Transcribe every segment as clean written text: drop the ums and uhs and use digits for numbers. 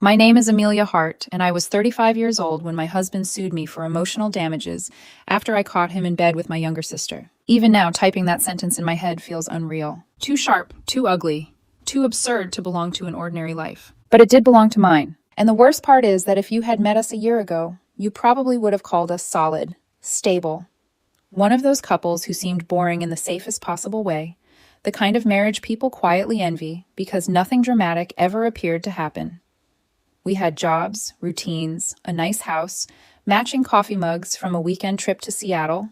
My name is Amelia Hart, and I was 35 years old when my husband sued me for emotional damages after I caught him in bed with my younger sister. Even now, typing that sentence in my head feels unreal. Too sharp, too ugly, too absurd to belong to an ordinary life. But it did belong to mine. And the worst part is that if you had met us a year ago, you probably would have called us solid, stable. One of those couples who seemed boring in the safest possible way, the kind of marriage people quietly envy because nothing dramatic ever appeared to happen. We had jobs, routines, a nice house, matching coffee mugs from a weekend trip to Seattle,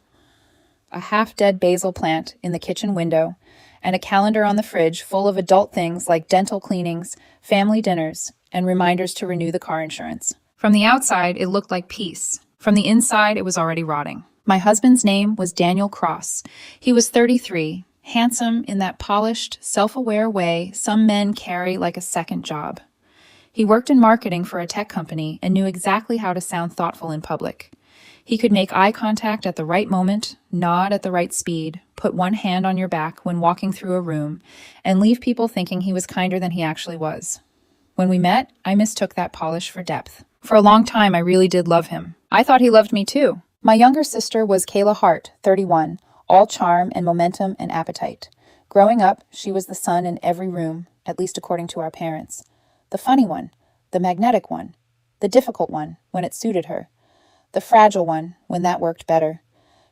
a half-dead basil plant in the kitchen window, and a calendar on the fridge full of adult things like dental cleanings, family dinners, and reminders to renew the car insurance. From the outside, it looked like peace. From the inside, it was already rotting. My husband's name was Daniel Cross. He was 33, handsome in that polished, self-aware way some men carry like a second job. He worked in marketing for a tech company and knew exactly how to sound thoughtful in public. He could make eye contact at the right moment, nod at the right speed, put one hand on your back when walking through a room, and leave people thinking he was kinder than he actually was. When we met, I mistook that polish for depth. For a long time, I really did love him. I thought he loved me too. My younger sister was Kayla Hart, 31, all charm and momentum and appetite. Growing up, she was the sun in every room, at least according to our parents. The funny one, the magnetic one, the difficult one when it suited her, the fragile one when that worked better.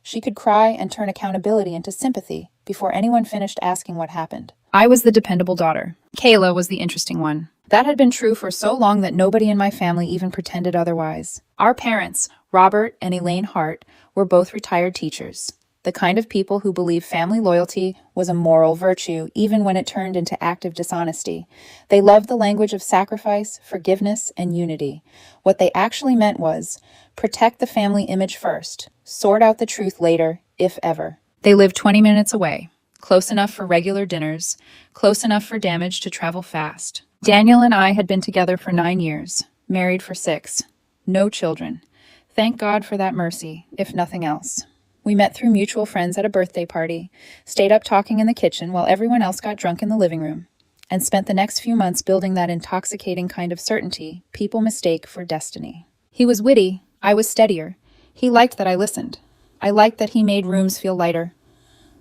She could cry and turn accountability into sympathy before anyone finished asking what happened. I was the dependable daughter. Kayla was the interesting one. That had been true for so long that nobody in my family even pretended otherwise. Our parents, Robert and Elaine Hart, were both retired teachers. The kind of people who believed family loyalty was a moral virtue, even when it turned into active dishonesty. They loved the language of sacrifice, forgiveness, and unity. What they actually meant was, protect the family image first, sort out the truth later, if ever. They lived 20 minutes away, close enough for regular dinners, close enough for damage to travel fast. Daniel and I had been together for 9 years, married for 6, no children. Thank God for that mercy, if nothing else. We met through mutual friends at a birthday party, stayed up talking in the kitchen while everyone else got drunk in the living room, and spent the next few months building that intoxicating kind of certainty people mistake for destiny. He was witty, I was steadier. He liked that I listened. I liked that he made rooms feel lighter.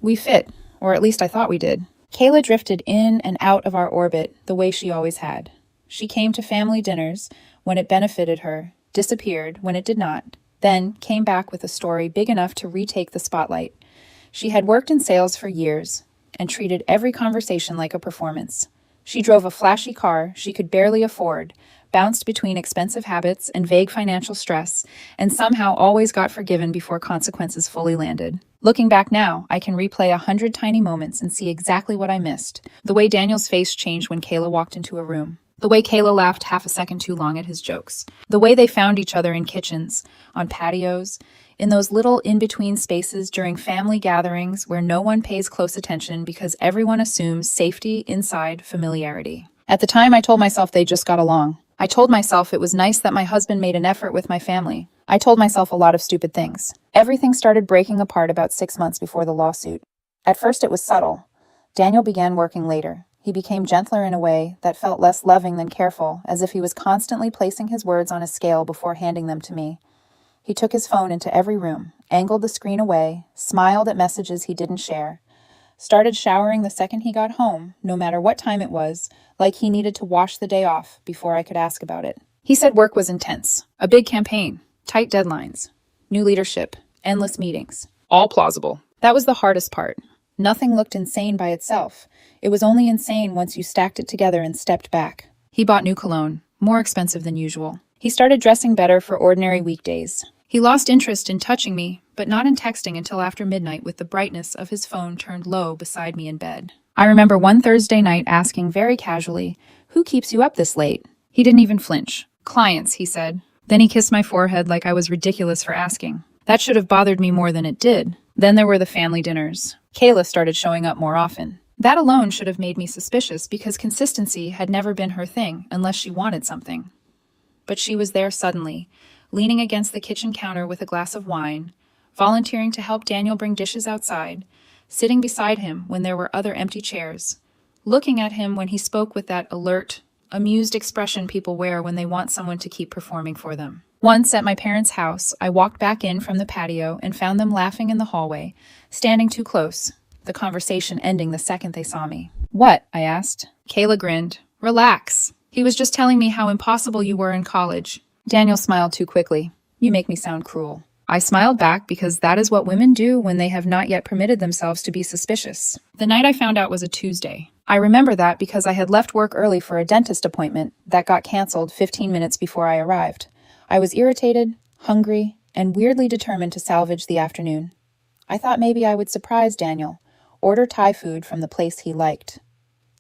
We fit, or at least I thought we did. Kayla drifted in and out of our orbit the way she always had. She came to family dinners when it benefited her, disappeared when it did not, then came back with a story big enough to retake the spotlight. She had worked in sales for years and treated every conversation like a performance. She drove a flashy car she could barely afford, bounced between expensive habits and vague financial stress, and somehow always got forgiven before consequences fully landed. Looking back now, I can replay 100 tiny moments and see exactly what I missed. The way Daniel's face changed when Kayla walked into a room. The way Kayla laughed half a second too long at his jokes. The way they found each other in kitchens, on patios, in those little in-between spaces during family gatherings where no one pays close attention because everyone assumes safety inside familiarity. At the time, I told myself they just got along. I told myself it was nice that my husband made an effort with my family. I told myself a lot of stupid things. Everything started breaking apart about 6 months before the lawsuit. At first, it was subtle. Daniel began working later. He became gentler in a way that felt less loving than careful, as if he was constantly placing his words on a scale before handing them to me. He took his phone into every room, angled the screen away, smiled at messages he didn't share, started showering the second he got home, no matter what time it was, like he needed to wash the day off before I could ask about it. He said work was intense, a big campaign, tight deadlines, new leadership, endless meetings. All plausible. That was the hardest part. Nothing looked insane by itself. It was only insane once you stacked it together and stepped back. He bought new cologne, more expensive than usual. He started dressing better for ordinary weekdays. He lost interest in touching me, but not in texting until after midnight with the brightness of his phone turned low beside me in bed. I remember one Thursday night asking very casually, "Who keeps you up this late?" He didn't even flinch. "Clients," he said. Then he kissed my forehead like I was ridiculous for asking. That should have bothered me more than it did. Then there were the family dinners. Kayla started showing up more often. That alone should have made me suspicious because consistency had never been her thing unless she wanted something. But she was there suddenly, leaning against the kitchen counter with a glass of wine, volunteering to help Daniel bring dishes outside, sitting beside him when there were other empty chairs, looking at him when he spoke with that alert, amused expression people wear when they want someone to keep performing for them. Once at my parents' house, I walked back in from the patio and found them laughing in the hallway, standing too close, the conversation ending the second they saw me. "What?" I asked. Kayla grinned. "Relax. He was just telling me how impossible you were in college." Daniel smiled too quickly. "You make me sound cruel." I smiled back because that is what women do when they have not yet permitted themselves to be suspicious. The night I found out was a Tuesday. I remember that because I had left work early for a dentist appointment that got canceled 15 minutes before I arrived. I was irritated, hungry, and weirdly determined to salvage the afternoon. I thought maybe I would surprise Daniel, order Thai food from the place he liked.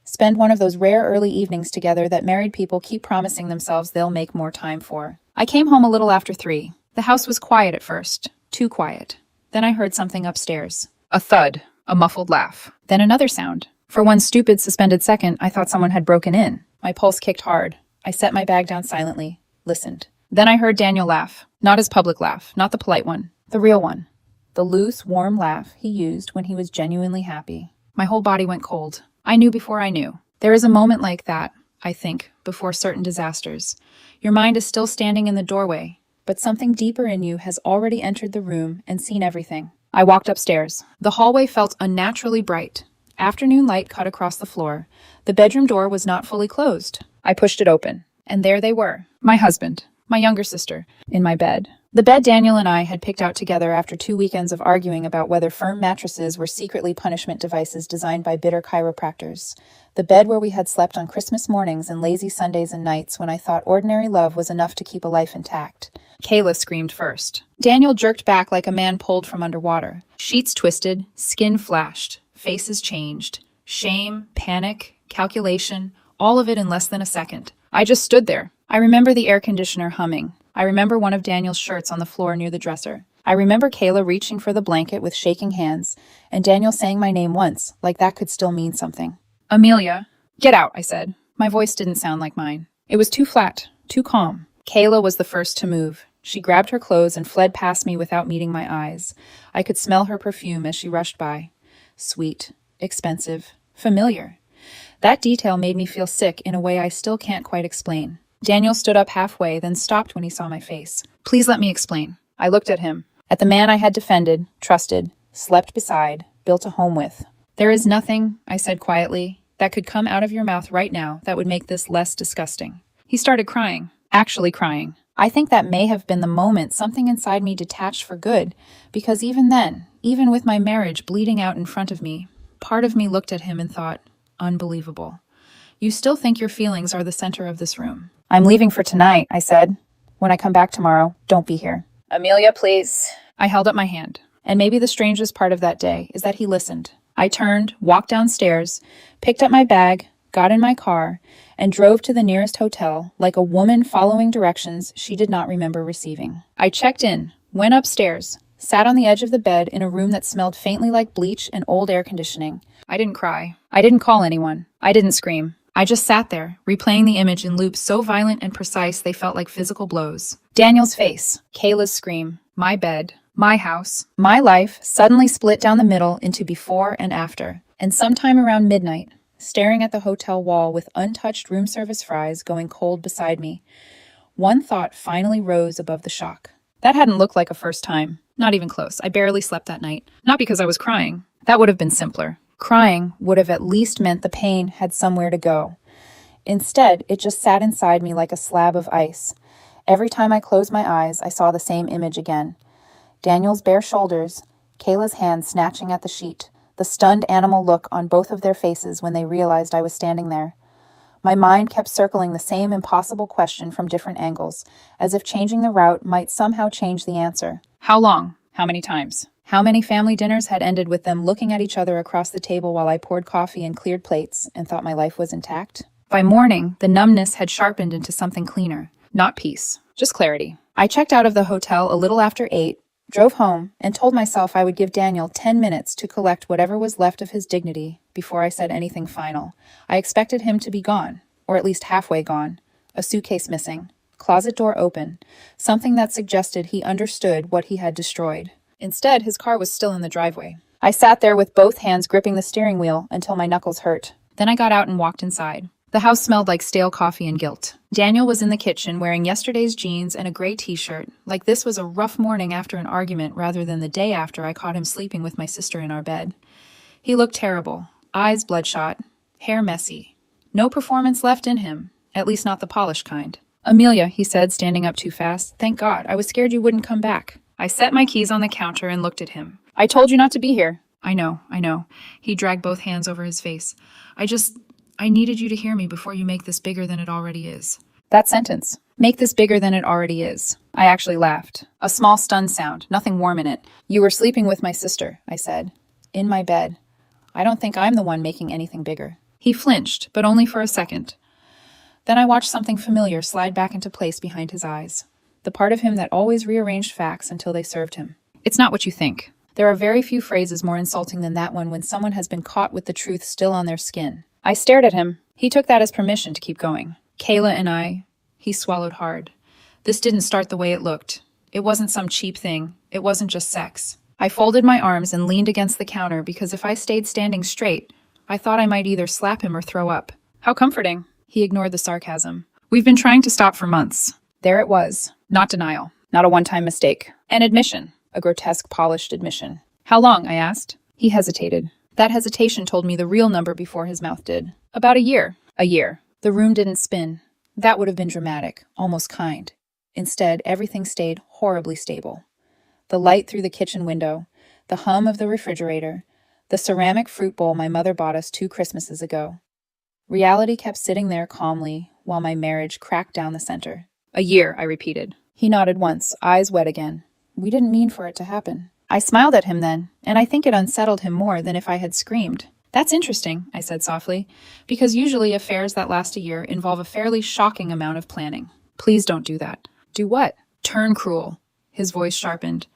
Spend one of those rare early evenings together that married people keep promising themselves they'll make more time for. I came home a little after 3. The house was quiet at first, too quiet. Then I heard something upstairs. A thud, a muffled laugh, then another sound. For one stupid suspended second, I thought someone had broken in. My pulse kicked hard. I set my bag down silently, listened. Then I heard Daniel laugh. Not his public laugh, not the polite one, the real one. The loose, warm laugh he used when he was genuinely happy. My whole body went cold. I knew before I knew. There is a moment like that, I think, before certain disasters. Your mind is still standing in the doorway, but something deeper in you has already entered the room and seen everything. I walked upstairs. The hallway felt unnaturally bright. Afternoon light cut across the floor. The bedroom door was not fully closed. I pushed it open, and there they were. My husband, my younger sister, in my bed. The bed Daniel and I had picked out together after 2 weekends of arguing about whether firm mattresses were secretly punishment devices designed by bitter chiropractors. The bed where we had slept on Christmas mornings and lazy Sundays and nights when I thought ordinary love was enough to keep a life intact. Kayla screamed first. Daniel jerked back like a man pulled from underwater. Sheets twisted, skin flashed, faces changed. Shame, panic, calculation, all of it in less than a second. I just stood there. I remember the air conditioner humming. I remember one of Daniel's shirts on the floor near the dresser. I remember Kayla reaching for the blanket with shaking hands, and Daniel saying my name once, like that could still mean something. "Amelia." "Get out," I said. My voice didn't sound like mine. It was too flat, too calm. Kayla was the first to move. She grabbed her clothes and fled past me without meeting my eyes. I could smell her perfume as she rushed by. Sweet, expensive, familiar. That detail made me feel sick in a way I still can't quite explain. Daniel stood up halfway, then stopped when he saw my face. "Please let me explain." I looked at him, at the man I had defended, trusted, slept beside, built a home with. "There is nothing," I said quietly, "that could come out of your mouth right now that would make this less disgusting." He started crying, actually crying. I think that may have been the moment something inside me detached for good, because even then, even with my marriage bleeding out in front of me, part of me looked at him and thought, unbelievable. You still think your feelings are the center of this room. "I'm leaving for tonight," I said. "When I come back tomorrow, don't be here." "Amelia, please." I held up my hand. And maybe the strangest part of that day is that he listened. I turned, walked downstairs, picked up my bag, got in my car, and drove to the nearest hotel like a woman following directions she did not remember receiving. I checked in, went upstairs, sat on the edge of the bed in a room that smelled faintly like bleach and old air conditioning. I didn't cry. I didn't call anyone. I didn't scream. I just sat there, replaying the image in loops so violent and precise they felt like physical blows. Daniel's face, Kayla's scream, my bed, my house, my life suddenly split down the middle into before and after. And sometime around midnight, staring at the hotel wall with untouched room service fries going cold beside me, one thought finally rose above the shock. That hadn't looked like a first time. Not even close. I barely slept that night. Not because I was crying. That would have been simpler. Crying would have at least meant the pain had somewhere to go. Instead, it just sat inside me like a slab of ice. Every time I closed my eyes, I saw the same image again. Daniel's bare shoulders, Kayla's hand snatching at the sheet, the stunned animal look on both of their faces when they realized I was standing there. My mind kept circling the same impossible question from different angles, as if changing the route might somehow change the answer. How long? How many times? How many family dinners had ended with them looking at each other across the table while I poured coffee and cleared plates and thought my life was intact? By morning, the numbness had sharpened into something cleaner. Not peace, just clarity. I checked out of the hotel a little after 8, drove home, and told myself I would give Daniel 10 minutes to collect whatever was left of his dignity before I said anything final. I expected him to be gone, or at least halfway gone. A suitcase missing, closet door open, something that suggested he understood what he had destroyed. Instead, his car was still in the driveway. I sat there with both hands gripping the steering wheel until my knuckles hurt. Then I got out and walked inside. The house smelled like stale coffee and guilt. Daniel was in the kitchen wearing yesterday's jeans and a gray t-shirt, like this was a rough morning after an argument rather than the day after I caught him sleeping with my sister in our bed. He looked terrible, eyes bloodshot, hair messy. No performance left in him, at least not the polished kind. "Amelia," he said, standing up too fast, "thank God, I was scared you wouldn't come back." I set my keys on the counter and looked at him. "I told you not to be here." I know. He dragged both hands over his face. I needed you to hear me before you make this bigger than it already is." That sentence, "make this bigger than it already is." I actually laughed. A small stunned sound, nothing warm in it. "You were sleeping with my sister," I said. "In my bed. I don't think I'm the one making anything bigger." He flinched, but only for a second. Then I watched something familiar slide back into place behind his eyes. The part of him that always rearranged facts until they served him. "It's not what you think." There are very few phrases more insulting than that one when someone has been caught with the truth still on their skin. I stared at him. He took that as permission to keep going. "Kayla and I," he swallowed hard. "This didn't start the way it looked. It wasn't some cheap thing. It wasn't just sex." I folded my arms and leaned against the counter because if I stayed standing straight, I thought I might either slap him or throw up. "How comforting." He ignored the sarcasm. "We've been trying to stop for months." There it was. Not denial. Not a one-time mistake. An admission. A grotesque, polished admission. "How long?" I asked. He hesitated. That hesitation told me the real number before his mouth did. "About a year." A year. The room didn't spin. That would have been dramatic, almost kind. Instead, everything stayed horribly stable. The light through the kitchen window, the hum of the refrigerator, the ceramic fruit bowl my mother bought us 2 Christmases ago. Reality kept sitting there calmly while my marriage cracked down the center. "A year," I repeated. He nodded once, eyes wet again. "We didn't mean for it to happen." I smiled at him then, and I think it unsettled him more than if I had screamed. "That's interesting," I said softly, "because usually affairs that last a year involve a fairly shocking amount of planning." "Please don't do that." "Do what?" "Turn cruel." His voice sharpened.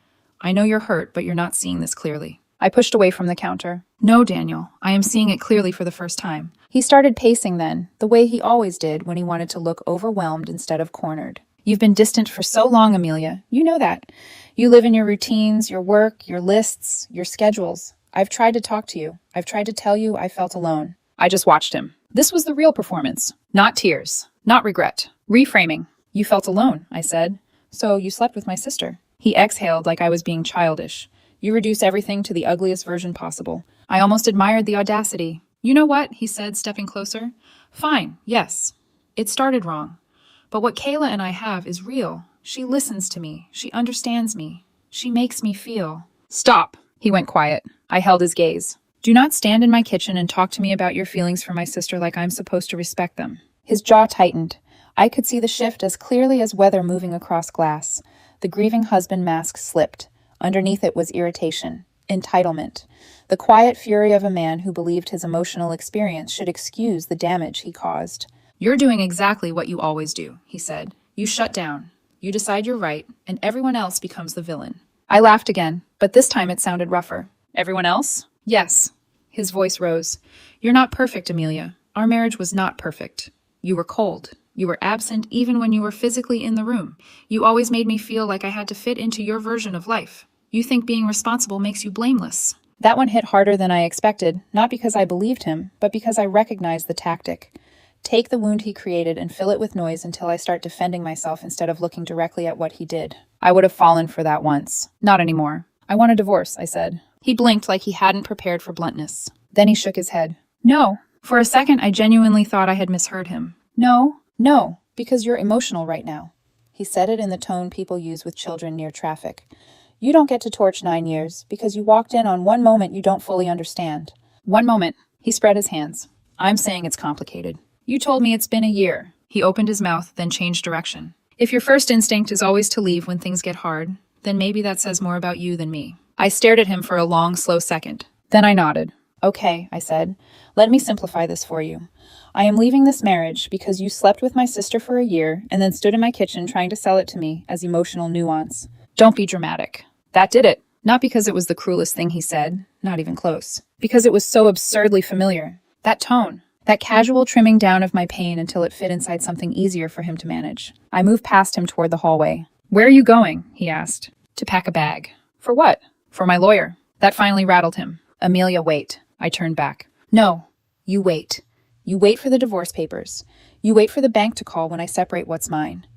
"I know you're hurt, but you're not seeing this clearly." I pushed away from the counter. "No, Daniel, I am seeing it clearly for the first time." He started pacing then, the way he always did when he wanted to look overwhelmed instead of cornered. "You've been distant for so long, Amelia. You know that. You live in your routines, your work, your lists, your schedules. I've tried to talk to you. I've tried to tell you I felt alone." I just watched him. This was the real performance. Not tears. Not regret. Reframing. "You felt alone," I said. "So you slept with my sister." He exhaled like I was being childish. "You reduce everything to the ugliest version possible." I almost admired the audacity. "You know what?" he said, stepping closer. "Fine, yes. It started wrong. But what Kayla and I have is real. She listens to me. She understands me. She makes me feel." "Stop." He went quiet. I held his gaze. "Do not stand in my kitchen and talk to me about your feelings for my sister like I'm supposed to respect them." His jaw tightened. I could see the shift as clearly as weather moving across glass. The grieving husband mask slipped. Underneath it was irritation, entitlement, the quiet fury of a man who believed his emotional experience should excuse the damage he caused. "You're doing exactly what you always do," he said. "You shut down. You decide you're right, and everyone else becomes the villain." I laughed again, but this time it sounded rougher. "Everyone else?" "Yes." His voice rose. "You're not perfect, Amelia. Our marriage was not perfect. You were cold. You were absent even when you were physically in the room. You always made me feel like I had to fit into your version of life. You think being responsible makes you blameless." That one hit harder than I expected, not because I believed him, but because I recognized the tactic. Take the wound he created and fill it with noise until I start defending myself instead of looking directly at what he did. I would have fallen for that once. Not anymore. "I want a divorce," I said. He blinked like he hadn't prepared for bluntness. Then he shook his head. "No." For a second, I genuinely thought I had misheard him. No, because you're emotional right now." He said it in the tone people use with children near traffic. "You don't get to torch 9 years because you walked in on one moment you don't fully understand." "One moment." He spread his hands. "I'm saying it's complicated. You told me it's been a year." He opened his mouth, then changed direction. "If your first instinct is always to leave when things get hard, then maybe that says more about you than me." I stared at him for a long, slow second. Then I nodded. "Okay," I said. "Let me simplify this for you. I am leaving this marriage because you slept with my sister for a year and then stood in my kitchen trying to sell it to me as emotional nuance. Don't be dramatic." That did it. Not because it was the cruelest thing he said, not even close. Because it was so absurdly familiar. That tone. That casual trimming down of my pain until it fit inside something easier for him to manage. I moved past him toward the hallway. "Where are you going?" he asked. "To pack a bag." "For what?" "For my lawyer." That finally rattled him. "Amelia, wait." I turned back. "No, you wait. You wait for the divorce papers. You wait for the bank to call when I separate what's mine.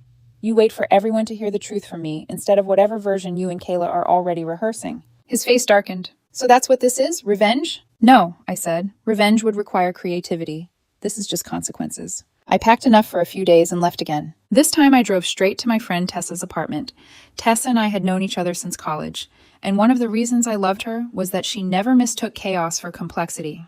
You wait for everyone to hear the truth from me instead of whatever version you and Kayla are already rehearsing." His face darkened. "So that's what this is? Revenge?" "No," I said. "Revenge would require creativity. This is just consequences." I packed enough for a few days and left again. This time I drove straight to my friend Tessa's apartment. Tessa and I had known each other since college, and one of the reasons I loved her was that she never mistook chaos for complexity.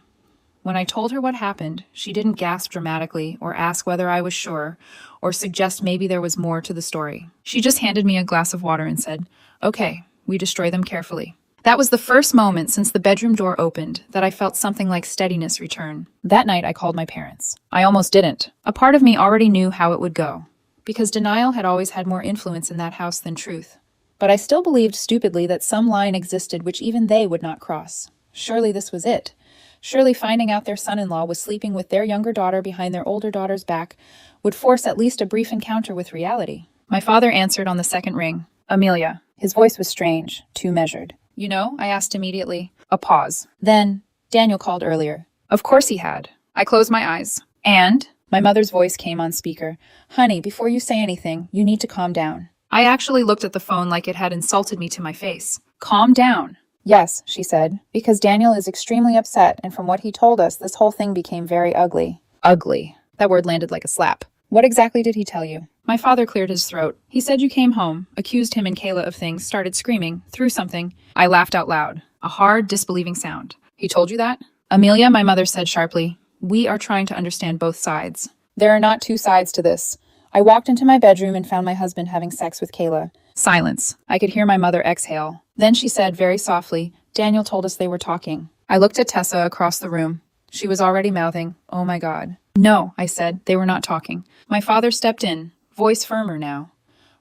When I told her what happened, she didn't gasp dramatically or ask whether I was sure or suggest maybe there was more to the story. She just handed me a glass of water and said, "Okay, we destroy them carefully." That was the first moment since the bedroom door opened that I felt something like steadiness return. That night I called my parents. I almost didn't. A part of me already knew how it would go, because denial had always had more influence in that house than truth. But I still believed stupidly that some line existed which even they would not cross. Surely this was it. Surely finding out their son-in-law was sleeping with their younger daughter behind their older daughter's back would force at least a brief encounter with reality. My father answered on the second ring. "Amelia." His voice was strange, too measured. "You know?" I asked immediately. A pause. Then, "Daniel called earlier." Of course he had. I closed my eyes. "And?" My mother's voice came on speaker. "Honey, before you say anything, you need to calm down." I actually looked at the phone like it had insulted me to my face. "Calm down." "Yes," she said, "because Daniel is extremely upset, and from what he told us, this whole thing became very ugly." Ugly. That word landed like a slap. "What exactly did he tell you?" My father cleared his throat. "He said you came home, accused him and Kayla of things, started screaming, threw something." I laughed out loud. A hard, disbelieving sound. "He told you that?" "Amelia," my mother said sharply, "we are trying to understand both sides. There are not two sides to this. I walked into my bedroom and found my husband having sex with Kayla." Silence. I could hear my mother exhale. Then she said very softly, "Daniel told us they were talking." I looked at Tessa across the room. She was already mouthing, "Oh my God." "No," I said, "they were not talking." My father stepped in, voice firmer now.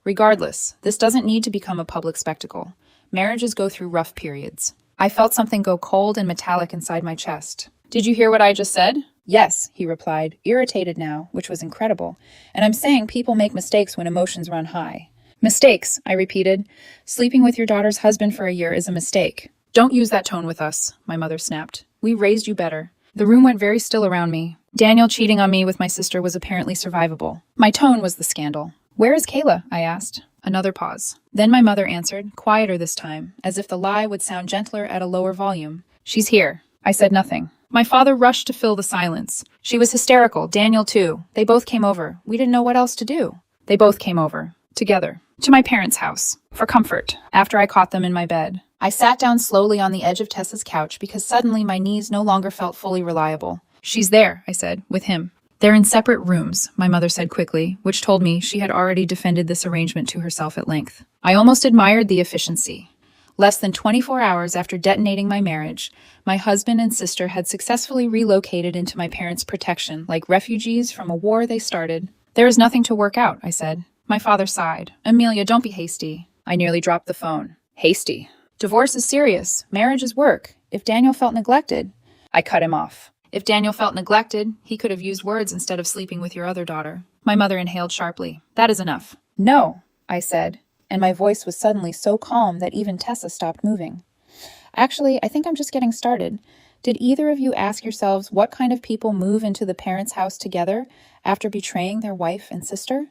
"Regardless, this doesn't need to become a public spectacle. Marriages go through rough periods." I felt something go cold and metallic inside my chest. "Did you hear what I just said?" "Yes," he replied, irritated now, which was incredible. "And I'm saying people make mistakes when emotions run high." "Mistakes," I repeated. "Sleeping with your daughter's husband for a year is a mistake." "Don't use that tone with us," my mother snapped. "We raised you better." The room went very still around me. Daniel cheating on me with my sister was apparently survivable. My tone was the scandal. "Where is Kayla?" I asked. Another pause. Then my mother answered, quieter this time, as if the lie would sound gentler at a lower volume. "She's here." I said nothing. My father rushed to fill the silence. "She was hysterical, Daniel too. They both came over. We didn't know what else to do." They both came over. Together. To my parents' house. For comfort. After I caught them in my bed. I sat down slowly on the edge of Tessa's couch because suddenly my knees no longer felt fully reliable. "She's there," I said, "with him." "They're in separate rooms," my mother said quickly, which told me she had already defended this arrangement to herself at length. I almost admired the efficiency. Less than 24 hours after detonating my marriage, my husband and sister had successfully relocated into my parents' protection like refugees from a war they started. "There is nothing to work out," I said. My father sighed. "Amelia, don't be hasty." I nearly dropped the phone. Hasty. "Divorce is serious. Marriage is work. If Daniel felt neglected..." I cut him off. "If Daniel felt neglected, he could have used words instead of sleeping with your other daughter." My mother inhaled sharply. "That is enough." "No," I said, and my voice was suddenly so calm that even Tessa stopped moving. "Actually, I think I'm just getting started. Did either of you ask yourselves what kind of people move into the parents' house together after betraying their wife and sister?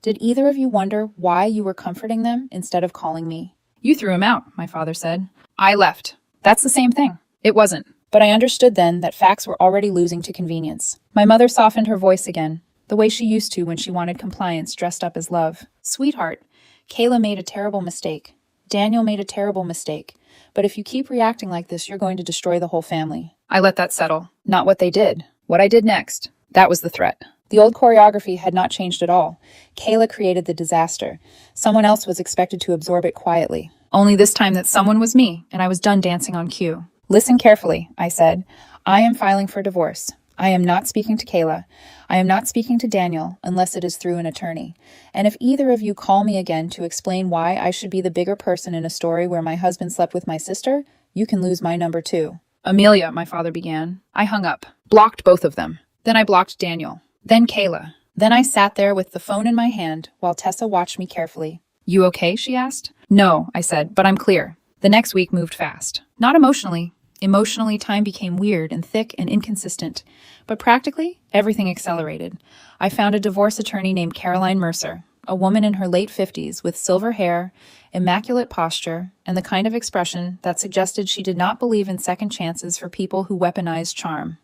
Did either of you wonder why you were comforting them instead of calling me?" "You threw him out," my father said. "I left." "That's the same thing." "It wasn't." But I understood then that facts were already losing to convenience. My mother softened her voice again, the way she used to when she wanted compliance dressed up as love. "Sweetheart, Kayla made a terrible mistake. Daniel made a terrible mistake. But if you keep reacting like this, you're going to destroy the whole family." I let that settle. Not what they did. What I did next. That was the threat. The old choreography had not changed at all. Kayla created the disaster. Someone else was expected to absorb it quietly. Only this time that someone was me, and I was done dancing on cue. "Listen carefully," I said. "I am filing for divorce. I am not speaking to Kayla. I am not speaking to Daniel unless it is through an attorney. And if either of you call me again to explain why I should be the bigger person in a story where my husband slept with my sister, you can lose my number too." "Amelia," my father began. I hung up. Blocked both of them. Then I blocked Daniel. Then Kayla. Then I sat there with the phone in my hand while Tessa watched me carefully. "You okay?" she asked. "No," I said, "but I'm clear." The next week moved fast. Not emotionally, Emotionally, time became weird and thick and inconsistent. But practically, everything accelerated. I found a divorce attorney named Caroline Mercer, a woman in her late 50s with silver hair, immaculate posture, and the kind of expression that suggested she did not believe in second chances for people who weaponized charm.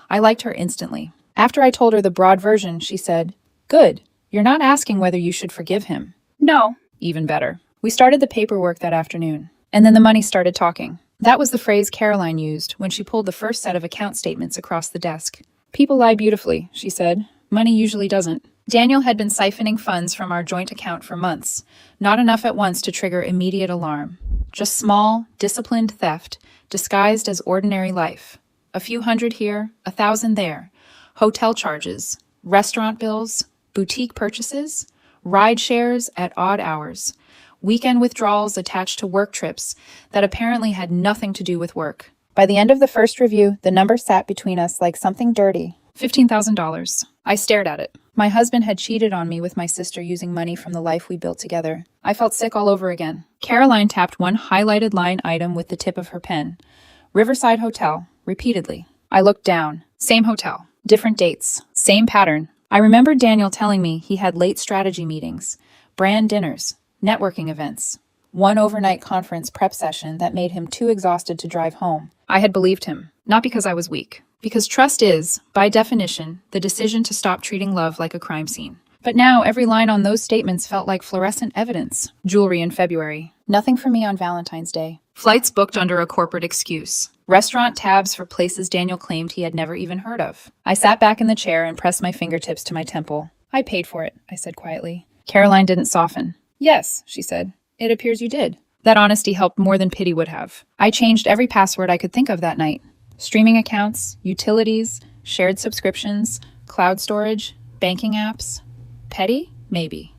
I liked her instantly. After I told her the broad version, she said, "Good. You're not asking whether you should forgive him." "No." "Even better." We started the paperwork that afternoon, and then the money started talking. That was the phrase Caroline used when she pulled the first set of account statements across the desk. "People lie beautifully," she said. "Money usually doesn't." Daniel had been siphoning funds from our joint account for months, not enough at once to trigger immediate alarm. Just small, disciplined theft, disguised as ordinary life. A few hundred here, 1,000 there. Hotel charges, restaurant bills, boutique purchases, ride shares at odd hours, weekend withdrawals attached to work trips that apparently had nothing to do with work. By the end of the first review, the number sat between us like something dirty. $15,000. I stared at it. My husband had cheated on me with my sister using money from the life we built together. I felt sick all over again. Caroline tapped one highlighted line item with the tip of her pen. Riverside Hotel, repeatedly. I looked down. Same hotel. Different dates. Same pattern. I remembered Daniel telling me he had late strategy meetings, brand dinners, networking events, one overnight conference prep session that made him too exhausted to drive home. I had believed him, not because I was weak, because trust is, by definition, the decision to stop treating love like a crime scene. But now every line on those statements felt like fluorescent evidence. Jewelry in February. Nothing for me on Valentine's Day. Flights booked under a corporate excuse. Restaurant tabs for places Daniel claimed he had never even heard of. I sat back in the chair and pressed my fingertips to my temple. "I paid for it," I said quietly. Caroline didn't soften. "Yes," she said. "It appears you did." That honesty helped more than pity would have. I changed every password I could think of that night. Streaming accounts, utilities, shared subscriptions, cloud storage, banking apps. Petty? Maybe.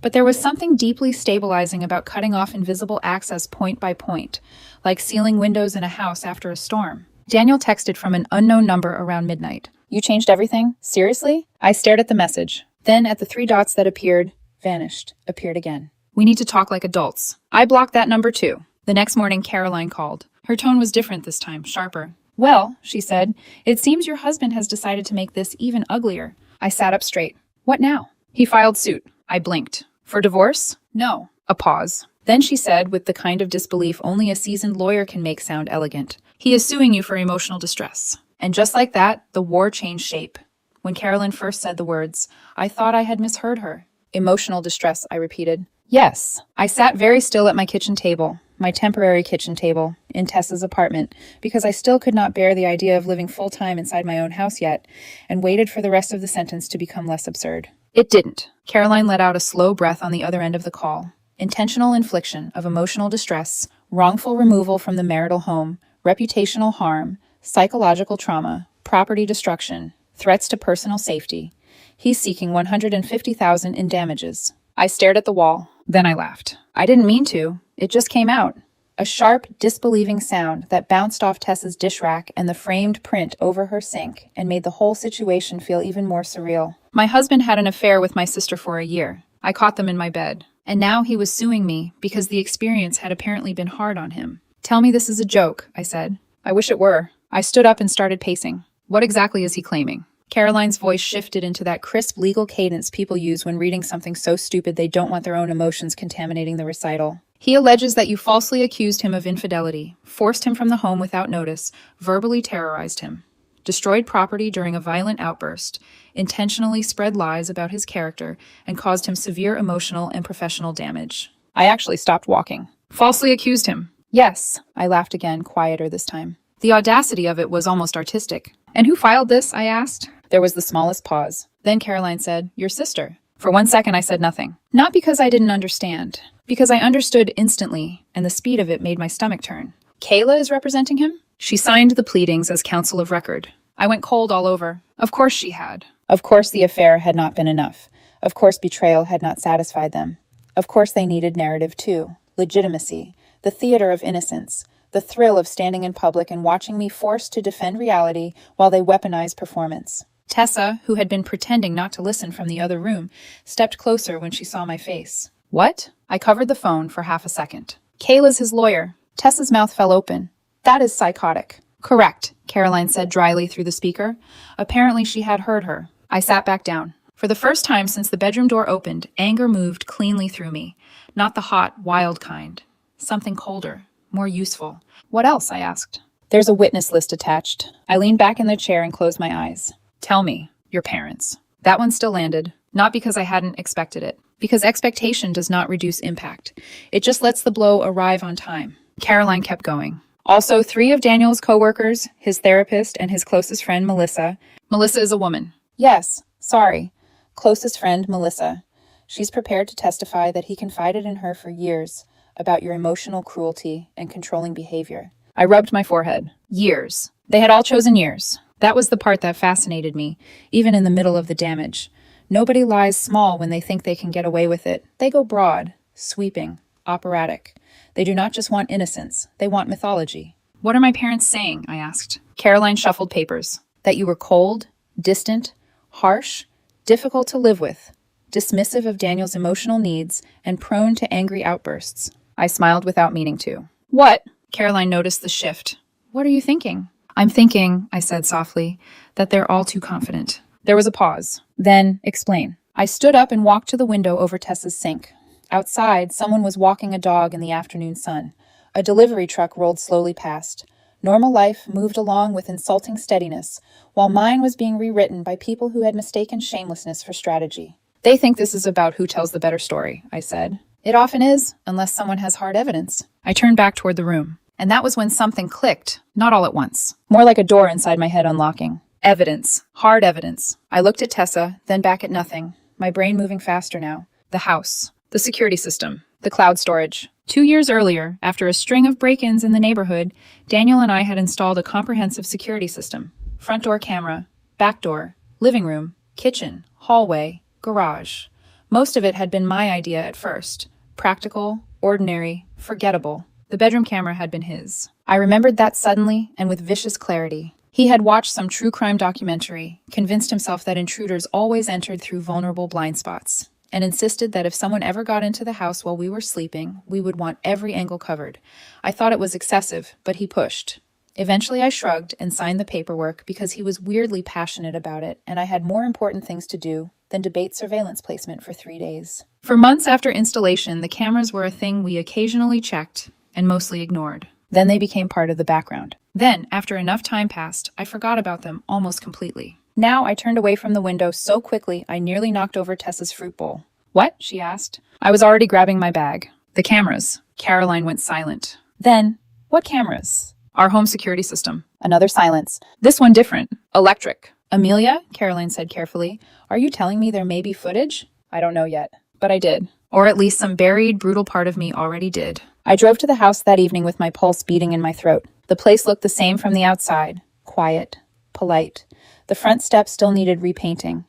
But there was something deeply stabilizing about cutting off invisible access point by point, like sealing windows in a house after a storm. Daniel texted from an unknown number around midnight. "You changed everything? Seriously?" I stared at the message. Then at the 3 dots that appeared, vanished, appeared again. "We need to talk like adults." I blocked that number too. The next morning, Caroline called. Her tone was different this time, sharper. "Well," she said, "it seems your husband has decided to make this even uglier." I sat up straight. "What now?" "He filed suit." I blinked. "For divorce?" "No." A pause. Then she said, with the kind of disbelief only a seasoned lawyer can make sound elegant, "He is suing you for emotional distress." And just like that, the war changed shape. When Caroline first said the words, I thought I had misheard her. "Emotional distress," I repeated. "Yes." I sat very still at my kitchen table, my temporary kitchen table, in Tessa's apartment, because I still could not bear the idea of living full-time inside my own house yet, and waited for the rest of the sentence to become less absurd. It didn't. Caroline let out a slow breath on the other end of the call. Intentional infliction of emotional distress, wrongful removal from the marital home, reputational harm, psychological trauma, property destruction, threats to personal safety. He's seeking $150,000 in damages. I stared at the wall. Then I laughed. I didn't mean to. It just came out. A sharp, disbelieving sound that bounced off Tessa's dish rack and the framed print over her sink and made the whole situation feel even more surreal. My husband had an affair with my sister for a year. I caught them in my bed. And now he was suing me because the experience had apparently been hard on him. "Tell me this is a joke," I said. "I wish it were." I stood up and started pacing. "What exactly is he claiming?" Caroline's voice shifted into that crisp legal cadence people use when reading something so stupid they don't want their own emotions contaminating the recital. "He alleges that you falsely accused him of infidelity, forced him from the home without notice, verbally terrorized him, destroyed property during a violent outburst, intentionally spread lies about his character, and caused him severe emotional and professional damage." I actually stopped walking. "Falsely accused him?" "Yes." I laughed again, quieter this time. The audacity of it was almost artistic. "And who filed this?" I asked. There was the smallest pause. Then Caroline said, "Your sister." For 1 second, I said nothing. Not because I didn't understand. Because I understood instantly, and the speed of it made my stomach turn. "Kayla is representing him?" She signed the pleadings as counsel of record. I went cold all over. Of course she had. Of course the affair had not been enough. Of course betrayal had not satisfied them. Of course they needed narrative too. Legitimacy. The theater of innocence. The thrill of standing in public and watching me forced to defend reality while they weaponized performance. Tessa, who had been pretending not to listen from the other room, stepped closer when she saw my face. "What?" I covered the phone for half a second. "Kayla's his lawyer." Tessa's mouth fell open. That is psychotic. Correct, Caroline said dryly through the speaker. Apparently she had heard her. I sat back down. For the first time since the bedroom door opened, anger moved cleanly through me. Not the hot, wild kind. Something colder, more useful. What else? I asked. There's a witness list attached. I leaned back in the chair and closed my eyes. Tell me, your parents. That one still landed, not because I hadn't expected it, because expectation does not reduce impact. It just lets the blow arrive on time. Caroline kept going. Also, 3 of Daniel's coworkers, his therapist, and his closest friend, Melissa. Melissa is a woman. Yes, sorry. Closest friend, Melissa. She's prepared to testify that he confided in her for years about your emotional cruelty and controlling behavior. I rubbed my forehead. Years. They had all chosen years. That was the part that fascinated me, even in the middle of the damage. Nobody lies small when they think they can get away with it. They go broad, sweeping, operatic. They do not just want innocence, they want mythology. What are my parents saying? I asked. Caroline shuffled papers. That you were cold, distant, harsh, difficult to live with, dismissive of Daniel's emotional needs, and prone to angry outbursts. I smiled without meaning to. What? Caroline noticed the shift. What are you thinking? I'm thinking, I said softly, that they're all too confident. There was a pause. Then, explain. I stood up and walked to the window over Tessa's sink. Outside, someone was walking a dog in the afternoon sun. A delivery truck rolled slowly past. Normal life moved along with insulting steadiness, while mine was being rewritten by people who had mistaken shamelessness for strategy. They think this is about who tells the better story, I said. It often is, unless someone has hard evidence. I turned back toward the room, and that was when something clicked, not all at once. More like a door inside my head unlocking. Evidence. Hard evidence. I looked at Tessa, then back at nothing, my brain moving faster now. The house. The security system. The cloud storage. 2 years earlier, after a string of break-ins in the neighborhood, Daniel and I had installed a comprehensive security system. Front door camera, back door, living room, kitchen, hallway, garage. Most of it had been my idea at first. Practical, ordinary, forgettable. The bedroom camera had been his. I remembered that suddenly and with vicious clarity. He had watched some true crime documentary, convinced himself that intruders always entered through vulnerable blind spots, and insisted that if someone ever got into the house while we were sleeping, we would want every angle covered. I thought it was excessive, but he pushed. Eventually I shrugged and signed the paperwork because he was weirdly passionate about it, and I had more important things to do than debate surveillance placement for 3 days. For months after installation, the cameras were a thing we occasionally checked and mostly ignored. Then they became part of the background. Then, after enough time passed, I forgot about them almost completely. Now I turned away from the window so quickly I nearly knocked over Tessa's fruit bowl. What? She asked. I was already grabbing my bag. The cameras. Caroline went silent. Then, what cameras? Our home security system. Another silence. This one different. Electric. Amelia, Caroline said carefully, are you telling me there may be footage? I don't know yet, but I did. Or at least some buried, brutal part of me already did. I drove to the house that evening with my pulse beating in my throat. The place looked the same from the outside. Quiet. Polite. The front steps still needed repainting.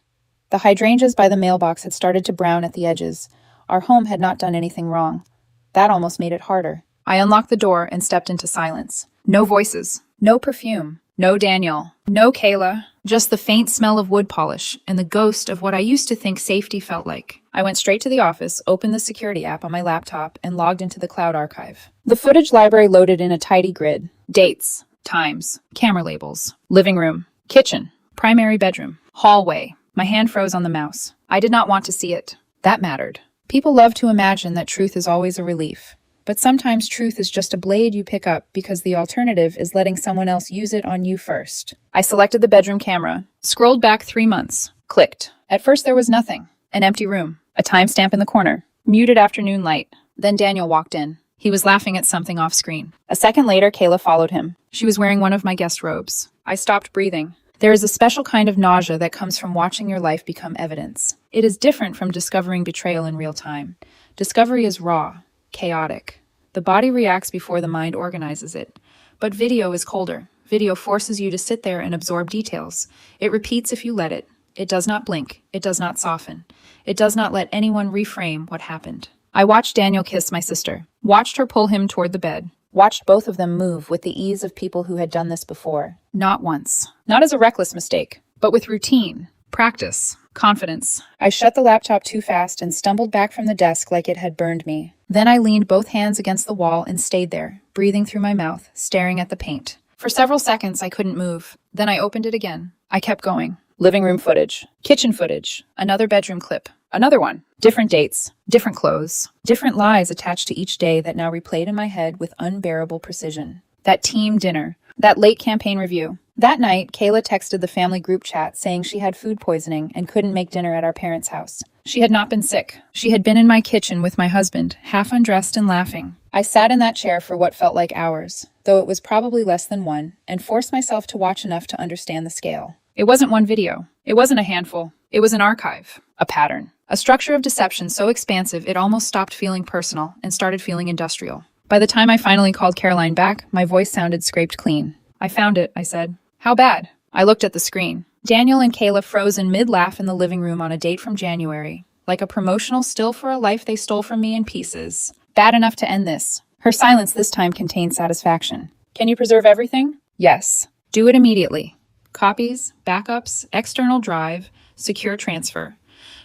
The hydrangeas by the mailbox had started to brown at the edges. Our home had not done anything wrong. That almost made it harder. I unlocked the door and stepped into silence. No voices. No perfume. No Daniel. No Kayla. Just the faint smell of wood polish and the ghost of what I used to think safety felt like. I went straight to the office, opened the security app on my laptop, and logged into the cloud archive. The footage library loaded in a tidy grid. Dates. Times. Camera labels. Living room. Kitchen. Primary bedroom. Hallway. My hand froze on the mouse. I did not want to see it. That mattered. People love to imagine that truth is always a relief. But sometimes truth is just a blade you pick up because the alternative is letting someone else use it on you first. I selected the bedroom camera, scrolled back 3 months, clicked. At first there was nothing. An empty room, a timestamp in the corner, muted afternoon light. Then Daniel walked in. He was laughing at something off screen. A second later, Kayla followed him. She was wearing one of my guest robes. I stopped breathing. There is a special kind of nausea that comes from watching your life become evidence. It is different from discovering betrayal in real time. Discovery is raw, chaotic. The body reacts before the mind organizes it. But video is colder. Video forces you to sit there and absorb details. It repeats if you let it. It does not blink. It does not soften. It does not let anyone reframe what happened. I watched Daniel kiss my sister. Watched her pull him toward the bed. Watched both of them move with the ease of people who had done this before. Not once. Not as a reckless mistake, but with routine, practice, confidence. I shut the laptop too fast and stumbled back from the desk like it had burned me. Then I leaned both hands against the wall and stayed there, breathing through my mouth, staring at the paint. For several seconds, I couldn't move. Then I opened it again. I kept going. Living room footage, kitchen footage, another bedroom clip, another one. Different dates, different clothes, different lies attached to each day that now replayed in my head with unbearable precision. That team dinner, that late campaign review. That night, Kayla texted the family group chat saying she had food poisoning and couldn't make dinner at our parents' house. She had not been sick. She had been in my kitchen with my husband, half undressed and laughing. I sat in that chair for what felt like hours, though it was probably less than one, and forced myself to watch enough to understand the scale. It wasn't one video. It wasn't a handful. It was an archive, a pattern, a structure of deception so expansive it almost stopped feeling personal and started feeling industrial. By the time I finally called Caroline back, my voice sounded scraped clean. I found it, I said. How bad? I looked at the screen. Daniel and Kayla froze in mid-laugh in the living room on a date from January, like a promotional still for a life they stole from me in pieces. Bad enough to end this. Her silence this time contained satisfaction. Can you preserve everything? Yes. Do it immediately. Copies, backups, external drive, secure transfer.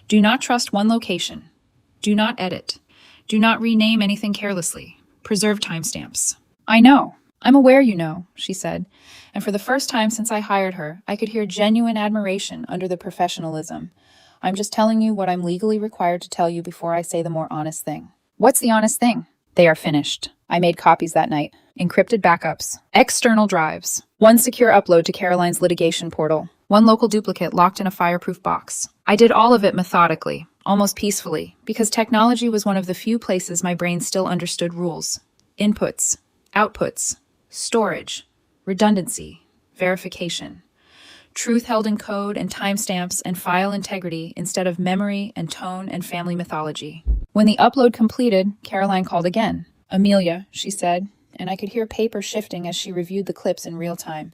Do not trust one location. Do not edit. Do not rename anything carelessly. Preserve timestamps. I know. I'm aware you know, she said, and for the first time since I hired her, I could hear genuine admiration under the professionalism. I'm just telling you what I'm legally required to tell you before I say the more honest thing. What's the honest thing? They are finished. I made copies that night. Encrypted backups. External drives. One secure upload to Caroline's litigation portal. One local duplicate locked in a fireproof box. I did all of it methodically, almost peacefully, because technology was one of the few places my brain still understood rules. Inputs. Outputs. Storage. Redundancy. Verification. Truth held in code and timestamps and file integrity instead of memory and tone and family mythology. When the upload completed, Caroline called again. Amelia, she said, and I could hear paper shifting as she reviewed the clips in real time.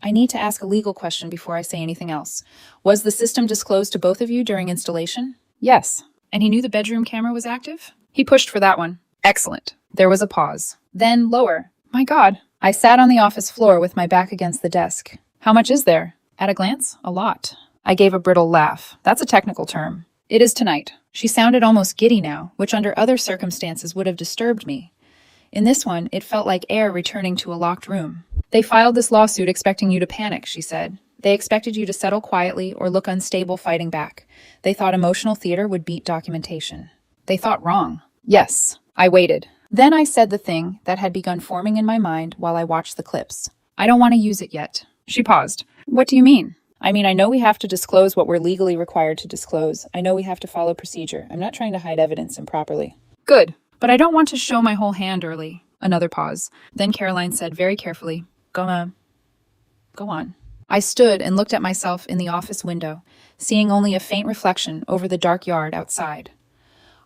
I need to ask a legal question before I say anything else. Was the system disclosed to both of you during installation? Yes. And he knew the bedroom camera was active? He pushed for that one. Excellent. There was a pause. Then lower. My God. I sat on the office floor with my back against the desk. How much is there? At a glance, a lot. I gave a brittle laugh. That's a technical term. It is tonight. She sounded almost giddy now, which under other circumstances would have disturbed me. In this one, it felt like air returning to a locked room. They filed this lawsuit expecting you to panic, she said. They expected you to settle quietly or look unstable fighting back. They thought emotional theater would beat documentation. They thought wrong. Yes. I waited. Then I said the thing that had begun forming in my mind while I watched the clips. I don't want to use it yet. She paused. What do you mean? I know we have to disclose what we're legally required to disclose. I know we have to follow procedure. I'm not trying to hide evidence improperly. Good. But I don't want to show my whole hand early. Another pause. Then Caroline said very carefully, Go on. I stood and looked at myself in the office window, seeing only a faint reflection over the dark yard outside.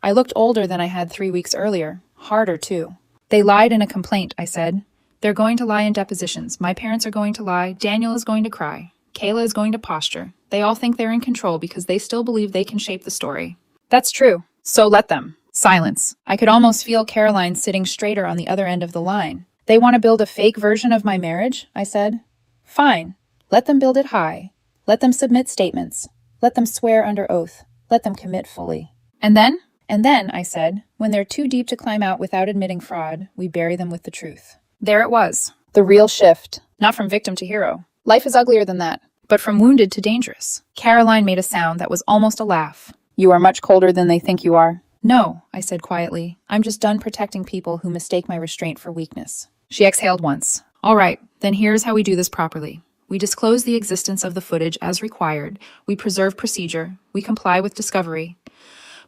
I looked older than I had 3 weeks earlier. Harder, too. They lied in a complaint, I said. They're going to lie in depositions. My parents are going to lie. Daniel is going to cry. Kayla is going to posture. They all think they're in control because they still believe they can shape the story. That's true. So let them. Silence. I could almost feel Caroline sitting straighter on the other end of the line. They want to build a fake version of my marriage, I said. Fine. Let them build it high. Let them submit statements. Let them swear under oath. Let them commit fully. And then? And then, I said, when they're too deep to climb out without admitting fraud, we bury them with the truth. There it was. The real shift. Not from victim to hero. Life is uglier than that. But from wounded to dangerous. Caroline made a sound that was almost a laugh. You are much colder than they think you are. No, I said quietly. I'm just done protecting people who mistake my restraint for weakness. She exhaled once. All right, then here's how we do this properly. We disclose the existence of the footage as required. We preserve procedure. We comply with discovery.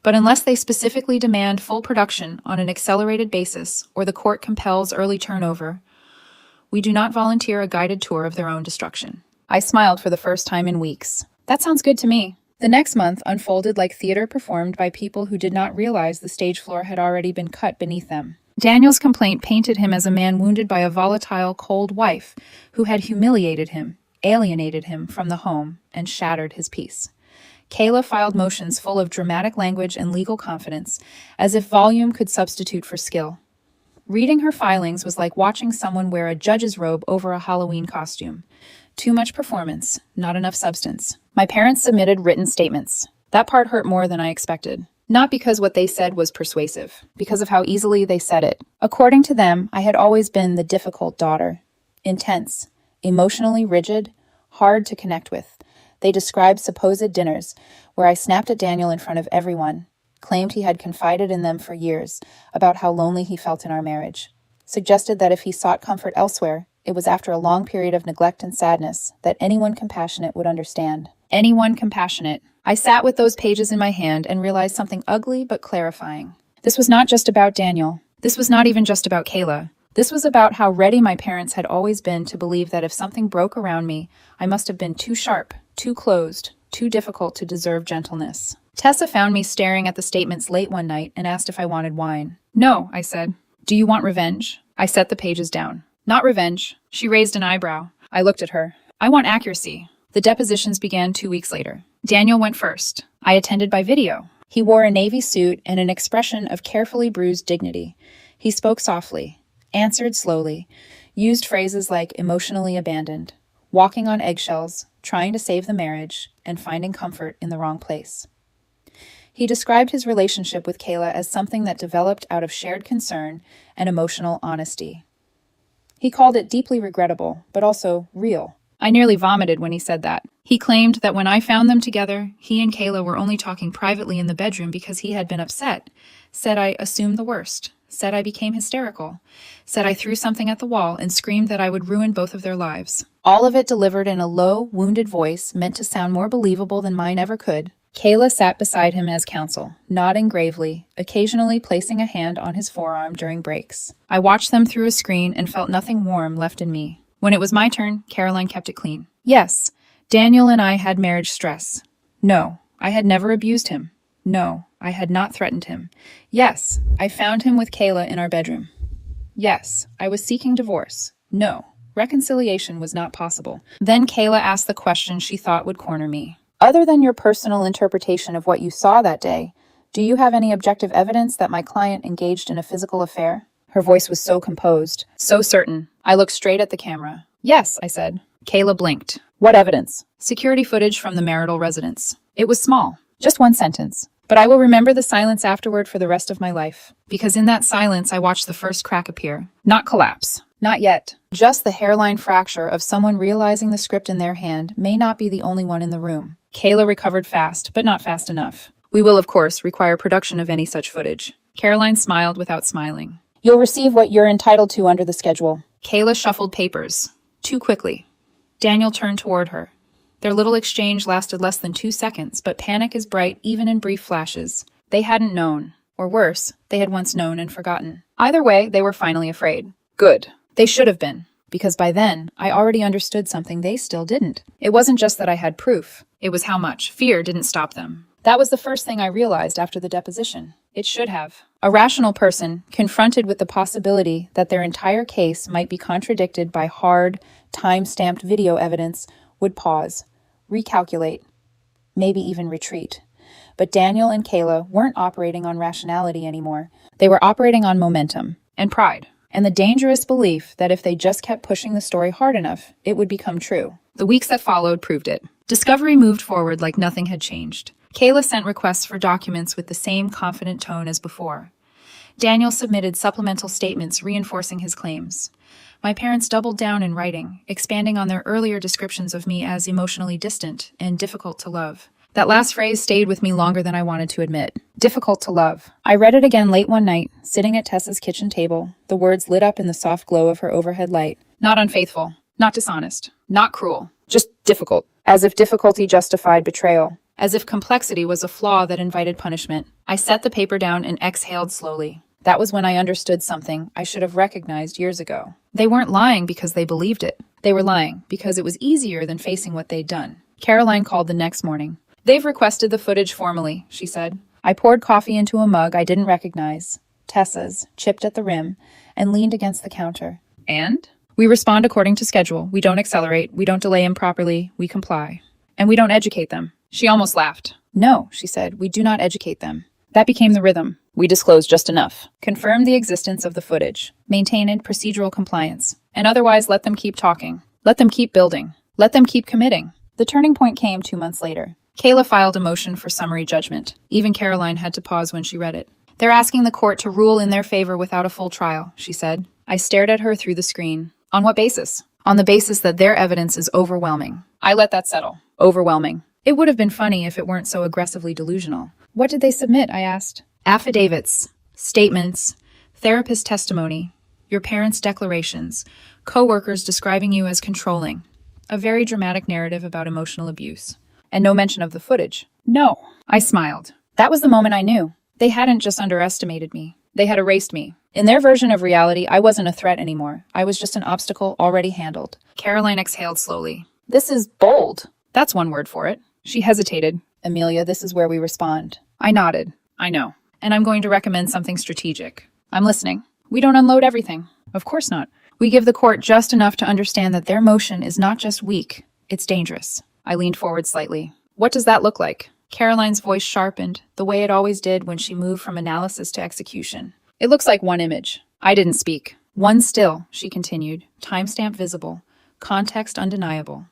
But unless they specifically demand full production on an accelerated basis or the court compels early turnover, we do not volunteer a guided tour of their own destruction. I smiled for the first time in weeks. That sounds good to me. The next month unfolded like theater performed by people who did not realize the stage floor had already been cut beneath them. Daniel's complaint painted him as a man wounded by a volatile, cold wife who had humiliated him, alienated him from the home, and shattered his peace. Kayla filed motions full of dramatic language and legal confidence, as if volume could substitute for skill. Reading her filings was like watching someone wear a judge's robe over a Halloween costume. Too much performance, not enough substance. My parents submitted written statements. That part hurt more than I expected. Not because what they said was persuasive, because of how easily they said it. According to them, I had always been the difficult daughter. Intense, emotionally rigid, hard to connect with. They described supposed dinners, where I snapped at Daniel in front of everyone, claimed he had confided in them for years about how lonely he felt in our marriage, suggested that if he sought comfort elsewhere, it was after a long period of neglect and sadness that anyone compassionate would understand. Anyone compassionate. I sat with those pages in my hand and realized something ugly but clarifying. This was not just about Daniel. This was not even just about Kayla. This was about how ready my parents had always been to believe that if something broke around me, I must have been too sharp, too closed, too difficult to deserve gentleness. Tessa found me staring at the statements late one night and asked if I wanted wine. No, I said. Do you want revenge? I set the pages down. Not revenge. She raised an eyebrow. I looked at her. I want accuracy. The depositions began 2 weeks later. Daniel went first. I attended by video. He wore a navy suit and an expression of carefully bruised dignity. He spoke softly, answered slowly, used phrases like emotionally abandoned, walking on eggshells, trying to save the marriage, and finding comfort in the wrong place. He described his relationship with Kayla as something that developed out of shared concern and emotional honesty. He called it deeply regrettable, but also real. I nearly vomited when he said that. He claimed that when I found them together, he and Kayla were only talking privately in the bedroom because he had been upset, said I assumed the worst, said I became hysterical, said I threw something at the wall and screamed that I would ruin both of their lives. All of it delivered in a low, wounded voice meant to sound more believable than mine ever could. Kayla sat beside him as counsel, nodding gravely, occasionally placing a hand on his forearm during breaks. I watched them through a screen and felt nothing warm left in me. When it was my turn, Caroline kept it clean. Yes, Daniel and I had marriage stress. No, I had never abused him. No, I had not threatened him. Yes, I found him with Kayla in our bedroom. Yes, I was seeking divorce. No, reconciliation was not possible. Then Kayla asked the question she thought would corner me. Other than your personal interpretation of what you saw that day, do you have any objective evidence that my client engaged in a physical affair? Her voice was so composed, so certain. I looked straight at the camera. Yes, I said. Kayla blinked. What evidence? Security footage from the marital residence. It was small, just one sentence. But I will remember the silence afterward for the rest of my life. Because in that silence, I watched the first crack appear. Not collapse. Not yet. Just the hairline fracture of someone realizing the script in their hand may not be the only one in the room. Kayla recovered fast, but not fast enough. We will, of course, require production of any such footage. Caroline smiled without smiling. You'll receive what you're entitled to under the schedule. Kayla shuffled papers. Too quickly. Daniel turned toward her. Their little exchange lasted less than 2 seconds, but panic is bright even in brief flashes. They hadn't known. Or worse, they had once known and forgotten. Either way, they were finally afraid. Good. They should have been. Because by then, I already understood something they still didn't. It wasn't just that I had proof. It was how much fear didn't stop them. That was the first thing I realized after the deposition. It should have. A rational person, confronted with the possibility that their entire case might be contradicted by hard, time-stamped video evidence, would pause, recalculate, maybe even retreat. But Daniel and Kayla weren't operating on rationality anymore. They were operating on momentum and pride, and the dangerous belief that if they just kept pushing the story hard enough, it would become true. The weeks that followed proved it. Discovery moved forward like nothing had changed. Kayla sent requests for documents with the same confident tone as before. Daniel submitted supplemental statements reinforcing his claims. My parents doubled down in writing, expanding on their earlier descriptions of me as emotionally distant and difficult to love. That last phrase stayed with me longer than I wanted to admit. Difficult to love. I read it again late one night, sitting at Tessa's kitchen table, the words lit up in the soft glow of her overhead light. Not unfaithful, not dishonest, not cruel, just difficult. As if difficulty justified betrayal. As if complexity was a flaw that invited punishment. I set the paper down and exhaled slowly. That was when I understood something I should have recognized years ago. They weren't lying because they believed it. They were lying because it was easier than facing what they'd done. Caroline called the next morning. They've requested the footage formally, she said. I poured coffee into a mug I didn't recognize, Tessa's, chipped at the rim, and leaned against the counter. And? We respond according to schedule. We don't accelerate. We don't delay improperly. We comply. And we don't educate them. She almost laughed. No, she said, we do not educate them. That became the rhythm. We disclose just enough. Confirm the existence of the footage. Maintain procedural compliance. And otherwise let them keep talking. Let them keep building. Let them keep committing. The turning point came 2 months later. Kayla filed a motion for summary judgment. Even Caroline had to pause when she read it. "They're asking the court to rule in their favor without a full trial," she said. I stared at her through the screen. "On what basis?" "On the basis that their evidence is overwhelming." I let that settle. Overwhelming. It would have been funny if it weren't so aggressively delusional. "What did they submit?" I asked. "Affidavits, statements, therapist testimony, your parents' declarations, co-workers describing you as controlling. A very dramatic narrative about emotional abuse. And no mention of the footage." "No." I smiled. That was the moment I knew. They hadn't just underestimated me. They had erased me. In their version of reality, I wasn't a threat anymore. I was just an obstacle already handled. Caroline exhaled slowly. "This is bold." "That's one word for it." She hesitated. "Amelia, this is where we respond." I nodded. "I know. And I'm going to recommend something strategic." "I'm listening." "We don't unload everything." "Of course not." "We give the court just enough to understand that their motion is not just weak, it's dangerous." I leaned forward slightly. "What does that look like?" Caroline's voice sharpened, the way it always did when she moved from analysis to execution. "It looks like one image." I didn't speak. "One still," she continued. "Timestamp visible. Context undeniable.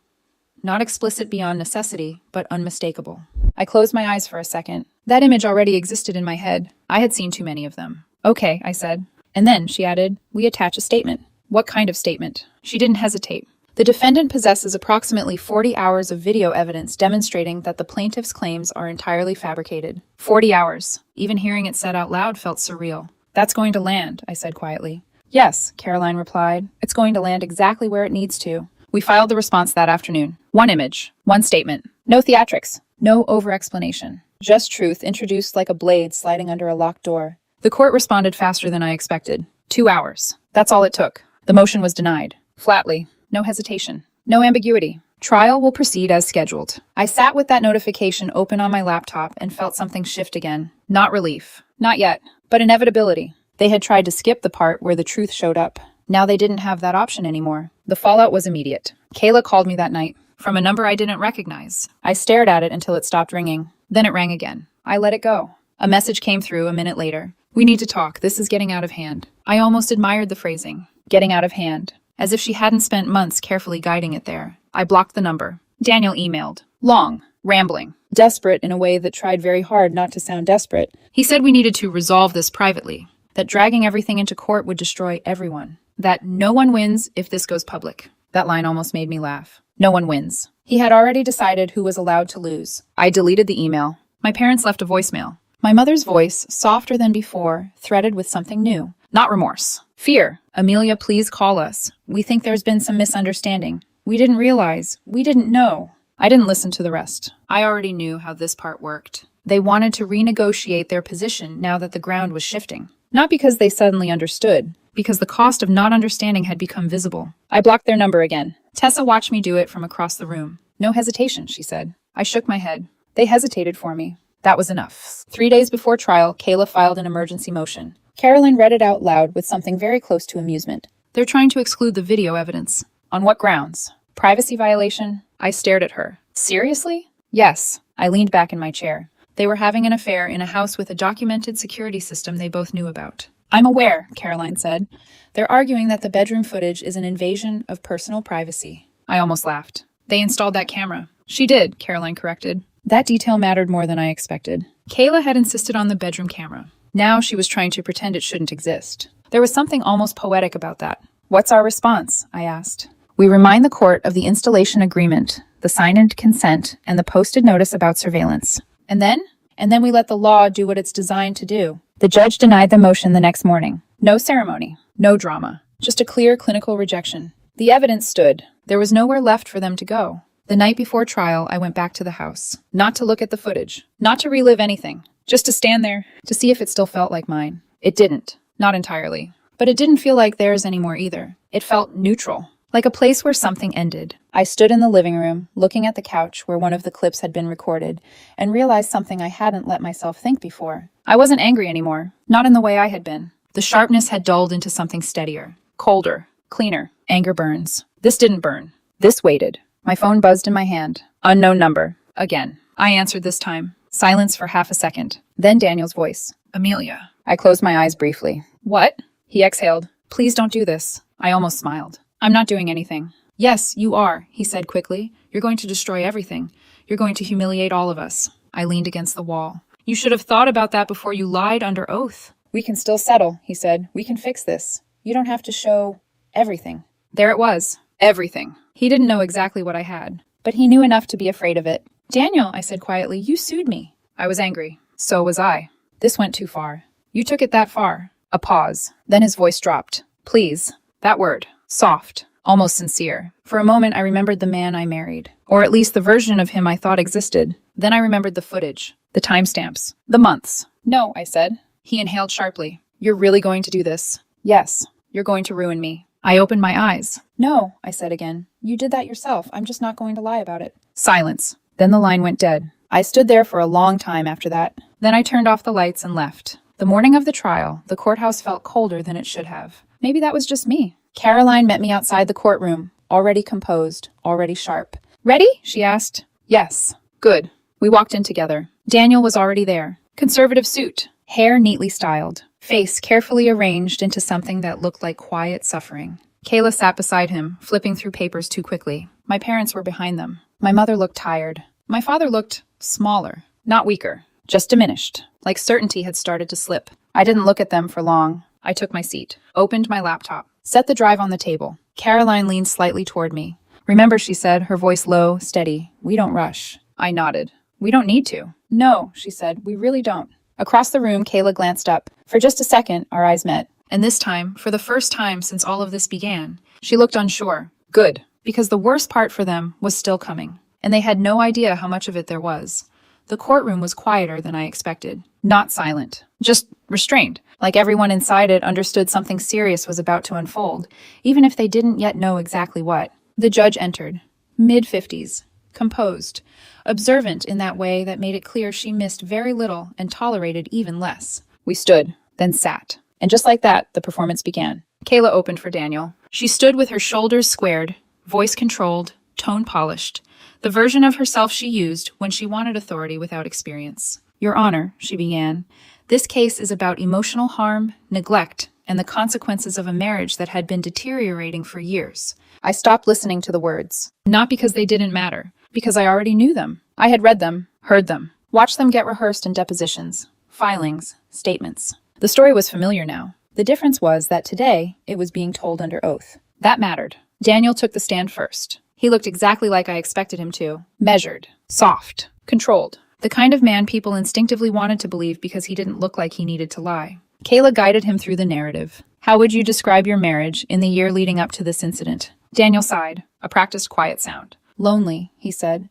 Not explicit beyond necessity, but unmistakable." I closed my eyes for a second. That image already existed in my head. I had seen too many of them. "Okay," I said. "And then," she added, "we attach a statement." "What kind of statement?" She didn't hesitate. "The defendant possesses approximately 40 hours of video evidence demonstrating that the plaintiff's claims are entirely fabricated." 40 hours. Even hearing it said out loud felt surreal. "That's going to land," I said quietly. "Yes," Caroline replied. "It's going to land exactly where it needs to." We filed the response that afternoon. One image, one statement. No theatrics, no over-explanation. Just truth introduced like a blade sliding under a locked door. The court responded faster than I expected. 2 hours. That's all it took. The motion was denied. Flatly. No hesitation. No ambiguity. "Trial will proceed as scheduled." I sat with that notification open on my laptop and felt something shift again. Not relief. Not yet. But inevitability. They had tried to skip the part where the truth showed up. Now they didn't have that option anymore. The fallout was immediate. Kayla called me that night, from a number I didn't recognize. I stared at it until it stopped ringing. Then it rang again. I let it go. A message came through a minute later. "We need to talk. This is getting out of hand." I almost admired the phrasing. Getting out of hand. As if she hadn't spent months carefully guiding it there. I blocked the number. Daniel emailed. Long. Rambling. Desperate in a way that tried very hard not to sound desperate. He said we needed to resolve this privately. That dragging everything into court would destroy everyone. That no one wins if this goes public. That line almost made me laugh. No one wins. He had already decided who was allowed to lose. I deleted the email. My parents left a voicemail. My mother's voice, softer than before, threaded with something new. Not remorse. Fear. "Amelia, please call us. We think there's been some misunderstanding. We didn't realize. We didn't know." I didn't listen to the rest. I already knew how this part worked. They wanted to renegotiate their position now that the ground was shifting. Not because they suddenly understood, because the cost of not understanding had become visible. I blocked their number again. Tessa watched me do it from across the room. "No hesitation," she said. I shook my head. They hesitated for me. That was enough. 3 days before trial, Kayla filed an emergency motion. Caroline read it out loud with something very close to amusement. "They're trying to exclude the video evidence." "On what grounds?" "Privacy violation." I stared at her. "Seriously?" "Yes." I leaned back in my chair. They were having an affair in a house with a documented security system they both knew about. "I'm aware," Caroline said. "They're arguing that the bedroom footage is an invasion of personal privacy." I almost laughed. "They installed that camera." "She did," Caroline corrected. That detail mattered more than I expected. Kayla had insisted on the bedroom camera. Now she was trying to pretend it shouldn't exist. There was something almost poetic about that. "What's our response?" I asked. "We remind the court of the installation agreement, the signed consent, and the posted notice about surveillance." And then we let the law do what it's designed to do. The judge denied the motion the next morning. No ceremony, no drama, just a clear clinical rejection. The evidence stood. There was nowhere left for them to go. The night before trial, I went back to the house. Not to look at the footage, not to relive anything, just to stand there, to see if it still felt like mine. It didn't. Not entirely. But it didn't feel like theirs anymore either. It felt neutral. Like a place where something ended. I stood in the living room, looking at the couch where one of the clips had been recorded, and realized something I hadn't let myself think before. I wasn't angry anymore. Not in the way I had been. The sharpness had dulled into something steadier. Colder. Cleaner. Anger burns. This didn't burn. This waited. My phone buzzed in my hand. Unknown number. Again. I answered this time. Silence for half a second. Then Daniel's voice. "Amelia." I closed my eyes briefly. "What?" He exhaled. "Please don't do this." I almost smiled. "I'm not doing anything." "Yes, you are," he said quickly. "You're going to destroy everything. You're going to humiliate all of us. I leaned against the wall. You should have thought about that before you lied under oath. We can still settle, he said. We can fix this. You don't have to show everything. There it was. Everything. He didn't know exactly what I had, but he knew enough to be afraid of it. Daniel, I said quietly, you sued me. I was angry. So was I. This went too far. You took it that far. A pause. Then his voice dropped. Please. That word. Soft. Almost sincere. For a moment, I remembered the man I married. Or at least the version of him I thought existed. Then I remembered the footage. The timestamps. The months. No, I said. He inhaled sharply. You're really going to do this? Yes. You're going to ruin me. I opened my eyes. No, I said again. You did that yourself. I'm just not going to lie about it. Silence. Then the line went dead. I stood there for a long time after that. Then I turned off the lights and left. The morning of the trial, the courthouse felt colder than it should have. Maybe that was just me. Caroline met me outside the courtroom, already composed, already sharp. Ready? She asked. Yes. Good. We walked in together. Daniel was already there. Conservative suit. Hair neatly styled. Face carefully arranged into something that looked like quiet suffering. Kayla sat beside him, flipping through papers too quickly. My parents were behind them. My mother looked tired. My father looked smaller, not weaker, just diminished, like certainty had started to slip. I didn't look at them for long. I took my seat, opened my laptop, set the drive on the table. Caroline leaned slightly toward me. Remember, she said, her voice low, steady, we don't rush. I nodded. We don't need to. No, she said, we really don't. Across the room, Kayla glanced up. For just a second, our eyes met. And this time, for the first time since all of this began, she looked unsure. Good, because the worst part for them was still coming. And they had no idea how much of it there was. The courtroom was quieter than I expected. Not silent, just restrained, like everyone inside it understood something serious was about to unfold, even if they didn't yet know exactly what. The judge entered, mid-50s, composed, observant in that way that made it clear she missed very little and tolerated even less. We stood, then sat. And just like that, the performance began. Kayla opened for Daniel. She stood with her shoulders squared, voice controlled, tone polished, the version of herself she used when she wanted authority without experience. Your Honor, she began, this case is about emotional harm, neglect, and the consequences of a marriage that had been deteriorating for years. I stopped listening to the words. Not because they didn't matter, because I already knew them. I had read them, heard them, watched them get rehearsed in depositions, filings, statements. The story was familiar now. The difference was that today, it was being told under oath. That mattered. Daniel took the stand first. He looked exactly like I expected him to. Measured, soft, controlled. The kind of man people instinctively wanted to believe because he didn't look like he needed to lie. Kayla guided him through the narrative. How would you describe your marriage in the year leading up to this incident? Daniel sighed, a practiced quiet sound. Lonely, he said.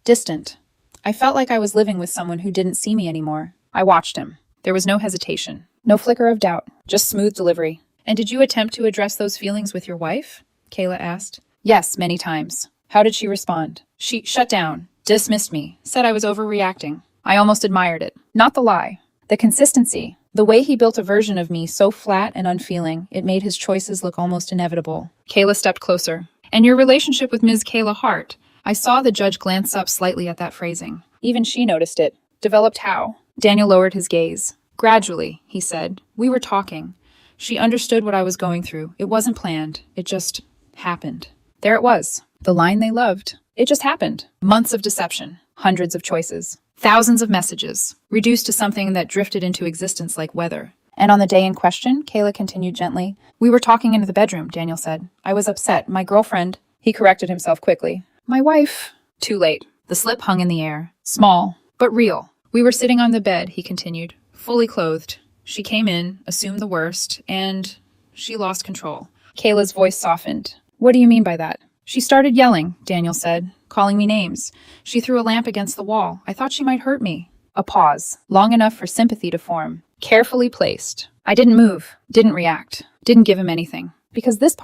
Distant. I felt like I was living with someone who didn't see me anymore. I watched him. There was no hesitation, no flicker of doubt, just smooth delivery. And did you attempt to address those feelings with your wife? Kayla asked. Yes, many times. How did she respond? She shut down, dismissed me, said I was overreacting. I almost admired it. Not the lie. The consistency. The way he built a version of me so flat and unfeeling, it made his choices look almost inevitable. Kayla stepped closer. And your relationship with Ms. Kayla Hart? I saw the judge glance up slightly at that phrasing. Even she noticed it. Developed how? Daniel lowered his gaze. Gradually, he said. We were talking. She understood what I was going through. It wasn't planned. It just happened. There it was. The line they loved. It just happened. Months of deception. Hundreds of choices. Thousands of messages. Reduced to something that drifted into existence like weather. And on the day in question, Kayla continued gently. We were talking into the bedroom, Daniel said. I was upset. My girlfriend. He corrected himself quickly. My wife. Too late. The slip hung in the air. Small, but real. We were sitting on the bed, he continued. Fully clothed. She came in, assumed the worst, and she lost control. Kayla's voice softened. What do you mean by that? She started yelling, Daniel said, calling me names. She threw a lamp against the wall. I thought she might hurt me. A pause, long enough for sympathy to form. Carefully placed. I didn't move, didn't react, didn't give him anything. Because this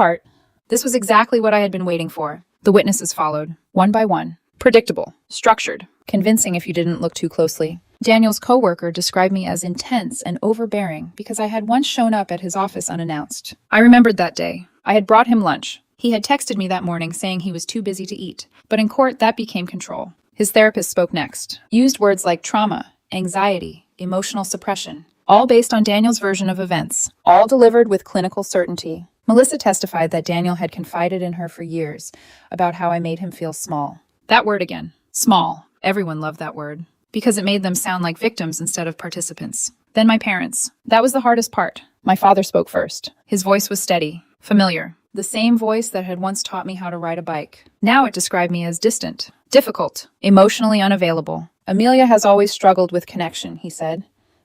was exactly what I had been waiting for. The witnesses followed, one by one. Predictable, structured, convincing if you didn't look too closely. Daniel's coworker described me as intense and overbearing because I had once shown up at his office unannounced. I remembered that day. I had brought him lunch. He had texted me that morning saying he was too busy to eat. But in court, that became control. His therapist spoke next. Used words like trauma, anxiety, emotional suppression. All based on Daniel's version of events. All delivered with clinical certainty. Melissa testified that Daniel had confided in her for years about how I made him feel small. That word again. Small. Everyone loved that word, because it made them sound like victims instead of participants. Then my parents. That was the hardest part. My father spoke first. His voice was steady, familiar. The same voice that had once taught me how to ride a bike. Now it described me as distant, difficult, emotionally unavailable. Amelia has always struggled with connection, he said.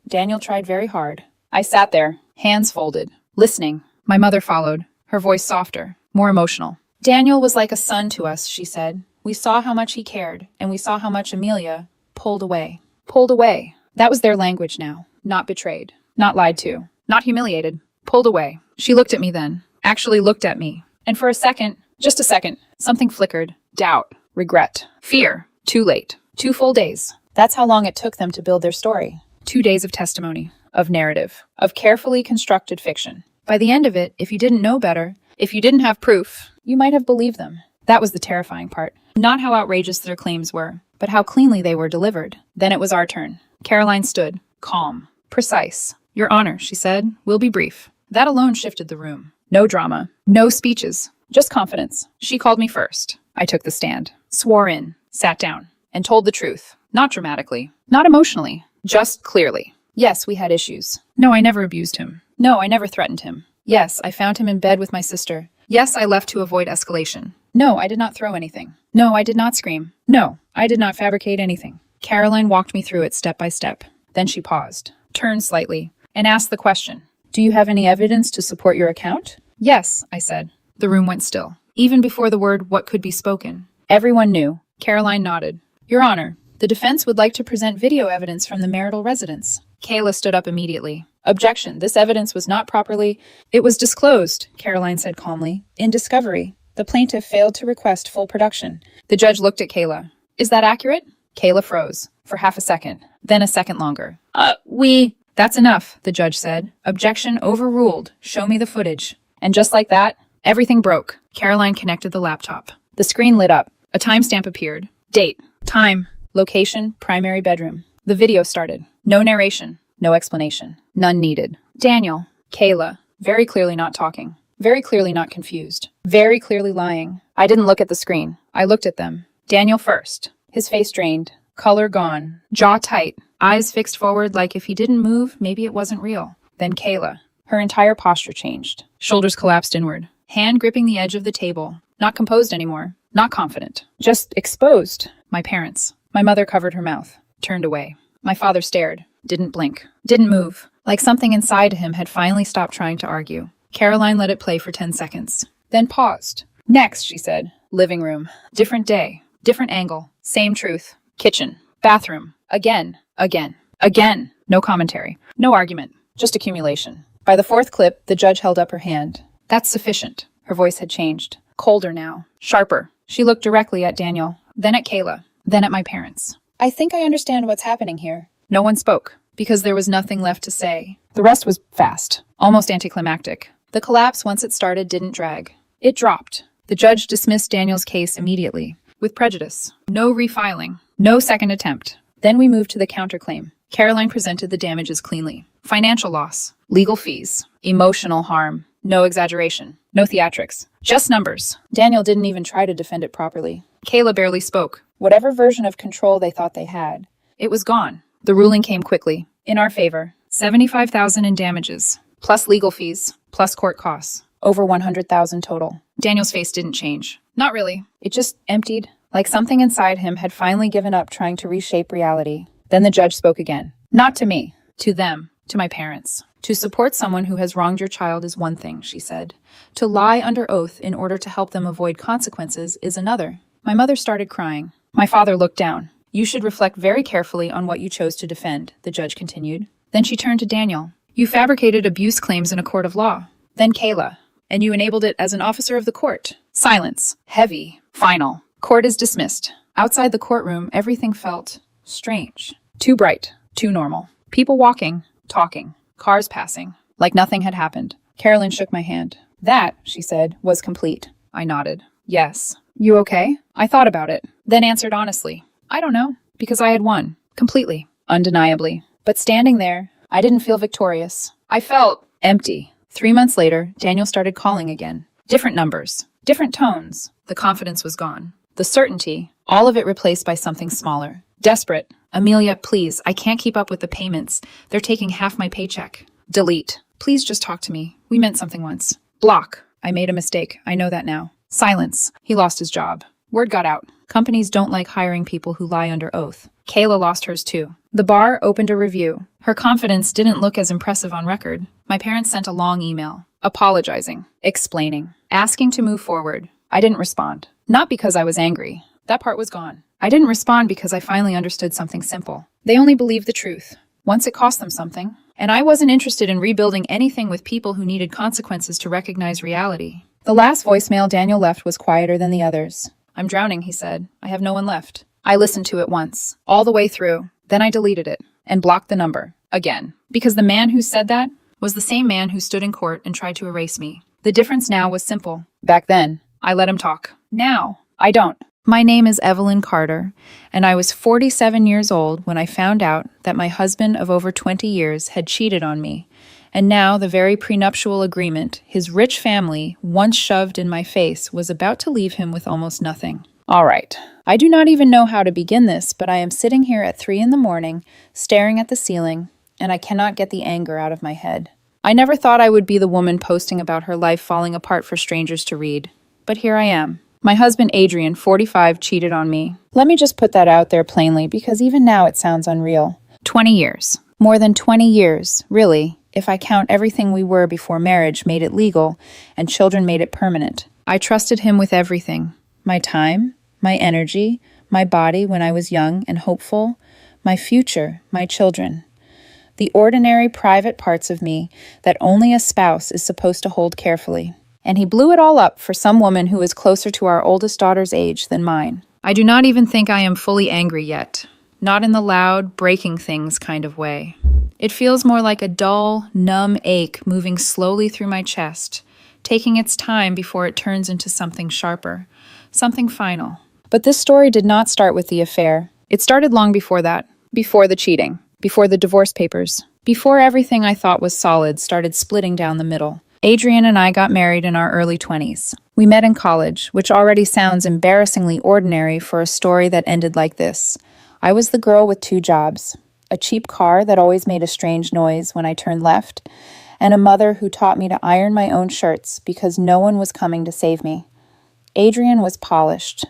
Daniel tried very hard. I sat there, hands folded, listening. My mother followed, her voice softer, more emotional. Daniel was like a son to us, she said. We saw how much he cared, and we saw how much Amelia pulled away. Pulled away. That was their language now. Not betrayed. Not lied to. Not humiliated. Pulled away. She looked at me then. Actually looked at me. And for a second, just a second, something flickered. Doubt. Regret. Fear. Too late. 2 full days. That's how long it took them to build their story. 2 days of testimony. Of narrative. Of carefully constructed fiction. By the end of it, if you didn't know better, if you didn't have proof, you might have believed them. That was the terrifying part. Not how outrageous their claims were, but how cleanly they were delivered. Then it was our turn. Caroline stood, calm, precise. Your Honor, she said, will be brief. That alone shifted the room. No drama, no speeches, just confidence. She called me first. I took the stand, swore in, sat down, and told the truth. Not dramatically, not emotionally, just clearly. Yes, we had issues. No, I never abused him. No, I never threatened him. Yes, I found him in bed with my sister. Yes, I left to avoid escalation. No, I did not throw anything. No, I did not scream. No, I did not fabricate anything. Caroline walked me through it step by step. Then she paused, turned slightly, and asked the question. Do you have any evidence to support your account? Yes, I said. The room went still. Even before the word what could be spoken. Everyone knew. Caroline nodded. Your Honor, the defense would like to present video evidence from the marital residence. Kayla stood up immediately. Objection, this evidence was not properly... It was disclosed, Caroline said calmly. In discovery, the plaintiff failed to request full production. The judge looked at Kayla. Is that accurate? Kayla froze, for half a second, then a second longer. That's enough, the judge said. Objection overruled. Show me the footage. And just like that, everything broke. Caroline connected the laptop. The screen lit up. A timestamp appeared. Date, time, location, primary bedroom. The video started. No narration, no explanation. None needed. Daniel, Kayla, very clearly not talking. Very clearly not confused. Very clearly lying. I didn't look at the screen. I looked at them. Daniel first. His face drained. Color gone. Jaw tight. Eyes fixed forward like if he didn't move, maybe it wasn't real. Then Kayla. Her entire posture changed. Shoulders collapsed inward. Hand gripping the edge of the table. Not composed anymore. Not confident. Just exposed. My parents. My mother covered her mouth. Turned away. My father stared. Didn't blink. Didn't move. Like something inside him had finally stopped trying to argue. Caroline let it play for 10 seconds. Then paused. Next, she said. Living room. Different day. Different angle. Same truth. Kitchen. Bathroom. Again. Again. Again. No commentary. No argument. Just accumulation. By the 4th clip, the judge held up her hand. That's sufficient. Her voice had changed. Colder now. Sharper. She looked directly at Daniel. Then at Kayla. Then at my parents. I think I understand what's happening here. No one spoke, because there was nothing left to say. The rest was fast. Almost anticlimactic. The collapse, once it started, didn't drag. It dropped. The judge dismissed Daniel's case immediately. With prejudice. No refiling. No second attempt. Then we moved to the counterclaim. Caroline presented the damages cleanly. Financial loss. Legal fees. Emotional harm. No exaggeration. No theatrics. Just numbers. Daniel didn't even try to defend it properly. Kayla barely spoke. Whatever version of control they thought they had, it was gone. The ruling came quickly. In our favor. $75,000 in damages. Plus legal fees. Plus court costs. Over $100,000 total. Daniel's face didn't change. Not really. It just emptied. Like something inside him had finally given up trying to reshape reality. Then the judge spoke again. Not to me. To them. To my parents. To support someone who has wronged your child is one thing, she said. To lie under oath in order to help them avoid consequences is another. My mother started crying. My father looked down. You should reflect very carefully on what you chose to defend, the judge continued. Then she turned to Daniel. You fabricated abuse claims in a court of law. Then Kayla. And you enabled it as an officer of the court. Silence. Heavy. Final. Court is dismissed. Outside the courtroom, everything felt strange. Too bright. Too normal. People walking. Talking. Cars passing. Like nothing had happened. Carolyn shook my hand. That, she said, was complete. I nodded. Yes. You okay? I thought about it. Then answered honestly. I don't know. Because I had won. Completely. Undeniably. But standing there, I didn't feel victorious. I felt empty. 3 months later, Daniel started calling again. Different numbers. Different tones. The confidence was gone. The certainty. All of it replaced by something smaller. Desperate. Amelia, please, I can't keep up with the payments. They're taking half my paycheck. Delete. Please just talk to me. We meant something once. Block. I made a mistake. I know that now. Silence. He lost his job. Word got out. Companies don't like hiring people who lie under oath. Kayla lost hers too. The bar opened a review. Her confidence didn't look as impressive on record. My parents sent a long email, apologizing, explaining, asking to move forward. I didn't respond. Not because I was angry. That part was gone. I didn't respond because I finally understood something simple. They only believed the truth. Once it cost them something. And I wasn't interested in rebuilding anything with people who needed consequences to recognize reality. The last voicemail Daniel left was quieter than the others. I'm drowning, he said. I have no one left. I listened to it once, all the way through. Then I deleted it and blocked the number again. Because the man who said that was the same man who stood in court and tried to erase me. The difference now was simple. Back then, I let him talk. Now, I don't. My name is Evelyn Carter, and I was 47 years old when I found out that my husband of over 20 years had cheated on me. And now the very prenuptial agreement his rich family once shoved in my face was about to leave him with almost nothing. All right. I do not even know how to begin this, but I am sitting here at 3 a.m, staring at the ceiling, and I cannot get the anger out of my head. I never thought I would be the woman posting about her life falling apart for strangers to read. But here I am. My husband Adrian, 45, cheated on me. Let me just put that out there plainly, because even now it sounds unreal. 20 years. More than 20 years, really, if I count everything we were before marriage made it legal and children made it permanent. I trusted him with everything. My time, my energy, my body when I was young and hopeful, my future, my children. The ordinary private parts of me that only a spouse is supposed to hold carefully. And he blew it all up for some woman who is closer to our oldest daughter's age than mine. I do not even think I am fully angry yet. Not in the loud, breaking things kind of way. It feels more like a dull, numb ache moving slowly through my chest, taking its time before it turns into something sharper, something final. But this story did not start with the affair. It started long before that, before the cheating, before the divorce papers, before everything I thought was solid started splitting down the middle. Adrian and I got married in our early 20s. We met in college, which already sounds embarrassingly ordinary for a story that ended like this. I was the girl with 2 jobs, a cheap car that always made a strange noise when I turned left, and a mother who taught me to iron my own shirts because no one was coming to save me. Adrian was polished.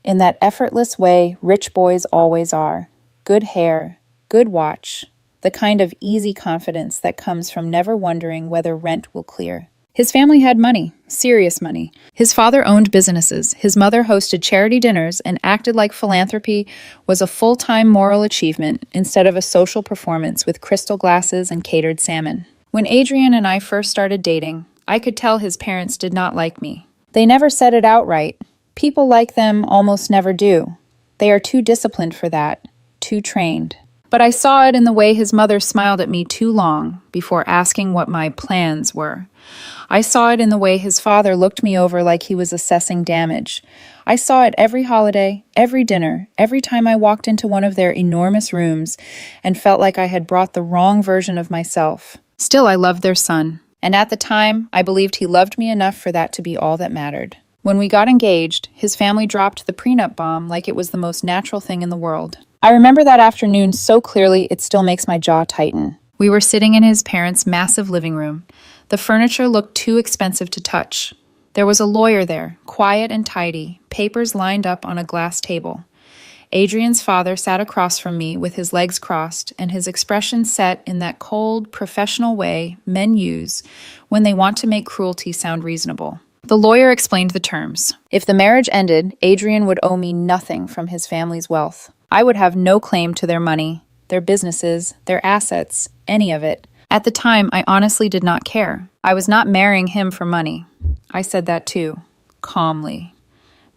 In that effortless way rich boys always are. Good hair, good watch, the kind of easy confidence that comes from never wondering whether rent will clear. His family had money, serious money. His father owned businesses, his mother hosted charity dinners, and acted like philanthropy was a full-time moral achievement instead of a social performance with crystal glasses and catered salmon. When Adrian and I first started dating, I could tell his parents did not like me. They never said it outright. People like them almost never do. They are too disciplined for that, too trained. But I saw it in the way his mother smiled at me too long before asking what my plans were. I saw it in the way his father looked me over like he was assessing damage. I saw it every holiday, every dinner, every time I walked into one of their enormous rooms and felt like I had brought the wrong version of myself. Still, I loved their son. And at the time, I believed he loved me enough for that to be all that mattered. When we got engaged, his family dropped the prenup bomb like it was the most natural thing in the world. I remember that afternoon so clearly it still makes my jaw tighten. We were sitting in his parents' massive living room. The furniture looked too expensive to touch. There was a lawyer there, quiet and tidy, papers lined up on a glass table. Adrian's father sat across from me with his legs crossed and his expression set in that cold, professional way men use when they want to make cruelty sound reasonable. The lawyer explained the terms. If the marriage ended, Adrian would owe me nothing from his family's wealth. I would have no claim to their money, their businesses, their assets, any of it. At the time, I honestly did not care. I was not marrying him for money. I said that too, calmly.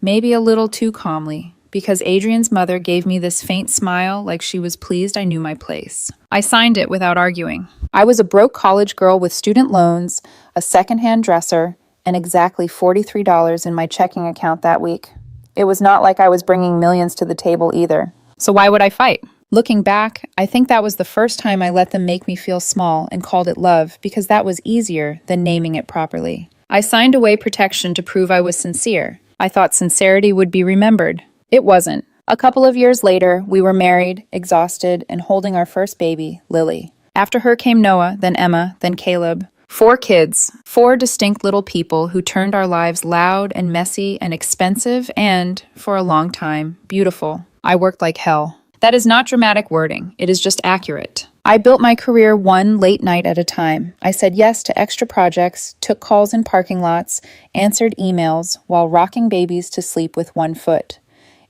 Maybe a little too calmly, because Adrian's mother gave me this faint smile like she was pleased I knew my place. I signed it without arguing. I was a broke college girl with student loans, a secondhand dresser, and exactly $43 in my checking account that week. It was not like I was bringing millions to the table either. So why would I fight? Looking back, I think that was the first time I let them make me feel small and called it love because that was easier than naming it properly. I signed away protection to prove I was sincere. I thought sincerity would be remembered. It wasn't. A couple of years later, we were married, exhausted, and holding our first baby, Lily. After her came Noah, then Emma, then Caleb. 4 kids, 4 distinct little people who turned our lives loud and messy and expensive and, for a long time, beautiful. I worked like hell. That is not dramatic wording. It is just accurate. I built my career one late night at a time. I said yes to extra projects, took calls in parking lots, answered emails, while rocking babies to sleep with one foot.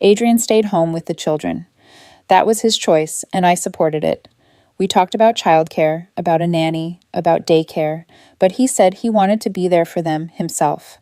Adrian stayed home with the children. That was his choice, and I supported it. We talked about childcare, about a nanny, about daycare, but he said he wanted to be there for them himself.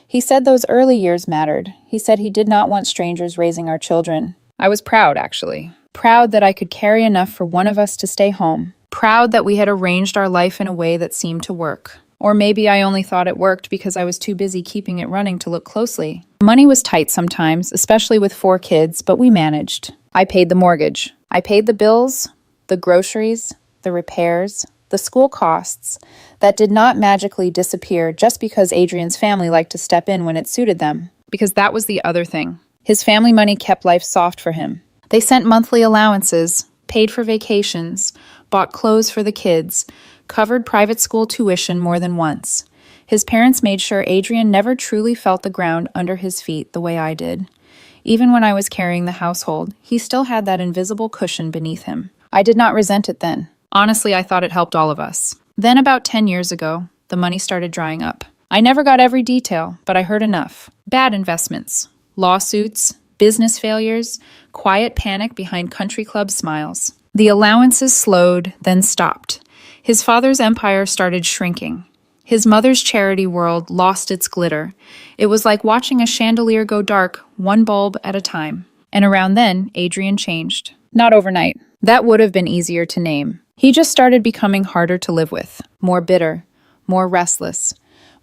He said those early years mattered. He said he did not want strangers raising our children. I was proud, actually. Proud that I could carry enough for one of us to stay home. Proud that we had arranged our life in a way that seemed to work. Or maybe I only thought it worked because I was too busy keeping it running to look closely. Money was tight sometimes, especially with 4 kids, but we managed. I paid the mortgage. I paid the bills, the groceries, the repairs, the school costs that did not magically disappear just because Adrian's family liked to step in when it suited them. Because that was the other thing. His family money kept life soft for him. They sent monthly allowances, paid for vacations, bought clothes for the kids, covered private school tuition more than once. His parents made sure Adrian never truly felt the ground under his feet the way I did. Even when I was carrying the household, he still had that invisible cushion beneath him. I did not resent it then. Honestly, I thought it helped all of us. Then about 10 years ago, the money started drying up. I never got every detail, but I heard enough. Bad investments, lawsuits, business failures, quiet panic behind country club smiles. The allowances slowed, then stopped. His father's empire started shrinking. His mother's charity world lost its glitter. It was like watching a chandelier go dark, one bulb at a time. And around then, Adrian changed. Not overnight. That would have been easier to name. He just started becoming harder to live with, more bitter, more restless,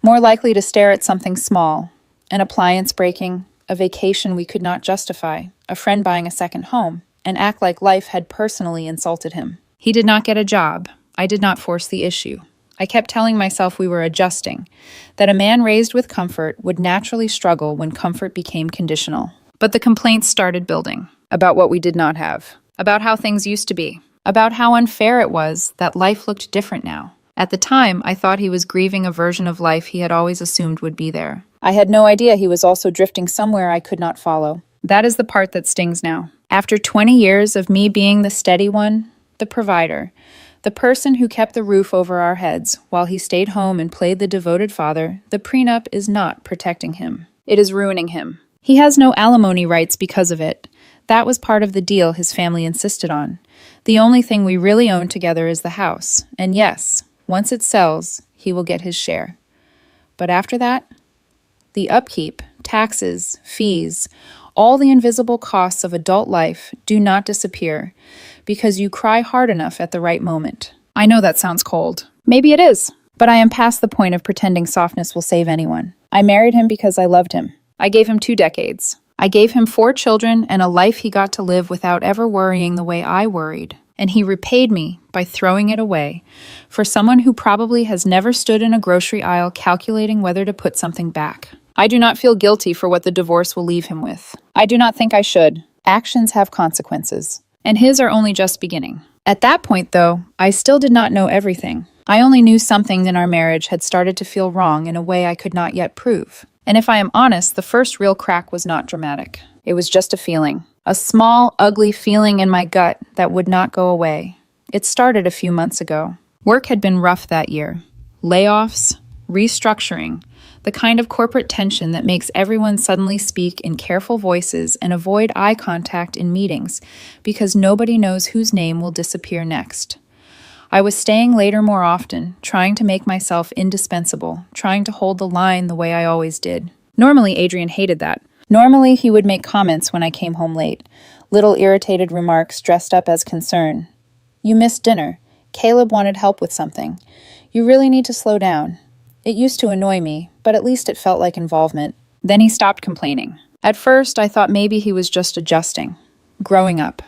more likely to stare at something small, an appliance breaking, a vacation we could not justify, a friend buying a second home, and act like life had personally insulted him. He did not get a job. I did not force the issue. I kept telling myself we were adjusting, that a man raised with comfort would naturally struggle when comfort became conditional. But the complaints started building, about what we did not have, about how things used to be, about how unfair it was that life looked different now. At the time, I thought he was grieving a version of life he had always assumed would be there. I had no idea he was also drifting somewhere I could not follow. That is the part that stings now. After 20 years of me being the steady one, the provider, the person who kept the roof over our heads while he stayed home and played the devoted father, the prenup is not protecting him. It is ruining him. He has no alimony rights because of it. That was part of the deal his family insisted on. The only thing we really own together is the house. And yes, once it sells, he will get his share. But after that, the upkeep, taxes, fees, all the invisible costs of adult life do not disappear because you cry hard enough at the right moment. I know that sounds cold. Maybe it is, but I am past the point of pretending softness will save anyone. I married him because I loved him. I gave him 2 decades. I gave him 4 children and a life he got to live without ever worrying the way I worried. And he repaid me by throwing it away for someone who probably has never stood in a grocery aisle calculating whether to put something back. I do not feel guilty for what the divorce will leave him with. I do not think I should. Actions have consequences, and his are only just beginning. At that point, though, I still did not know everything. I only knew something in our marriage had started to feel wrong in a way I could not yet prove. And if I am honest, the first real crack was not dramatic. It was just a feeling. A small, ugly feeling in my gut that would not go away. It started a few months ago. Work had been rough that year. Layoffs, restructuring, the kind of corporate tension that makes everyone suddenly speak in careful voices and avoid eye contact in meetings because nobody knows whose name will disappear next. I was staying later more often, trying to make myself indispensable, trying to hold the line the way I always did. Normally, Adrian hated that. Normally, he would make comments when I came home late, little irritated remarks dressed up as concern. You missed dinner. Caleb wanted help with something. You really need to slow down. It used to annoy me, but at least it felt like involvement. Then he stopped complaining. At first, I thought maybe he was just adjusting, growing up,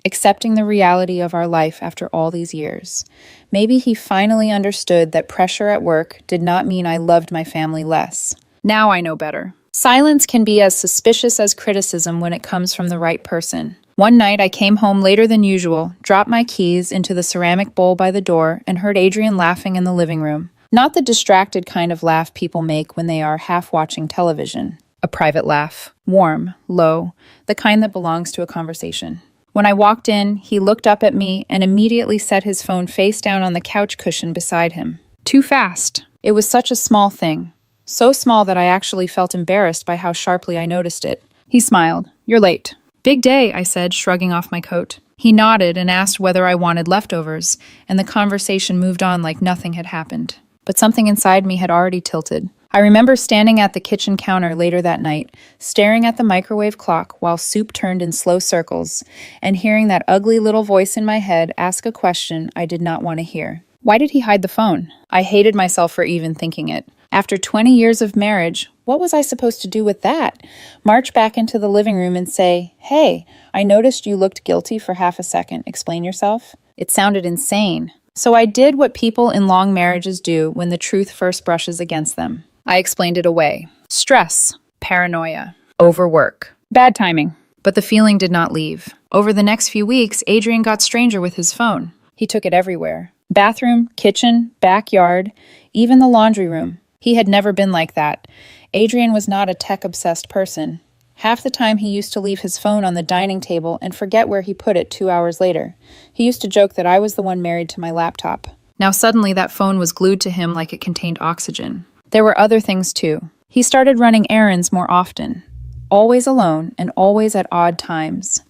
accepting the reality of our life after all these years. Maybe he finally understood that pressure at work did not mean I loved my family less. Now I know better. Silence can be as suspicious as criticism when it comes from the right person. One night, I came home later than usual, dropped my keys into the ceramic bowl by the door, and heard Adrian laughing in the living room. Not the distracted kind of laugh people make when they are half watching television. A private laugh. Warm, low, the kind that belongs to a conversation. When I walked in, he looked up at me and immediately set his phone face down on the couch cushion beside him. Too fast. It was such a small thing. So small that I actually felt embarrassed by how sharply I noticed it. He smiled. "You're late." "Big day," I said, shrugging off my coat. He nodded and asked whether I wanted leftovers, and the conversation moved on like nothing had happened. But something inside me had already tilted. I remember standing at the kitchen counter later that night, staring at the microwave clock while soup turned in slow circles, and hearing that ugly little voice in my head ask a question I did not want to hear. Why did he hide the phone? I hated myself for even thinking it. After 20 years of marriage, what was I supposed to do with that? March back into the living room and say, "Hey, I noticed you looked guilty for half a second. Explain yourself?" It sounded insane. So I did what people in long marriages do when the truth first brushes against them. I explained it away. Stress, paranoia, overwork, bad timing. But the feeling did not leave. Over the next few weeks, Adrian got stranger with his phone. He took it everywhere. Bathroom, kitchen, backyard, even the laundry room. He had never been like that. Adrian was not a tech-obsessed person. Half the time he used to leave his phone on the dining table and forget where he put it 2 hours later. He used to joke that I was the one married to my laptop. Now suddenly that phone was glued to him like it contained oxygen. There were other things too. He started running errands more often. Always alone and always at odd times.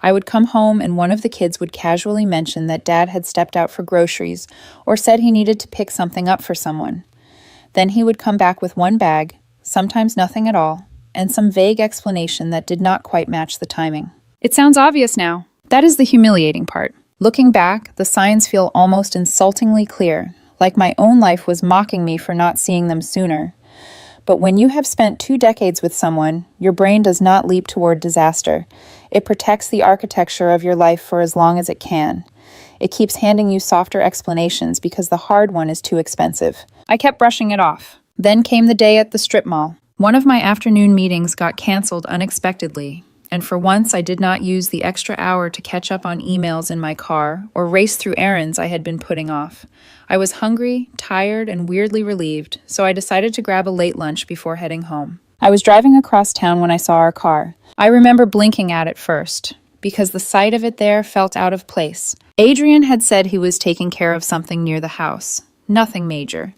I would come home and one of the kids would casually mention that Dad had stepped out for groceries or said he needed to pick something up for someone. Then he would come back with one bag, sometimes nothing at all, and some vague explanation that did not quite match the timing. It sounds obvious now. That is the humiliating part. Looking back, the signs feel almost insultingly clear, like my own life was mocking me for not seeing them sooner. But when you have spent 2 decades with someone, your brain does not leap toward disaster. It protects the architecture of your life for as long as it can. It keeps handing you softer explanations because the hard one is too expensive. I kept brushing it off. Then came the day at the strip mall. One of my afternoon meetings got canceled unexpectedly, and for once I did not use the extra hour to catch up on emails in my car or race through errands I had been putting off. I was hungry, tired, and weirdly relieved, so I decided to grab a late lunch before heading home. I was driving across town when I saw our car. I remember blinking at it first, because the sight of it there felt out of place. Adrian had said he was taking care of something near the house. Nothing major.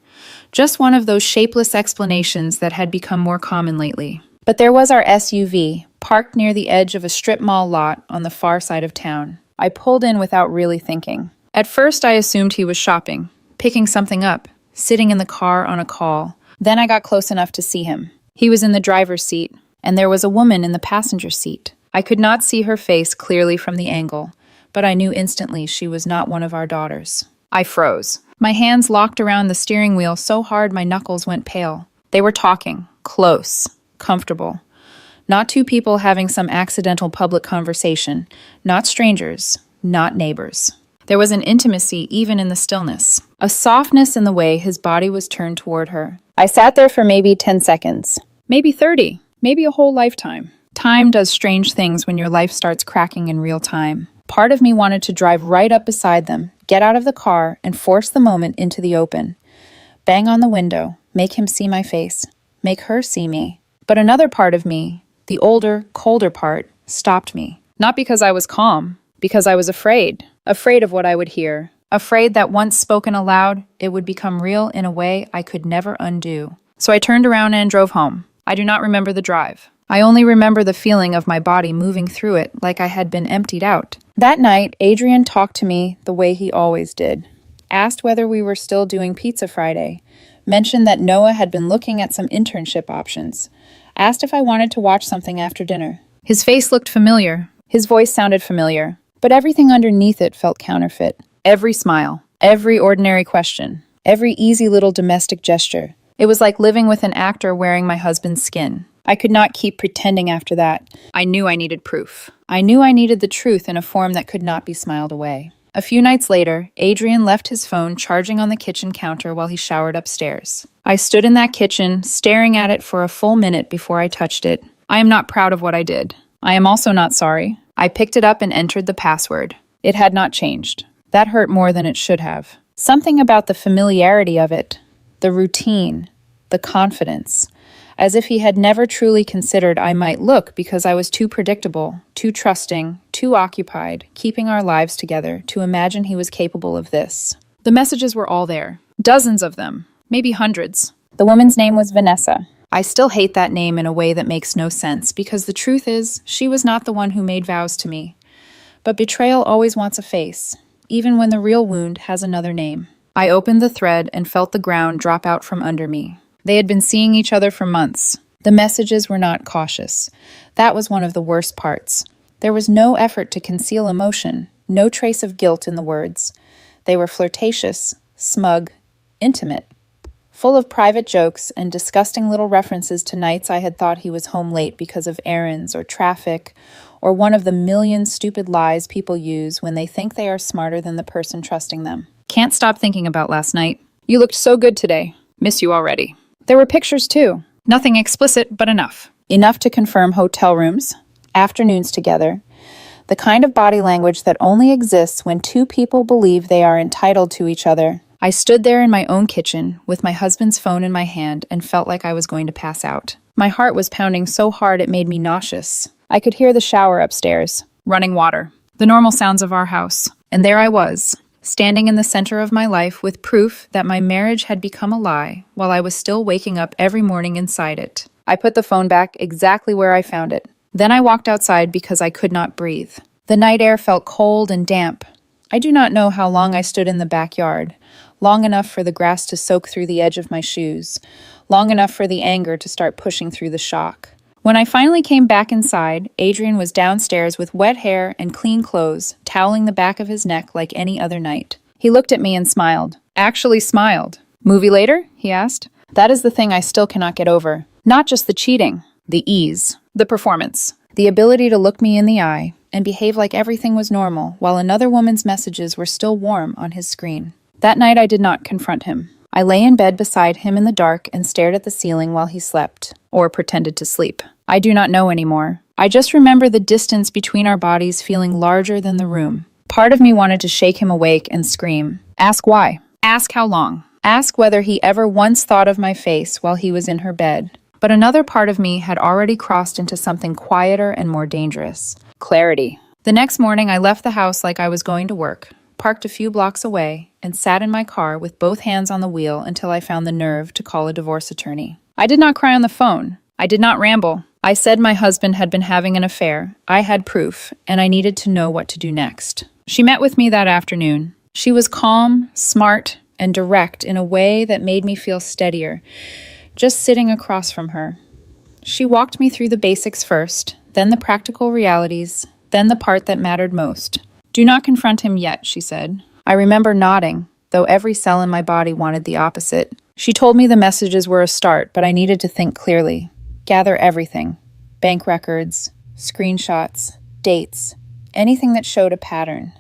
Just one of those shapeless explanations that had become more common lately. But there was our SUV, parked near the edge of a strip mall lot on the far side of town. I pulled in without really thinking. At first I assumed he was shopping, picking something up, sitting in the car on a call. Then I got close enough to see him. He was in the driver's seat, and there was a woman in the passenger seat. I could not see her face clearly from the angle, but I knew instantly she was not one of our daughters. I froze. My hands locked around the steering wheel so hard my knuckles went pale. They were talking, close, comfortable. Not two people having some accidental public conversation. Not strangers, not neighbors. There was an intimacy even in the stillness. A softness in the way his body was turned toward her. I sat there for maybe 10 seconds. Maybe 30. Maybe a whole lifetime. Time does strange things when your life starts cracking in real time. Part of me wanted to drive right up beside them, get out of the car, and force the moment into the open. Bang on the window, make him see my face, make her see me. But another part of me, the older, colder part, stopped me. Not because I was calm, because I was afraid. Afraid of what I would hear. Afraid that once spoken aloud, it would become real in a way I could never undo. So I turned around and drove home. I do not remember the drive. I only remember the feeling of my body moving through it like I had been emptied out. That night, Adrian talked to me the way he always did. Asked whether we were still doing Pizza Friday. Mentioned that Noah had been looking at some internship options. Asked if I wanted to watch something after dinner. His face looked familiar. His voice sounded familiar. But everything underneath it felt counterfeit. Every smile. Every ordinary question. Every easy little domestic gesture. It was like living with an actor wearing my husband's skin. I could not keep pretending after that. I knew I needed proof. I knew I needed the truth in a form that could not be smiled away. A few nights later, Adrian left his phone charging on the kitchen counter while he showered upstairs. I I stood in that kitchen, staring at it for a full minute before I touched it. I am not proud of what I did. I am also not sorry. I picked it up and entered the password. It had not changed. That hurt more than it should have. Something about the familiarity of it, the routine, the confidence, as if he had never truly considered I might look because I was too predictable, too trusting, too occupied, keeping our lives together to imagine he was capable of this. The messages were all there. Dozens of them. Maybe hundreds. The woman's name was Vanessa. I still hate that name in a way that makes no sense because the truth is, she was not the one who made vows to me. But betrayal always wants a face, even when the real wound has another name. I opened the thread and felt the ground drop out from under me. They had been seeing each other for months. The messages were not cautious. That was one of the worst parts. There was no effort to conceal emotion, no trace of guilt in the words. They were flirtatious, smug, intimate, full of private jokes and disgusting little references to nights I had thought he was home late because of errands or traffic, or one of the million stupid lies people use when they think they are smarter than the person trusting them. Can't stop thinking about last night. You looked so good today. Miss you already. There were pictures too. Nothing explicit, but enough. Enough to confirm hotel rooms, afternoons together, the kind of body language that only exists when two people believe they are entitled to each other. I stood there in my own kitchen with my husband's phone in my hand and felt like I was going to pass out. My heart was pounding so hard it made me nauseous. I could hear the shower upstairs, running water, the normal sounds of our house. And there I was, standing in the center of my life with proof that my marriage had become a lie while I was still waking up every morning inside it. I put the phone back exactly where I found it. Then I walked outside because I could not breathe. The night air felt cold and damp. I do not know how long I stood in the backyard. Long enough for the grass to soak through the edge of my shoes, long enough for the anger to start pushing through the shock. When I finally came back inside, Adrian was downstairs with wet hair and clean clothes, toweling the back of his neck like any other night. He looked at me and smiled. Actually smiled. Movie later? He asked. That is the thing I still cannot get over. Not just the cheating, the ease, the performance, the ability to look me in the eye and behave like everything was normal while another woman's messages were still warm on his screen. That night I did not confront him. I lay in bed beside him in the dark and stared at the ceiling while he slept, or pretended to sleep. I do not know anymore. I just remember the distance between our bodies feeling larger than the room. Part of me wanted to shake him awake and scream. Ask why. Ask how long. Ask whether he ever once thought of my face while he was in her bed. But another part of me had already crossed into something quieter and more dangerous. Clarity. The next morning I left the house like I was going to work, parked a few blocks away, and sat in my car with both hands on the wheel until I found the nerve to call a divorce attorney. I did not cry on the phone. I did not ramble. I said my husband had been having an affair. I had proof, and I needed to know what to do next. She met with me that afternoon. She was calm, smart, and direct in a way that made me feel steadier, just sitting across from her. She walked me through the basics first, then the practical realities, then the part that mattered most. Do not confront him yet, she said. I remember nodding, though every cell in my body wanted the opposite. She told me the messages were a start, but I needed to think clearly. Gather everything. Bank records, screenshots, dates, anything that showed a pattern.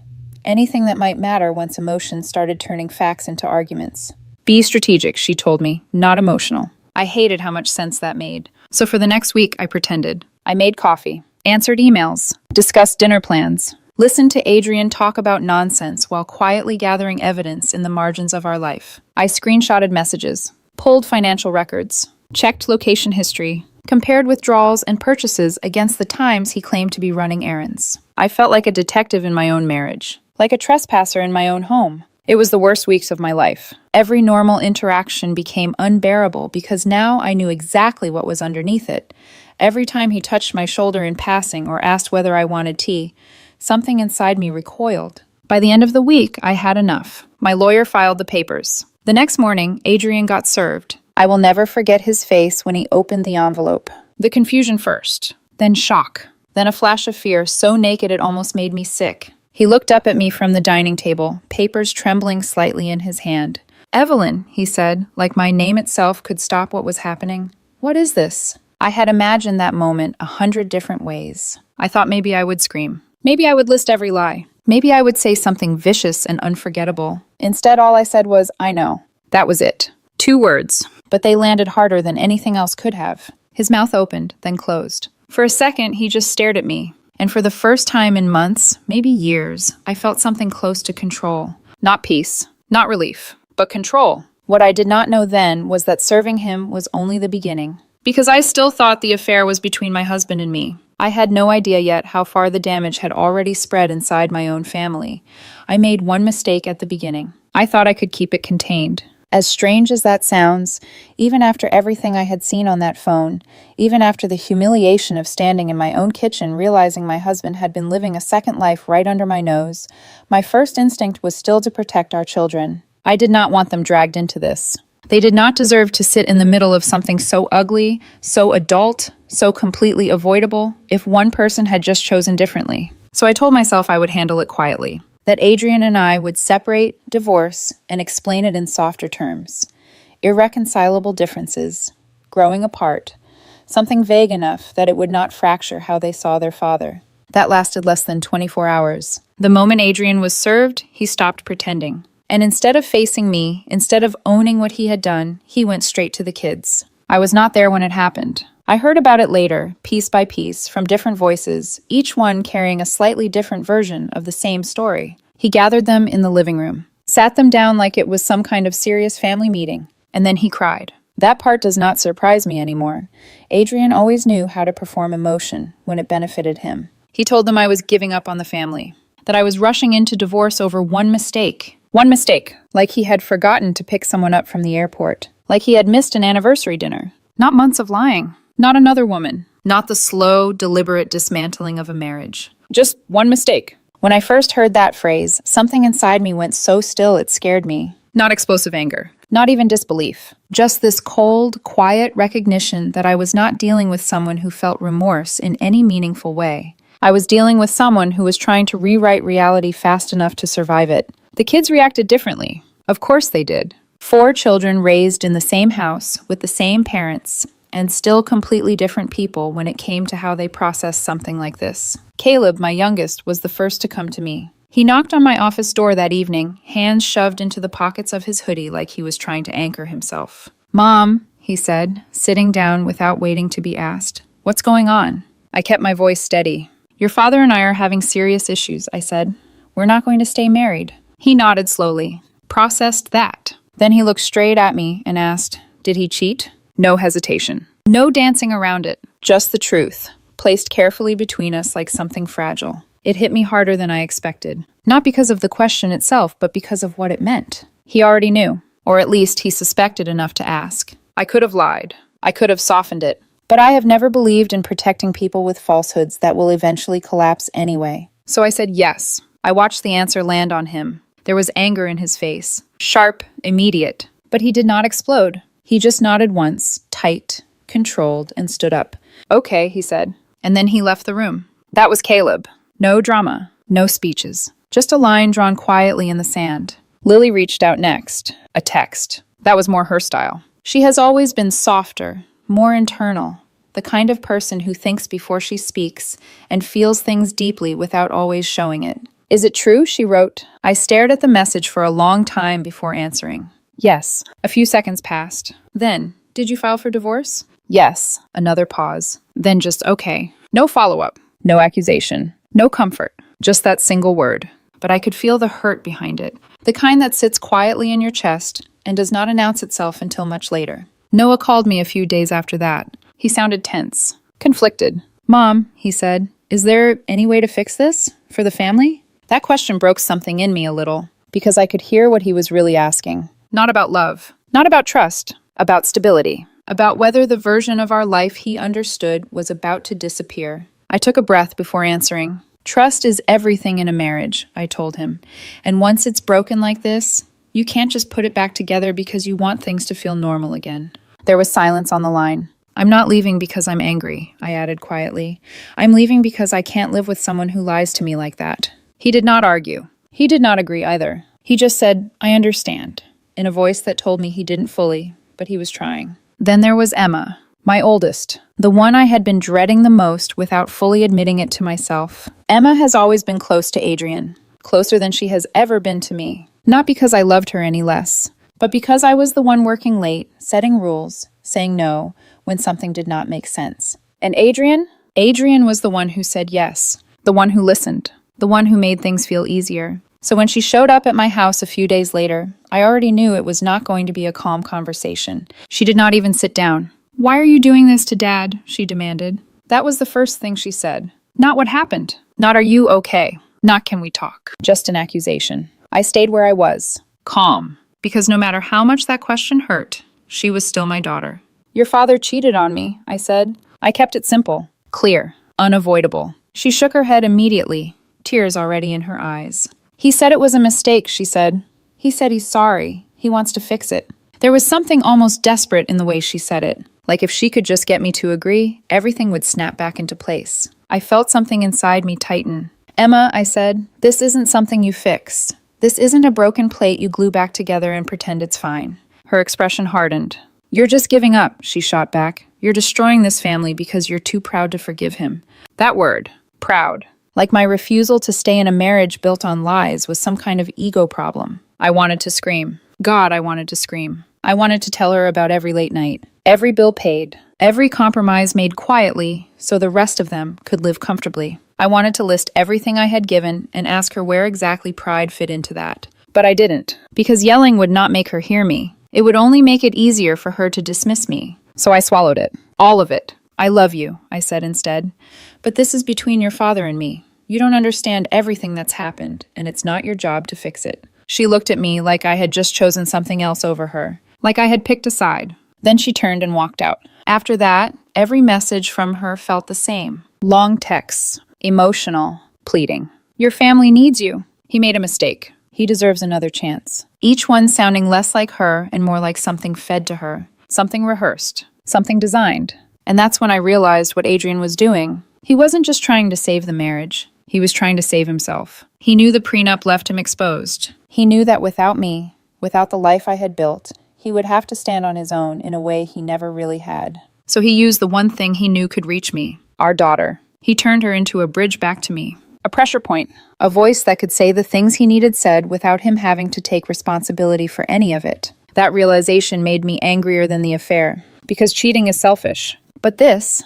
Anything that might matter once emotions started turning facts into arguments. Be strategic, she told me, not emotional. I hated how much sense that made. So for the next week, I pretended. I made coffee, answered emails, discussed dinner plans, listened to Adrian talk about nonsense while quietly gathering evidence in the margins of our life. I screenshotted messages, pulled financial records, checked location history, compared withdrawals and purchases against the times he claimed to be running errands. I felt like a detective in my own marriage, like a trespasser in my own home. It was the worst weeks of my life. Every normal interaction became unbearable because now I knew exactly what was underneath it. Every time he touched my shoulder in passing or asked whether I wanted tea, something inside me recoiled. By the end of the week, I had enough. My lawyer filed the papers. The next morning, Adrian got served. I will never forget his face when he opened the envelope. The confusion first, then shock, then a flash of fear so naked it almost made me sick. He looked up at me from the dining table, papers trembling slightly in his hand. Evelyn, he said, like my name itself could stop what was happening. What is this? I had imagined that moment 100 different ways. I thought maybe I would scream. Maybe I would list every lie. Maybe I would say something vicious and unforgettable. Instead, all I said was, I know. That was it. 2 words. but they landed harder than anything else could have. His mouth opened, then closed. For a second, he just stared at me. And for the first time in months, maybe years, I felt something close to control. Not peace, not relief, but control. What I did not know then was that serving him was only the beginning. Because I still thought the affair was between my husband and me. I had no idea yet how far the damage had already spread inside my own family. I made one mistake at the beginning. I thought I could keep it contained. As strange as that sounds, even after everything I had seen on that phone, even after the humiliation of standing in my own kitchen realizing my husband had been living a second life right under my nose, my first instinct was still to protect our children. I did not want them dragged into this. They did not deserve to sit in the middle of something so ugly, so adult, so completely avoidable, if one person had just chosen differently. So I told myself I would handle it quietly. That Adrian and I would separate, divorce, and explain it in softer terms. Irreconcilable differences, growing apart, something vague enough that it would not fracture how they saw their father. That lasted less than 24 hours. The moment Adrian was served, he stopped pretending. And instead of facing me, instead of owning what he had done, he went straight to the kids. I was not there when it happened. I heard about it later, piece by piece, from different voices, each one carrying a slightly different version of the same story. He gathered them in the living room, sat them down like it was some kind of serious family meeting, and then he cried. That part does not surprise me anymore. Adrian always knew how to perform emotion when it benefited him. He told them I was giving up on the family, that I was rushing into divorce over one mistake. One mistake, like he had forgotten to pick someone up from the airport, like he had missed an anniversary dinner. Not months of lying. Not another woman. Not the slow, deliberate dismantling of a marriage. Just one mistake. When I first heard that phrase, something inside me went so still it scared me. Not explosive anger. Not even disbelief. Just this cold, quiet recognition that I was not dealing with someone who felt remorse in any meaningful way. I was dealing with someone who was trying to rewrite reality fast enough to survive it. The kids reacted differently. Of course they did. 4 children raised in the same house, with the same parents, and still completely different people when it came to how they processed something like this. Caleb, my youngest, was the first to come to me. He knocked on my office door that evening, hands shoved into the pockets of his hoodie like he was trying to anchor himself. "Mom," he said, sitting down without waiting to be asked. "What's going on?" I kept my voice steady. "Your father and I are having serious issues," I said. "We're not going to stay married." He nodded slowly, processed that. Then he looked straight at me and asked, "Did he cheat?" No hesitation. No dancing around it. Just the truth, placed carefully between us like something fragile. It hit me harder than I expected. Not because of the question itself, but because of what it meant. He already knew, or at least he suspected enough to ask. I could have lied. I could have softened it. But I have never believed in protecting people with falsehoods that will eventually collapse anyway. So I said yes. I watched the answer land on him. There was anger in his face. Sharp, immediate. But he did not explode. He just nodded once, tight, controlled, and stood up. "Okay," he said. And then he left the room. That was Caleb. No drama, no speeches. Just a line drawn quietly in the sand. Lily reached out next. A text. That was more her style. She has always been softer, more internal. The kind of person who thinks before she speaks and feels things deeply without always showing it. "Is it true?" she wrote. I stared at the message for a long time before answering. "Yes." A few seconds passed. Then, "Did you file for divorce?" "Yes." Another pause. Then just okay. No follow-up. No accusation. No comfort. Just that single word. But I could feel the hurt behind it. The kind that sits quietly in your chest and does not announce itself until much later. Noah called me a few days after that. He sounded tense. Conflicted. "Mom," he said, "is there any way to fix this? For the family?" That question broke something in me a little, because I could hear what he was really asking. Not about love. Not about trust. About stability. About whether the version of our life he understood was about to disappear. I took a breath before answering. "Trust is everything in a marriage," I told him. "And once it's broken like this, you can't just put it back together because you want things to feel normal again." There was silence on the line. "I'm not leaving because I'm angry," I added quietly. "I'm leaving because I can't live with someone who lies to me like that." He did not argue. He did not agree either. He just said, "I understand," in a voice that told me he didn't fully, but he was trying. Then there was Emma, my oldest, the one I had been dreading the most without fully admitting it to myself. Emma has always been close to Adrian, closer than she has ever been to me. Not because I loved her any less, But because I was the one working late, setting rules, saying no when something did not make sense. And Adrian? Adrian was the one who said yes, the one who listened, the one who made things feel easier. So when she showed up at my house a few days later, I already knew it was not going to be a calm conversation. She did not even sit down. "Why are you doing this to Dad?" she demanded. That was the first thing she said. Not what happened. Not "Are you okay?" Not "Can we talk?" Just an accusation. I stayed where I was, calm, because no matter how much that question hurt, she was still my daughter. "Your father cheated on me," I said. I kept it simple, clear, unavoidable. She shook her head immediately, tears already in her eyes. "He said it was a mistake," she said. "He said he's sorry. He wants to fix it." There was something almost desperate in the way she said it. Like if she could just get me to agree, everything would snap back into place. I felt something inside me tighten. "Emma," I said, "this isn't something you fix. This isn't a broken plate you glue back together and pretend it's fine." Her expression hardened. "You're just giving up," she shot back. "You're destroying this family because you're too proud to forgive him." That word, proud, like my refusal to stay in a marriage built on lies, was some kind of ego problem. I wanted to scream. God, I wanted to scream. I wanted to tell her about every late night, every bill paid, every compromise made quietly so the rest of them could live comfortably. I wanted to list everything I had given and ask her where exactly pride fit into that. But I didn't, because yelling would not make her hear me. It would only make it easier for her to dismiss me. So I swallowed it. All of it. "I love you," I said instead. "But this is between your father and me. You don't understand everything that's happened, and it's not your job to fix it." She looked at me like I had just chosen something else over her, like I had picked a side. Then she turned and walked out. After that, every message from her felt the same. Long texts, emotional, pleading. "Your family needs you." He made a mistake. He deserves another chance. Each one sounding less like her and more like something fed to her, something rehearsed, something designed. And that's when I realized what Adrian was doing. He wasn't just trying to save the marriage. He was trying to save himself. He knew the prenup left him exposed. He knew that without me, without the life I had built, he would have to stand on his own in a way he never really had. So he used the one thing he knew could reach me, our daughter. He turned her into a bridge back to me, a pressure point, a voice that could say the things he needed said without him having to take responsibility for any of it. That realization made me angrier than the affair, because cheating is selfish. But this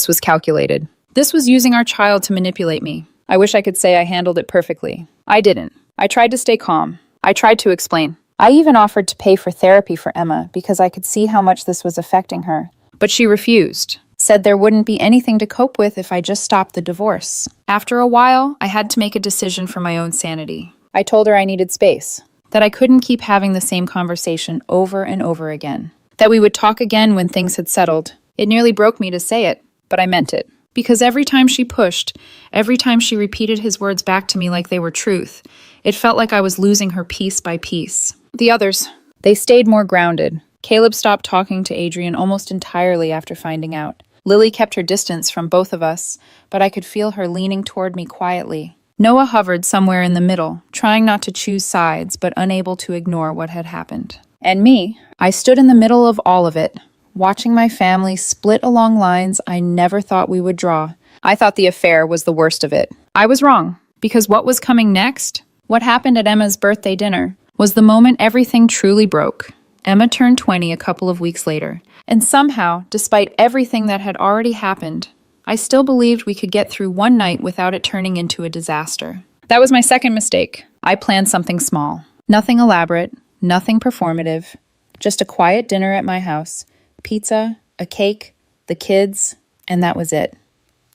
was calculated. This was using our child to manipulate me. I wish I could say I handled it perfectly. I didn't. I tried to stay calm. I tried to explain. I even offered to pay for therapy for Emma because I could see how much this was affecting her. But she refused, said there wouldn't be anything to cope with if I just stopped the divorce. After a while, I had to make a decision for my own sanity. I told her I needed space, that I couldn't keep having the same conversation over and over again, that we would talk again when things had settled. It nearly broke me to say it, but I meant it. Because every time she pushed, every time she repeated his words back to me like they were truth, it felt like I was losing her piece by piece. The others, they stayed more grounded. Caleb stopped talking to Adrian almost entirely after finding out. Lily kept her distance from both of us, but I could feel her leaning toward me quietly. Noah hovered somewhere in the middle, trying not to choose sides, but unable to ignore what had happened. And me, I stood in the middle of all of it, watching my family split along lines I never thought we would draw. I thought the affair was the worst of it. I was wrong, because what was coming next, what happened at Emma's birthday dinner, was the moment everything truly broke. Emma turned 20 a couple of weeks later, and somehow, despite everything that had already happened, I still believed we could get through one night without it turning into a disaster. That was my second mistake. I planned something small. Nothing elaborate, nothing performative, just a quiet dinner at my house. Pizza, a cake, the kids, and that was it.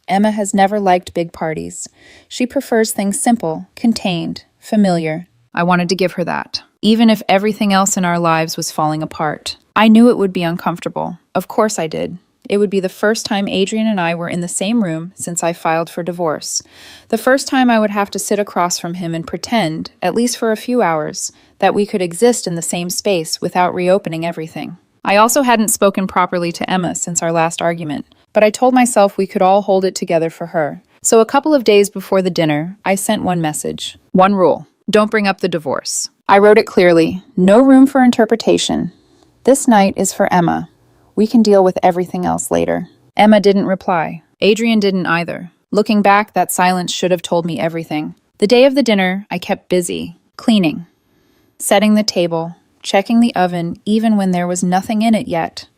Emma has never liked big parties. She prefers things simple, contained, familiar. I wanted to give her that, even if everything else in our lives was falling apart. I knew it would be uncomfortable. Of course I did. It would be the first time Adrian and I were in the same room since I filed for divorce. The first time I would have to sit across from him and pretend, at least for a few hours, that we could exist in the same space without reopening everything. I also hadn't spoken properly to Emma since our last argument, but I told myself we could all hold it together for her. So a couple of days before the dinner, I sent one message. One rule: don't bring up the divorce. I wrote it clearly. No room for interpretation. This night is for Emma. We can deal with everything else later. Emma didn't reply. Adrian didn't either. Looking back, that silence should have told me everything. The day of the dinner, I kept busy, cleaning, setting the table, checking the oven even when there was nothing in it yet.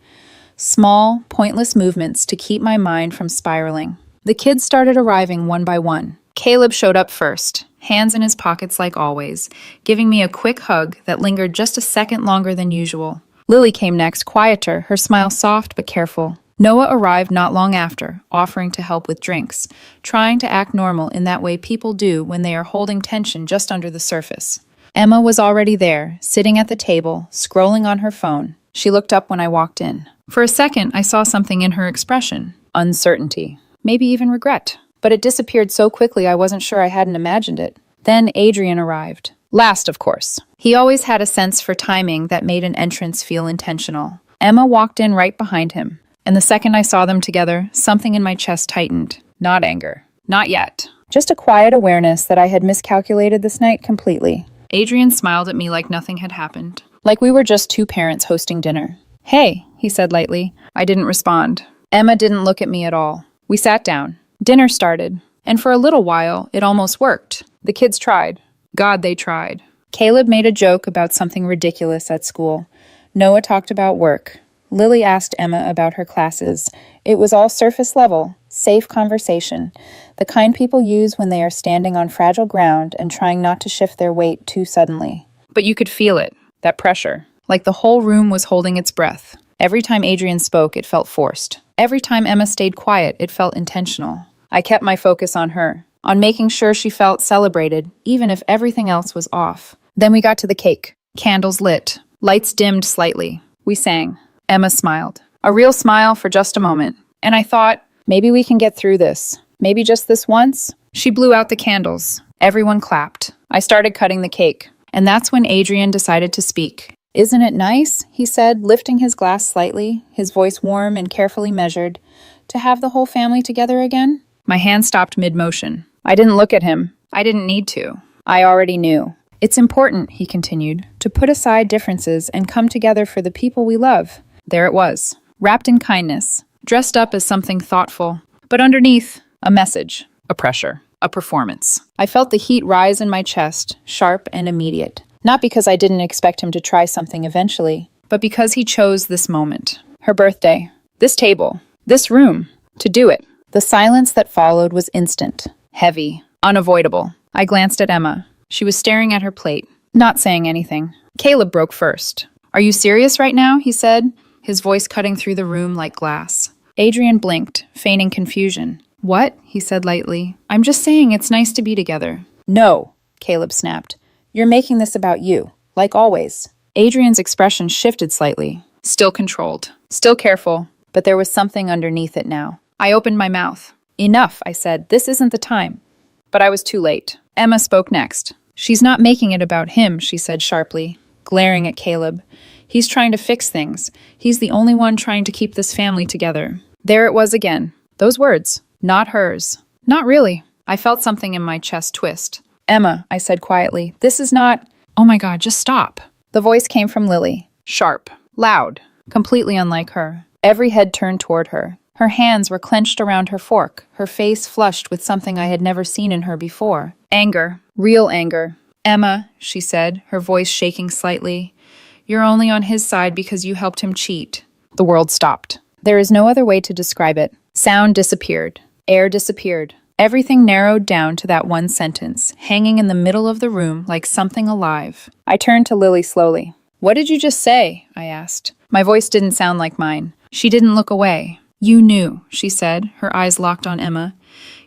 Small, pointless movements to keep my mind from spiraling. The kids started arriving one by one. Caleb showed up first, hands in his pockets like always, giving me a quick hug that lingered just a second longer than usual. Lily came next, quieter, her smile soft but careful. Noah arrived not long after, offering to help with drinks, trying to act normal in that way people do when they are holding tension just under the surface. Emma was already there, sitting at the table, scrolling on her phone. She looked up when I walked in. For a second, I saw something in her expression. Uncertainty. Maybe even regret. But it disappeared so quickly I wasn't sure I hadn't imagined it. Then Adrian arrived. Last, of course. He always had a sense for timing that made an entrance feel intentional. Emma walked in right behind him. And the second I saw them together, something in my chest tightened. Not anger. Not yet. Just a quiet awareness that I had miscalculated this night completely. Adrian smiled at me like nothing had happened. Like we were just two parents hosting dinner. Hey, he said lightly. I didn't respond. Emma didn't look at me at all. We sat down. Dinner started. And for a little while, it almost worked. The kids tried. God, they tried. Caleb made a joke about something ridiculous at school. Noah talked about work. Lily asked Emma about her classes. It was all surface level, safe conversation, the kind people use when they are standing on fragile ground and trying not to shift their weight too suddenly. But you could feel it, that pressure, like the whole room was holding its breath. Every time Adrian spoke, it felt forced. Every time Emma stayed quiet, it felt intentional. I kept my focus on her, on making sure she felt celebrated, even if everything else was off. Then we got to the cake. Candles lit. Lights dimmed slightly. We sang. Emma smiled. A real smile for just a moment. And I thought, maybe we can get through this. Maybe just this once. She blew out the candles. Everyone clapped. I started cutting the cake. And that's when Adrian decided to speak. Isn't it nice, he said, lifting his glass slightly, his voice warm and carefully measured, to have the whole family together again? My hand stopped mid-motion. I didn't look at him. I didn't need to. I already knew. It's important, he continued, to put aside differences and come together for the people we love. There it was, wrapped in kindness, dressed up as something thoughtful, but underneath, a message, a pressure, a performance. I felt the heat rise in my chest, sharp and immediate. Not because I didn't expect him to try something eventually, but because he chose this moment, her birthday, this table, this room, to do it. The silence that followed was instant, heavy, unavoidable. I glanced at Emma. She was staring at her plate, not saying anything. Caleb broke first. Are you serious right now? He said, his voice cutting through the room like glass. Adrian blinked, feigning confusion. What? He said lightly. I'm just saying it's nice to be together. No, Caleb snapped. You're making this about you, like always. Adrian's expression shifted slightly, still controlled, still careful, but there was something underneath it now. I opened my mouth. Enough, I said. This isn't the time. But I was too late. Emma spoke next. She's not making it about him, she said sharply, glaring at Caleb. He's trying to fix things. He's the only one trying to keep this family together. There it was again. Those words. Not hers. Not really. I felt something in my chest twist. Emma, I said quietly, this is not... Oh my God, just stop. The voice came from Lily. Sharp. Loud. Completely unlike her. Every head turned toward her. Her hands were clenched around her fork, her face flushed with something I had never seen in her before. Anger. Real anger. Emma, she said, her voice shaking slightly, you're only on his side because you helped him cheat. The world stopped. There is no other way to describe it. Sound disappeared. Air disappeared. Everything narrowed down to that one sentence, hanging in the middle of the room like something alive. I turned to Lily slowly. What did you just say? I asked. My voice didn't sound like mine. She didn't look away. You knew, she said, her eyes locked on Emma.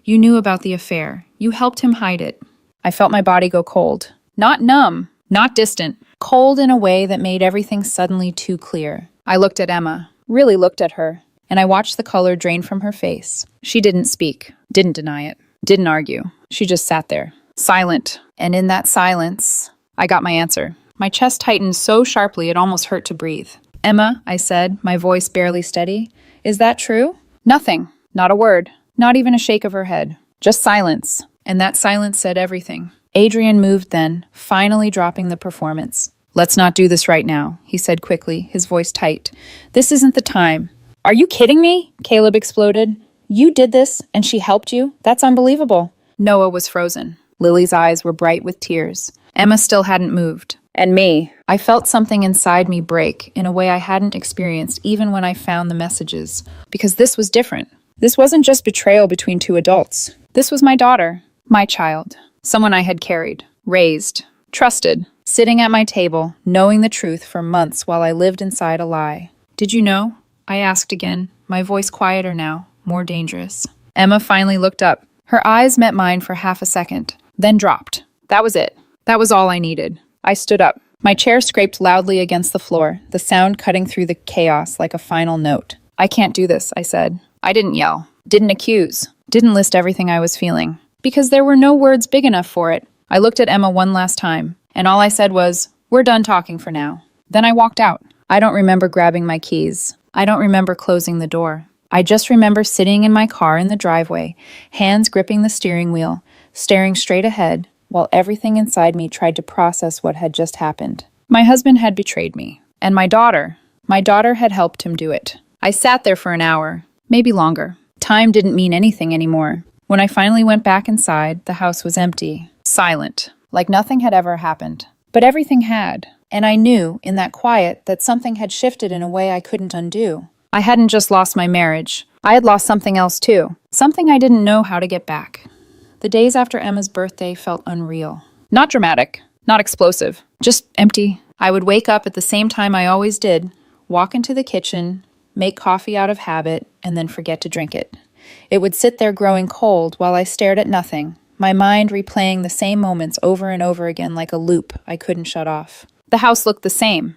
You knew about the affair. You helped him hide it. I felt my body go cold. Not numb, not distant. Cold in a way that made everything suddenly too clear. I looked at Emma, really looked at her, and I watched the color drain from her face. She didn't speak, didn't deny it, didn't argue. She just sat there, silent. And in that silence, I got my answer. My chest tightened so sharply it almost hurt to breathe. Emma, I said, my voice barely steady, is that true? Nothing, not a word, not even a shake of her head. Just silence. And that silence said everything. Adrian moved then, finally dropping the performance. Let's not do this right now, he said quickly, his voice tight. This isn't the time. Are you kidding me? Caleb exploded. You did this, and she helped you? That's unbelievable. Noah was frozen. Lily's eyes were bright with tears. Emma still hadn't moved. And me. I felt something inside me break in a way I hadn't experienced even when I found the messages. Because this was different. This wasn't just betrayal between two adults. This was my daughter, my child, someone I had carried, raised, trusted, sitting at my table, knowing the truth for months while I lived inside a lie. Did you know? I asked again, my voice quieter now, more dangerous. Emma finally looked up. Her eyes met mine for half a second, then dropped. That was it. That was all I needed. I stood up. My chair scraped loudly against the floor, the sound cutting through the chaos like a final note. I can't do this, I said. I didn't yell, didn't accuse, didn't list everything I was feeling, because there were no words big enough for it. I looked at Emma one last time, and all I said was, "We're done talking for now." Then I walked out. I don't remember grabbing my keys. I don't remember closing the door. I just remember sitting in my car in the driveway, hands gripping the steering wheel, staring straight ahead, while everything inside me tried to process what had just happened. My husband had betrayed me, and my daughter had helped him do it. I sat there for an hour, maybe longer. Time didn't mean anything anymore. When I finally went back inside, the house was empty, silent, like nothing had ever happened. But everything had, and I knew, in that quiet, that something had shifted in a way I couldn't undo. I hadn't just lost my marriage. I had lost something else too, something I didn't know how to get back. The days after Emma's birthday felt unreal. Not dramatic, not explosive, just empty. I would wake up at the same time I always did, walk into the kitchen, make coffee out of habit, and then forget to drink it. It would sit there growing cold while I stared at nothing, my mind replaying the same moments over and over again like a loop I couldn't shut off. The house looked the same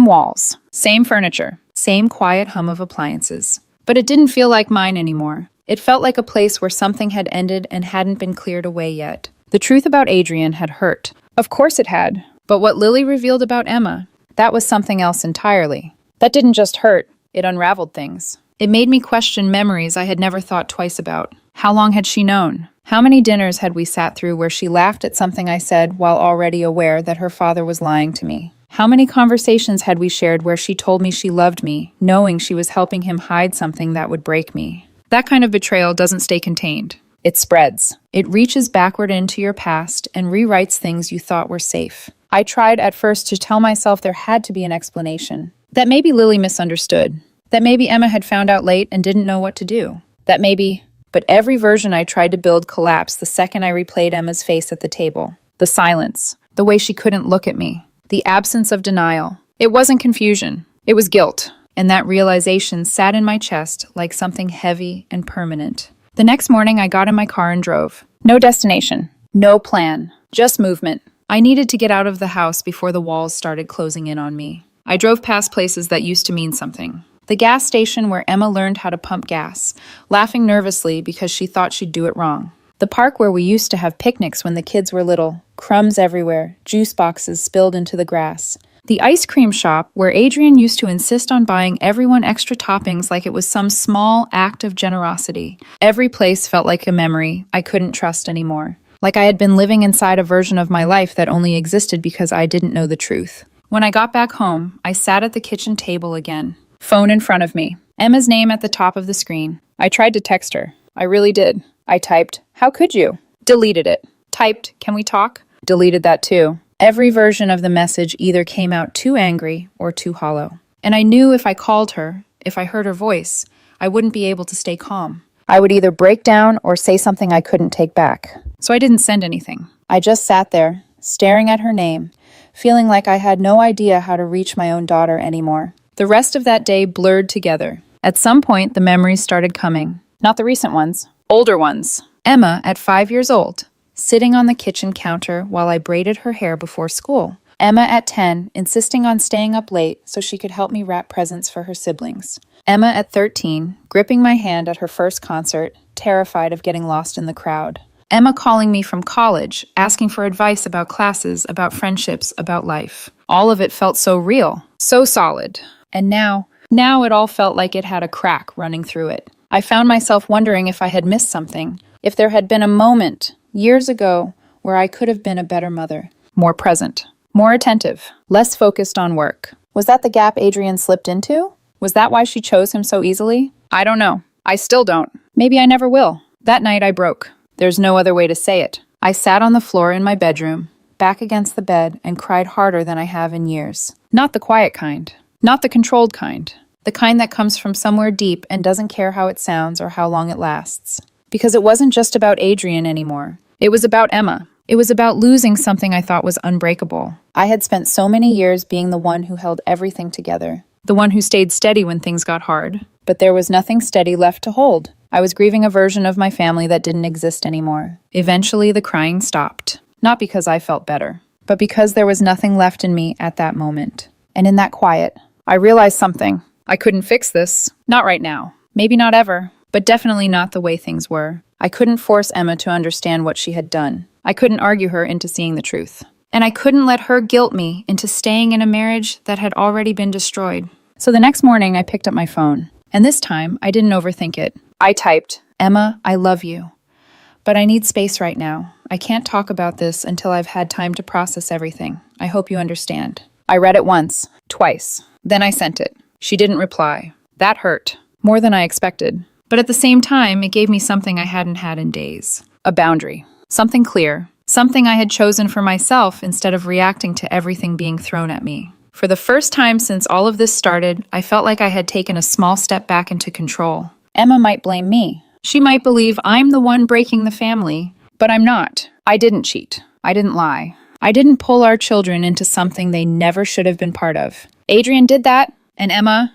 walls, same furniture, same quiet hum of appliances. But it didn't feel like mine anymore. It felt like a place where something had ended and hadn't been cleared away yet. The truth about Adrian had hurt. Of course it had. But what Lily revealed about Emma, that was something else entirely. That didn't just hurt, it unraveled things. It made me question memories I had never thought twice about. How long had she known? How many dinners had we sat through where she laughed at something I said while already aware that her father was lying to me? How many conversations had we shared where she told me she loved me, knowing she was helping him hide something that would break me? That kind of betrayal doesn't stay contained. It spreads. It reaches backward into your past and rewrites things you thought were safe. I tried at first to tell myself there had to be an explanation. That maybe Lily misunderstood. That maybe Emma had found out late and didn't know what to do. But every version I tried to build collapsed the second I replayed Emma's face at the table. The silence. The way she couldn't look at me. The absence of denial. It wasn't confusion. It was guilt. And that realization sat in my chest like something heavy and permanent. The next morning, I got in my car and drove. No destination. No plan. Just movement. I needed to get out of the house before the walls started closing in on me. I drove past places that used to mean something. The gas station where Emma learned how to pump gas, laughing nervously because she thought she'd do it wrong. The park where we used to have picnics when the kids were little, crumbs everywhere, juice boxes spilled into the grass. The ice cream shop where Adrian used to insist on buying everyone extra toppings like it was some small act of generosity. Every place felt like a memory I couldn't trust anymore. Like I had been living inside a version of my life that only existed because I didn't know the truth. When I got back home, I sat at the kitchen table again. Phone in front of me. Emma's name at the top of the screen. I tried to text her. I really did. I typed, "How could you?" Deleted it. Typed, "Can we talk?" Deleted that too. Every version of the message either came out too angry or too hollow. And I knew if I called her, if I heard her voice, I wouldn't be able to stay calm. I would either break down or say something I couldn't take back. So I didn't send anything. I just sat there, staring at her name, feeling like I had no idea how to reach my own daughter anymore. The rest of that day blurred together. At some point, the memories started coming. Not the recent ones, older ones. Emma, at 5 years old, sitting on the kitchen counter while I braided her hair before school. Emma at 10, insisting on staying up late so she could help me wrap presents for her siblings. Emma at 13, gripping my hand at her first concert, terrified of getting lost in the crowd. Emma calling me from college, asking for advice about classes, about friendships, about life. All of it felt so real, so solid. And now it all felt like it had a crack running through it. I found myself wondering if I had missed something, if there had been a moment years ago where I could have been a better mother, more present, more attentive, less focused on work. Was that the gap Adrian slipped into? Was that why she chose him so easily? I don't know. I still don't. Maybe I never will. That night I broke. There's no other way to say it. I sat on the floor in my bedroom, back against the bed, and cried harder than I have in years. Not the quiet kind. Not the controlled kind. The kind that comes from somewhere deep and doesn't care how it sounds or how long it lasts. Because it wasn't just about Adrian anymore. It was about Emma. It was about losing something I thought was unbreakable. I had spent so many years being the one who held everything together. The one who stayed steady when things got hard. But there was nothing steady left to hold. I was grieving a version of my family that didn't exist anymore. Eventually, the crying stopped. Not because I felt better, but because there was nothing left in me at that moment. And in that quiet, I realized something. I couldn't fix this. Not right now. Maybe not ever. But definitely not the way things were. I couldn't force Emma to understand what she had done. I couldn't argue her into seeing the truth. And I couldn't let her guilt me into staying in a marriage that had already been destroyed. So the next morning, I picked up my phone. And this time, I didn't overthink it. I typed, "Emma, I love you. But I need space right now. I can't talk about this until I've had time to process everything. I hope you understand." I read it once, twice. Then I sent it. She didn't reply. That hurt. More than I expected. But at the same time, it gave me something I hadn't had in days. A boundary. Something clear. Something I had chosen for myself instead of reacting to everything being thrown at me. For the first time since all of this started, I felt like I had taken a small step back into control. Emma might blame me. She might believe I'm the one breaking the family, but I'm not. I didn't cheat. I didn't lie. I didn't pull our children into something they never should have been part of. Adrian did that, and Emma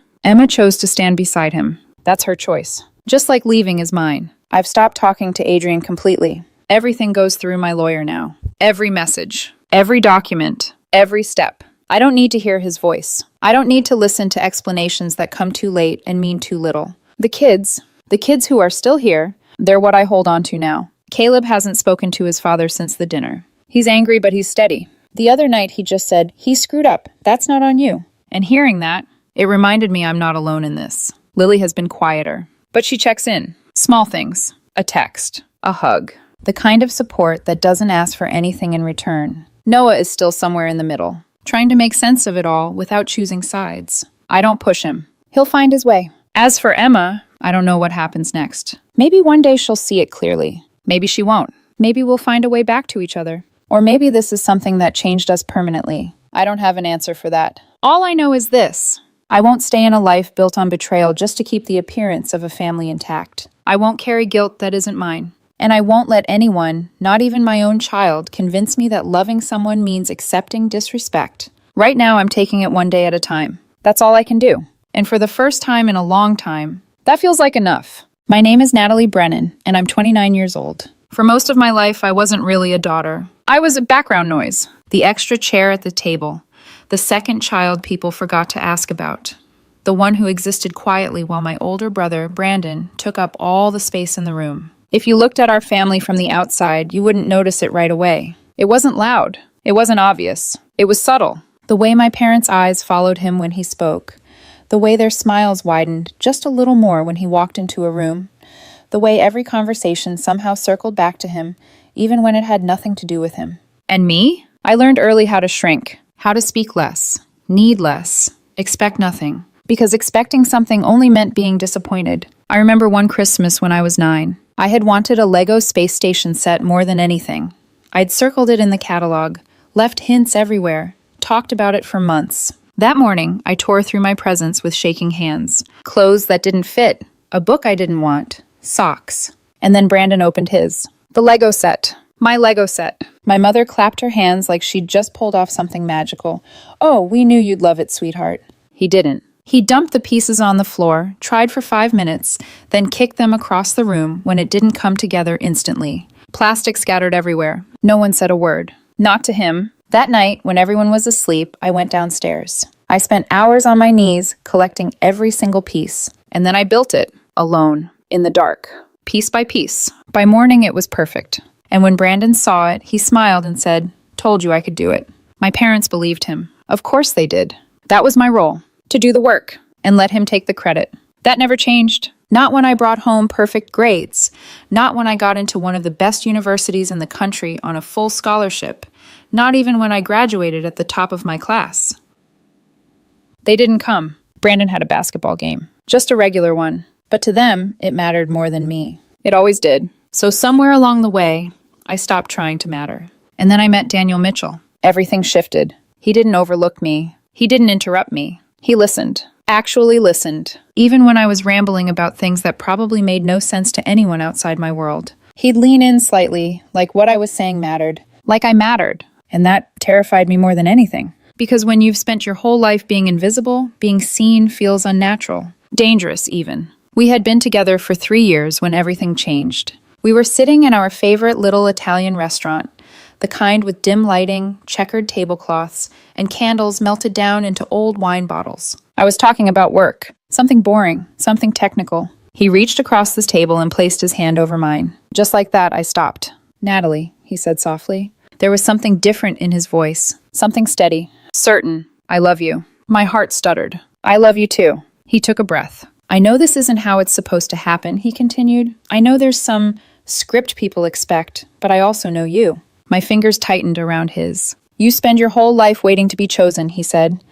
chose to stand beside him. That's her choice. Just like leaving is mine. I've stopped talking to Adrian completely. Everything goes through my lawyer now. Every message, every document, every step. I don't need to hear his voice. I don't need to listen to explanations that come too late and mean too little. The kids who are still here, they're what I hold on to now. Caleb hasn't spoken to his father since the dinner. He's angry, but he's steady. The other night, he just said, "He screwed up. That's not on you." And hearing that, it reminded me I'm not alone in this. Lily has been quieter, but she checks in. Small things. A text. A hug. The kind of support that doesn't ask for anything in return. Noah is still somewhere in the middle, trying to make sense of it all without choosing sides. I don't push him. He'll find his way. As for Emma, I don't know what happens next. Maybe one day she'll see it clearly. Maybe she won't. Maybe we'll find a way back to each other. Or maybe this is something that changed us permanently. I don't have an answer for that. All I know is this. I won't stay in a life built on betrayal just to keep the appearance of a family intact. I won't carry guilt that isn't mine. And I won't let anyone, not even my own child, convince me that loving someone means accepting disrespect. Right now, I'm taking it one day at a time. That's all I can do. And for the first time in a long time, that feels like enough. My name is Natalie Brennan, and I'm 29 years old. For most of my life, I wasn't really a daughter. I was a background noise, the extra chair at the table, the second child people forgot to ask about, the one who existed quietly while my older brother, Brandon, took up all the space in the room. If you looked at our family from the outside, you wouldn't notice it right away. It wasn't loud. It wasn't obvious. It was subtle. The way my parents' eyes followed him when he spoke, the way their smiles widened just a little more when he walked into a room, the way every conversation somehow circled back to him, even when it had nothing to do with him. And me? I learned early how to shrink, how to speak less, need less, expect nothing. Because expecting something only meant being disappointed. I remember one Christmas when I was 9. I had wanted a Lego space station set more than anything. I'd circled it in the catalog, left hints everywhere, talked about it for months. That morning, I tore through my presents with shaking hands. Clothes that didn't fit, a book I didn't want, socks. And then Brandon opened his. The Lego set. My Lego set. My mother clapped her hands like she'd just pulled off something magical. "Oh, we knew you'd love it, sweetheart." He didn't. He dumped the pieces on the floor, tried for 5 minutes, then kicked them across the room when it didn't come together instantly. Plastic scattered everywhere. No one said a word. Not to him. That night, when everyone was asleep, I went downstairs. I spent hours on my knees, collecting every single piece. And then I built it, alone, in the dark, piece by piece. By morning, it was perfect. And when Brandon saw it, he smiled and said, "Told you I could do it." My parents believed him. Of course they did. That was my role. To do the work, and let him take the credit. That never changed. Not when I brought home perfect grades. Not when I got into one of the best universities in the country on a full scholarship. Not even when I graduated at the top of my class. They didn't come. Brandon had a basketball game. Just a regular one. But to them, it mattered more than me. It always did. So somewhere along the way, I stopped trying to matter. And then I met Daniel Mitchell. Everything shifted. He didn't overlook me. He didn't interrupt me. He listened. Actually listened. Even when I was rambling about things that probably made no sense to anyone outside my world. He'd lean in slightly, like what I was saying mattered. Like I mattered. And that terrified me more than anything. Because when you've spent your whole life being invisible, being seen feels unnatural. Dangerous, even. We had been together for 3 years when everything changed. We were sitting in our favorite little Italian restaurant, the kind with dim lighting, checkered tablecloths, and candles melted down into old wine bottles. I was talking about work. Something boring, something technical. He reached across this table and placed his hand over mine. Just like that, I stopped. "Natalie," he said softly. There was something different in his voice. Something steady. Certain. "I love you." My heart stuttered. "I love you too." He took a breath. "I know this isn't how it's supposed to happen," he continued. "I know there's some script people expect, but I also know you." My fingers tightened around his. "You spend your whole life waiting to be chosen," he said,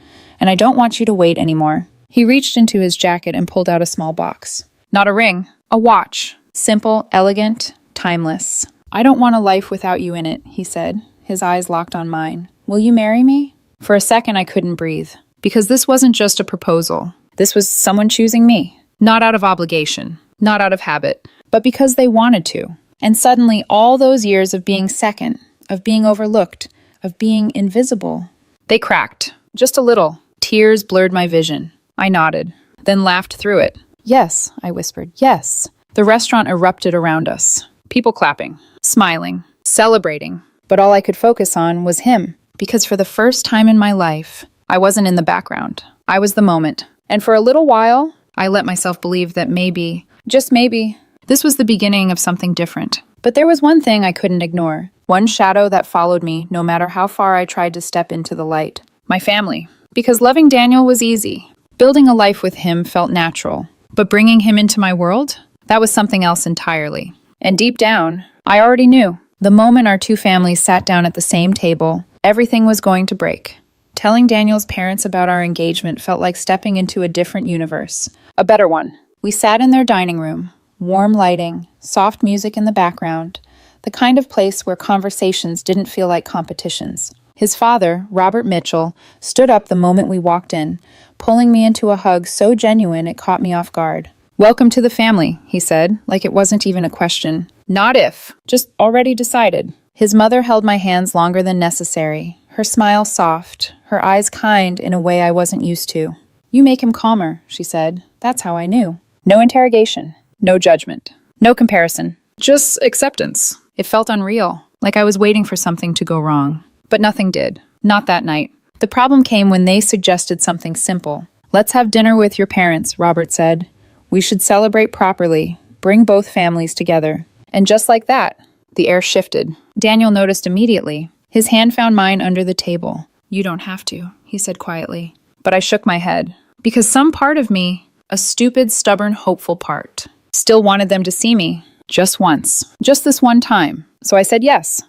"and I don't want you to wait anymore." He reached into his jacket and pulled out a small box. Not a ring, a watch. Simple, elegant, timeless. "I don't want a life without you in it," he said, his eyes locked on mine. "Will you marry me?" For a second, I couldn't breathe, because this wasn't just a proposal. This was someone choosing me. Not out of obligation, not out of habit, but because they wanted to. And suddenly, all those years of being second, of being overlooked, of being invisible, they cracked. Just a little. Tears blurred my vision. I nodded, then laughed through it. "Yes," I whispered, "yes." The restaurant erupted around us. People clapping, smiling, celebrating. But all I could focus on was him, because for the first time in my life, I wasn't in the background. I was the moment. And for a little while, I let myself believe that maybe, just maybe, this was the beginning of something different. But there was one thing I couldn't ignore. One shadow that followed me no matter how far I tried to step into the light. My family. Because loving Daniel was easy. Building a life with him felt natural. But bringing him into my world? That was something else entirely. And deep down, I already knew. The moment our two families sat down at the same table, everything was going to break. Telling Daniel's parents about our engagement felt like stepping into a different universe. A better one. We sat in their dining room. Warm lighting, soft music in the background. The kind of place where conversations didn't feel like competitions. His father, Robert Mitchell, stood up the moment we walked in, pulling me into a hug so genuine it caught me off guard. "Welcome to the family," he said, like it wasn't even a question. Not if, just already decided. His mother held my hands longer than necessary, her smile soft, her eyes kind in a way I wasn't used to. "You make him calmer," she said. That's how I knew. No interrogation, no judgment, no comparison, just acceptance. It felt unreal, like I was waiting for something to go wrong. But nothing did. Not that night. The problem came when they suggested something simple. "Let's have dinner with your parents," Robert said. "We should celebrate properly, bring both families together." And just like that, the air shifted. Daniel noticed immediately. His hand found mine under the table. "You don't have to," he said quietly. But I shook my head. Because some part of me, a stupid, stubborn, hopeful part, still wanted them to see me. Just once. Just this one time. So I said yes.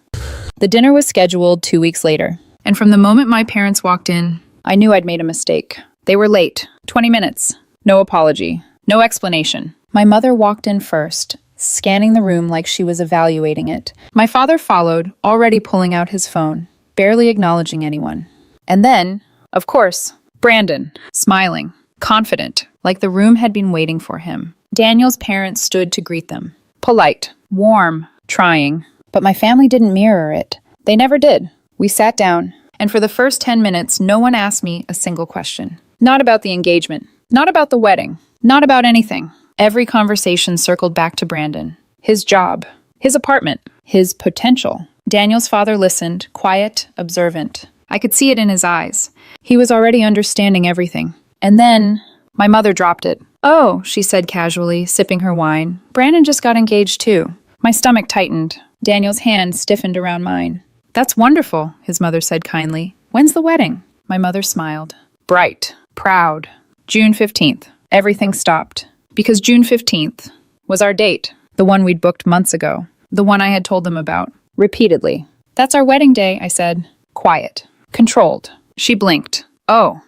The dinner was scheduled 2 weeks later. And from the moment my parents walked in, I knew I'd made a mistake. They were late. 20 minutes. No apology. No explanation. My mother walked in first, scanning the room like she was evaluating it. My father followed, already pulling out his phone, barely acknowledging anyone. And then, of course, Brandon, smiling, confident, like the room had been waiting for him. Daniel's parents stood to greet them. Polite, warm, trying. But my family didn't mirror it. They never did. We sat down, and for the first 10 minutes, no one asked me a single question. Not about the engagement. Not about the wedding. Not about anything. Every conversation circled back to Brandon. His job. His apartment. His potential. Daniel's father listened, quiet, observant. I could see it in his eyes. He was already understanding everything. And then, my mother dropped it. "Oh," she said casually, sipping her wine. "Brandon just got engaged too." My stomach tightened. Daniel's hand stiffened around mine. "That's wonderful," his mother said kindly. "When's the wedding?" My mother smiled. Bright, proud. June 15th. Everything stopped. Because June 15th was our date, the one we'd booked months ago, the one I had told them about, repeatedly. "That's our wedding day," I said. Quiet. Controlled. She blinked. "Oh.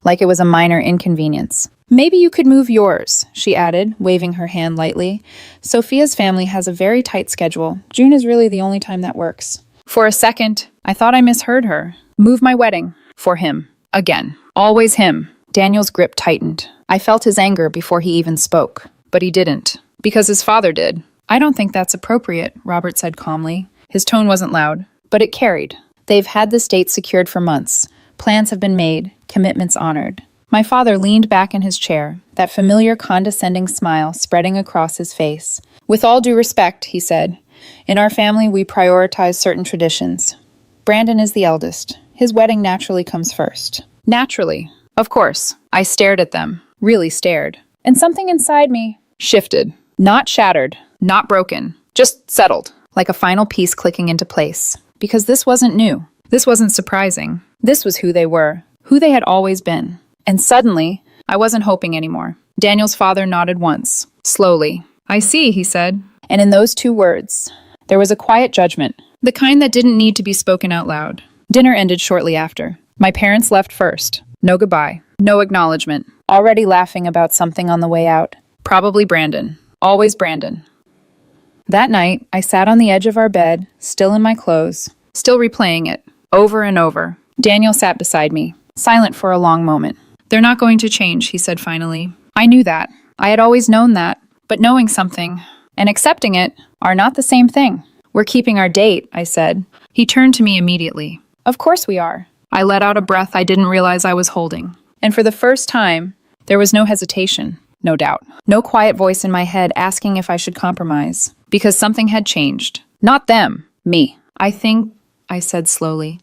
Like it was a minor inconvenience. "Maybe you could move yours," she added, waving her hand lightly. "Sophia's family has a very tight schedule. June is really the only time that works." For a second, I thought I misheard her. Move my wedding. For him. Again. Always him. Daniel's grip tightened. I felt his anger before he even spoke. But he didn't. Because his father did. I don't think that's appropriate, Robert said calmly. His tone wasn't loud, but it carried. They've had this date secured for months. Plans have been made, commitments honored. My father leaned back in his chair, that familiar condescending smile spreading across his face. With all due respect, he said, in our family we prioritize certain traditions. Brandon is the eldest. His wedding naturally comes first. Naturally. Of course. I stared at them. Really stared. And something inside me shifted. Not shattered. Not broken. Just settled. Like a final piece clicking into place. Because this wasn't new. This wasn't surprising. This was who they were. Who they had always been. And suddenly, I wasn't hoping anymore. Daniel's father nodded once. Slowly. I see, he said. And in those two words, there was a quiet judgment. The kind that didn't need to be spoken out loud. Dinner ended shortly after. My parents left first. No goodbye. No acknowledgement. Already laughing about something on the way out. Probably Brandon. Always Brandon. That night, I sat on the edge of our bed, still in my clothes, still replaying it, over and over. Daniel sat beside me, silent for a long moment. They're not going to change, he said finally. I knew that. I had always known that. But knowing something and accepting it are not the same thing. We're keeping our date, I said. He turned to me immediately. Of course we are. I let out a breath I didn't realize I was holding. And for the first time, there was no hesitation, no doubt. No quiet voice in my head asking if I should compromise. Because something had changed. Not them, me. I think, I said slowly,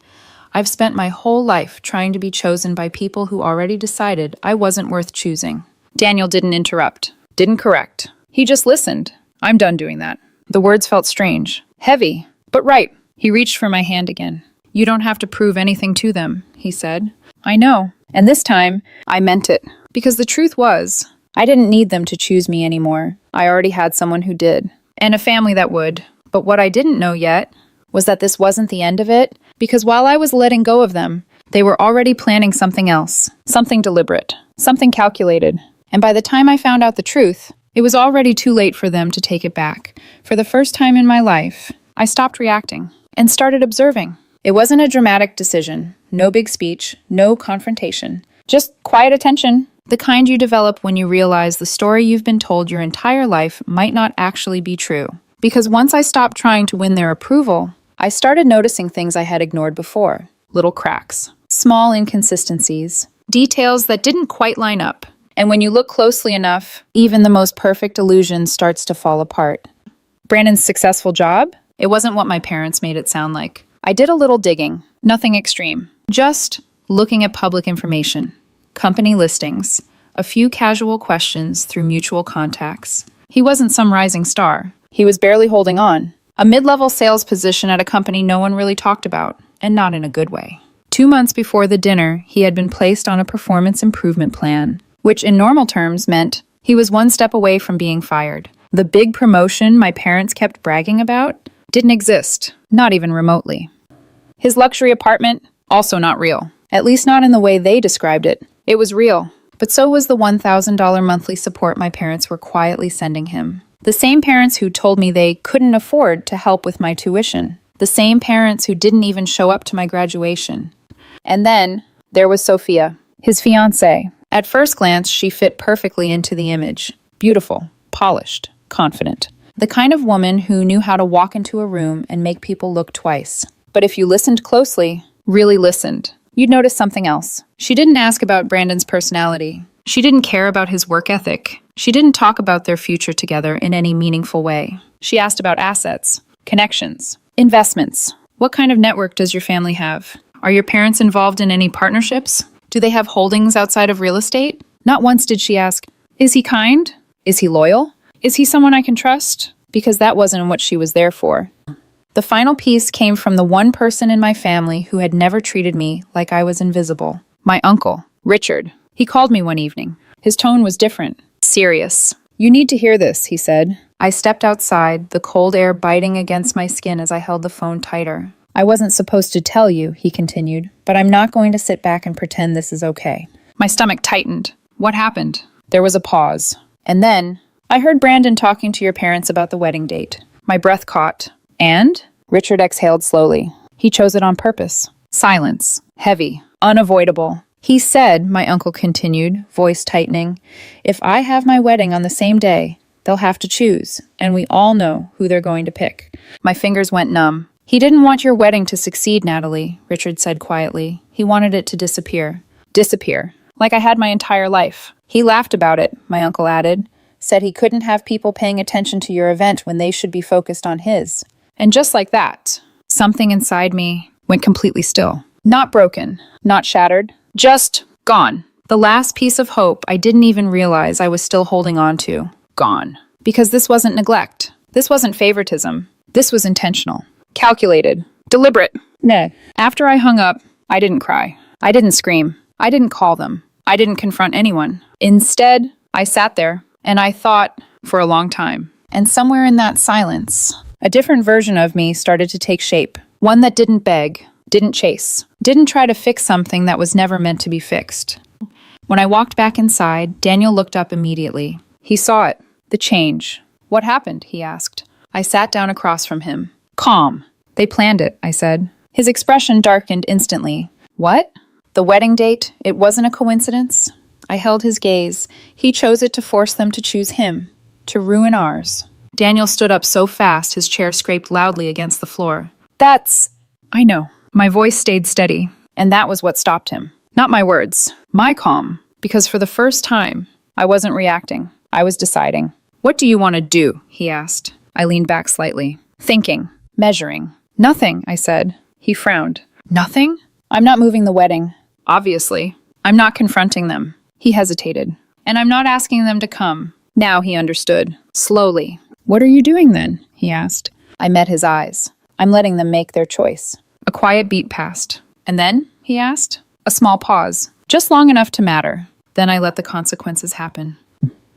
I've spent my whole life trying to be chosen by people who already decided I wasn't worth choosing. Daniel didn't interrupt, didn't correct. He just listened. I'm done doing that. The words felt strange, heavy, but right. He reached for my hand again. You don't have to prove anything to them, he said. I know. And this time, I meant it. Because the truth was, I didn't need them to choose me anymore. I already had someone who did. And a family that would. But what I didn't know yet was that this wasn't the end of it, because while I was letting go of them, they were already planning something else, something deliberate, something calculated. And by the time I found out the truth, it was already too late for them to take it back. For the first time in my life, I stopped reacting and started observing. It wasn't a dramatic decision, no big speech, no confrontation, just quiet attention. The kind you develop when you realize the story you've been told your entire life might not actually be true. Because once I stopped trying to win their approval, I started noticing things I had ignored before. Little cracks, small inconsistencies, details that didn't quite line up. And when you look closely enough, even the most perfect illusion starts to fall apart. Brandon's successful job? It wasn't what my parents made it sound like. I did a little digging, nothing extreme. Just looking at public information. Company listings, a few casual questions through mutual contacts. He wasn't some rising star. He was barely holding on. A mid-level sales position at a company no one really talked about, and not in a good way. 2 months before the dinner, he had been placed on a performance improvement plan, which in normal terms meant he was one step away from being fired. The big promotion my parents kept bragging about didn't exist, not even remotely. His luxury apartment, also not real. At least not in the way they described it. It was real, but so was the $1,000 monthly support my parents were quietly sending him. The same parents who told me they couldn't afford to help with my tuition. The same parents who didn't even show up to my graduation. And then there was Sophia, his fiancée. At first glance, she fit perfectly into the image. Beautiful, polished, confident. The kind of woman who knew how to walk into a room and make people look twice. But if you listened closely, really listened, you'd notice something else. She didn't ask about Brandon's personality. She didn't care about his work ethic. She didn't talk about their future together in any meaningful way. She asked about assets, connections, investments. What kind of network does your family have? Are your parents involved in any partnerships? Do they have holdings outside of real estate? Not once did she ask, is he kind? Is he loyal? Is he someone I can trust? Because that wasn't what she was there for. The final piece came from the one person in my family who had never treated me like I was invisible. My uncle, Richard. He called me one evening. His tone was different, serious. You need to hear this, he said. I stepped outside, the cold air biting against my skin as I held the phone tighter. I wasn't supposed to tell you, he continued, but I'm not going to sit back and pretend this is okay. My stomach tightened. What happened? There was a pause. And then, I heard Brandon talking to your parents about the wedding date. My breath caught. And? Richard exhaled slowly. He chose it on purpose. Silence. Heavy. Unavoidable. He said, my uncle continued, voice tightening, if I have my wedding on the same day, they'll have to choose, and we all know who they're going to pick. My fingers went numb. He didn't want your wedding to succeed, Natalie, Richard said quietly. He wanted it to disappear. Disappear. Like I had my entire life. He laughed about it, my uncle added. Said he couldn't have people paying attention to your event when they should be focused on his. And just like that, something inside me went completely still. Not broken, not shattered, just gone. The last piece of hope I didn't even realize I was still holding on to. Gone. Because this wasn't neglect. This wasn't favoritism. This was intentional. Calculated. Deliberate. No. After I hung up, I didn't cry. I didn't scream. I didn't call them. I didn't confront anyone. Instead, I sat there, and I thought for a long time. And somewhere in that silence, a different version of me started to take shape. One that didn't beg, didn't chase, didn't try to fix something that was never meant to be fixed. When I walked back inside, Daniel looked up immediately. He saw it. The change. What happened? He asked. I sat down across from him. Calm. They planned it, I said. His expression darkened instantly. What? The wedding date? It wasn't a coincidence? I held his gaze. He chose it to force them to choose him. To ruin ours. Daniel stood up so fast his chair scraped loudly against the floor. That's... I know. My voice stayed steady. And that was what stopped him. Not my words. My calm. Because for the first time, I wasn't reacting. I was deciding. What do you want to do? He asked. I leaned back slightly. Thinking. Measuring. Nothing, I said. He frowned. Nothing? I'm not moving the wedding. Obviously. I'm not confronting them. He hesitated. And I'm not asking them to come. Now he understood. Slowly. What are you doing then? He asked. I met his eyes. I'm letting them make their choice. A quiet beat passed. And then? He asked. A small pause. Just long enough to matter. Then I let the consequences happen.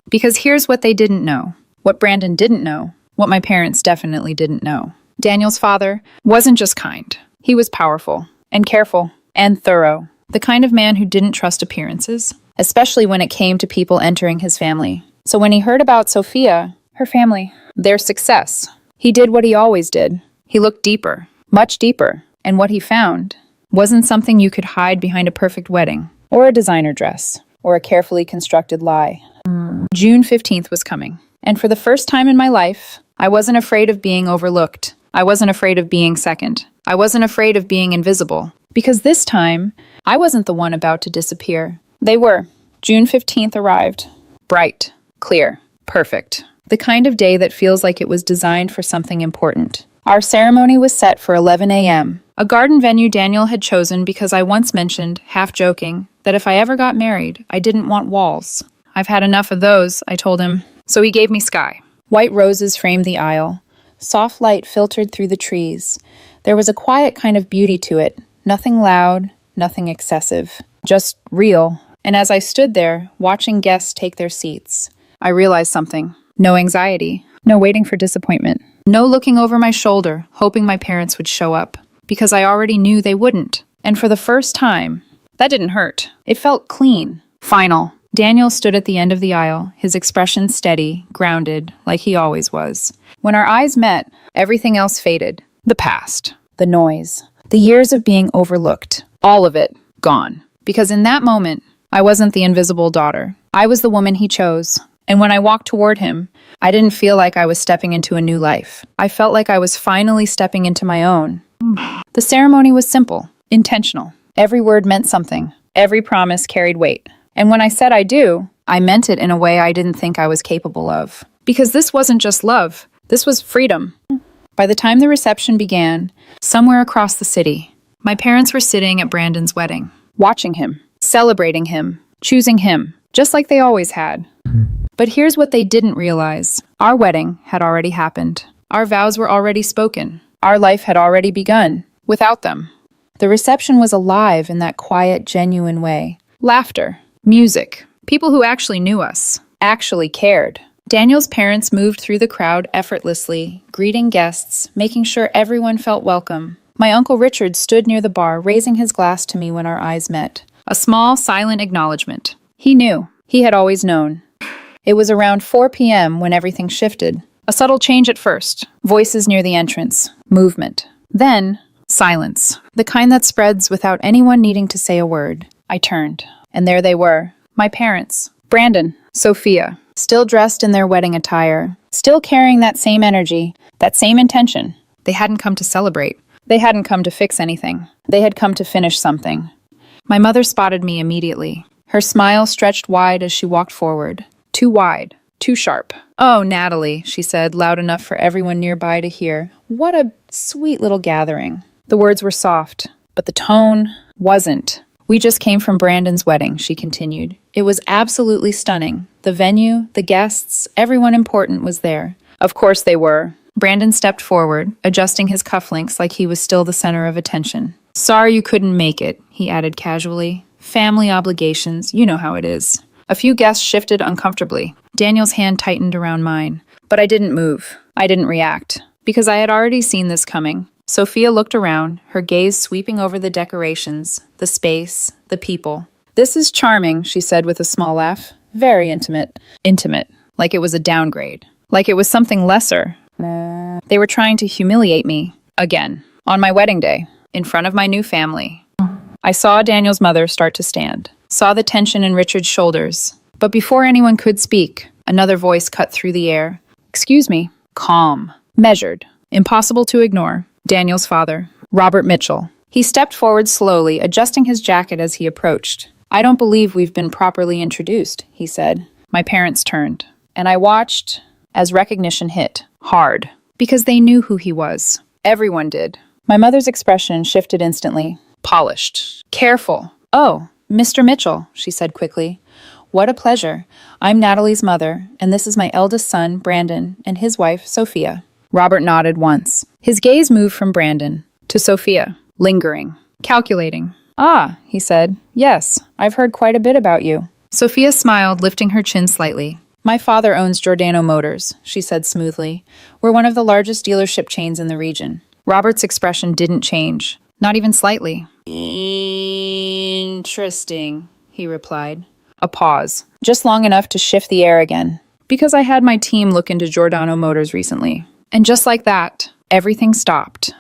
Because here's what they didn't know. What Brandon didn't know. What my parents definitely didn't know. Daniel's father wasn't just kind. He was powerful. And careful. And thorough. The kind of man who didn't trust appearances. Especially when it came to people entering his family. So when he heard about Sophia, her family, their success, he did what he always did. He looked deeper. Much deeper. And what he found wasn't something you could hide behind a perfect wedding. Or a designer dress. Or a carefully constructed lie. June 15th was coming. And for the first time in my life, I wasn't afraid of being overlooked. I wasn't afraid of being second. I wasn't afraid of being invisible. Because this time, I wasn't the one about to disappear. They were. June 15th arrived. Bright. Clear. Perfect. The kind of day that feels like it was designed for something important. Our ceremony was set for 11 a.m. A garden venue Daniel had chosen because I once mentioned, half joking, that if I ever got married, I didn't want walls. I've had enough of those, I told him. So he gave me sky. White roses framed the aisle. Soft light filtered through the trees. There was a quiet kind of beauty to it. Nothing loud, nothing excessive. Just real. And as I stood there, watching guests take their seats, I realized something. No anxiety. No waiting for disappointment. No looking over my shoulder, hoping my parents would show up. Because I already knew they wouldn't. And for the first time, that didn't hurt. It felt clean. Final. Daniel stood at the end of the aisle, his expression steady, grounded, like he always was. When our eyes met, everything else faded. The past. The noise. The years of being overlooked. All of it. Gone. Because in that moment, I wasn't the invisible daughter. I was the woman he chose. And when I walked toward him, I didn't feel like I was stepping into a new life. I felt like I was finally stepping into my own. The ceremony was simple, intentional. Every word meant something. Every promise carried weight. And when I said I do, I meant it in a way I didn't think I was capable of. Because this wasn't just love. This was freedom. By the time the reception began, somewhere across the city, my parents were sitting at Brandon's wedding, watching him, celebrating him, choosing him, just like they always had. But here's what they didn't realize. Our wedding had already happened. Our vows were already spoken. Our life had already begun, without them. The reception was alive in that quiet, genuine way. Laughter, music, people who actually knew us, actually cared. Daniel's parents moved through the crowd effortlessly, greeting guests, making sure everyone felt welcome. My Uncle Richard stood near the bar, raising his glass to me when our eyes met. A small, silent acknowledgement. He knew. He had always known. It was around 4 p.m. when everything shifted. A subtle change at first. Voices near the entrance. Movement. Then, silence. The kind that spreads without anyone needing to say a word. I turned. And there they were. My parents. Brandon. Sophia. Still dressed in their wedding attire. Still carrying that same energy. That same intention. They hadn't come to celebrate. They hadn't come to fix anything. They had come to finish something. My mother spotted me immediately. Her smile stretched wide as she walked forward. Too wide. Too sharp. "Oh, Natalie," she said, loud enough for everyone nearby to hear. "What a sweet little gathering." The words were soft, but the tone wasn't. "We just came from Brandon's wedding," she continued. "It was absolutely stunning. The venue, the guests, everyone important was there." Of course they were. Brandon stepped forward, adjusting his cufflinks like he was still the center of attention. "Sorry you couldn't make it," he added casually. "Family obligations, you know how it is." A few guests shifted uncomfortably. Daniel's hand tightened around mine. But I didn't move. I didn't react. Because I had already seen this coming. Sophia looked around, her gaze sweeping over the decorations, the space, the people. "This is charming," she said with a small laugh. "Very intimate." Intimate. Like it was a downgrade. Like it was something lesser. They were trying to humiliate me. Again. On my wedding day. In front of my new family. I saw Daniel's mother start to stand. Saw the tension in Richard's shoulders. But before anyone could speak, another voice cut through the air. "Excuse me." Calm. Measured. Impossible to ignore. Daniel's father. Robert Mitchell. He stepped forward slowly, adjusting his jacket as he approached. "I don't believe we've been properly introduced," he said. My parents turned. And I watched as recognition hit. Hard. Because they knew who he was. Everyone did. My mother's expression shifted instantly. Polished. Careful. "Oh, Mr. Mitchell," she said quickly. "What a pleasure. I'm Natalie's mother, and this is my eldest son, Brandon, and his wife, Sophia." Robert nodded once. His gaze moved from Brandon to Sophia, lingering, calculating. "Ah," he said. "Yes, I've heard quite a bit about you." Sophia smiled, lifting her chin slightly. "My father owns Giordano Motors," she said smoothly. "We're one of the largest dealership chains in the region." Robert's expression didn't change, not even slightly. "Interesting," he replied. A pause, just long enough to shift the air again. "Because I had my team look into Giordano Motors recently." And just like that, everything stopped.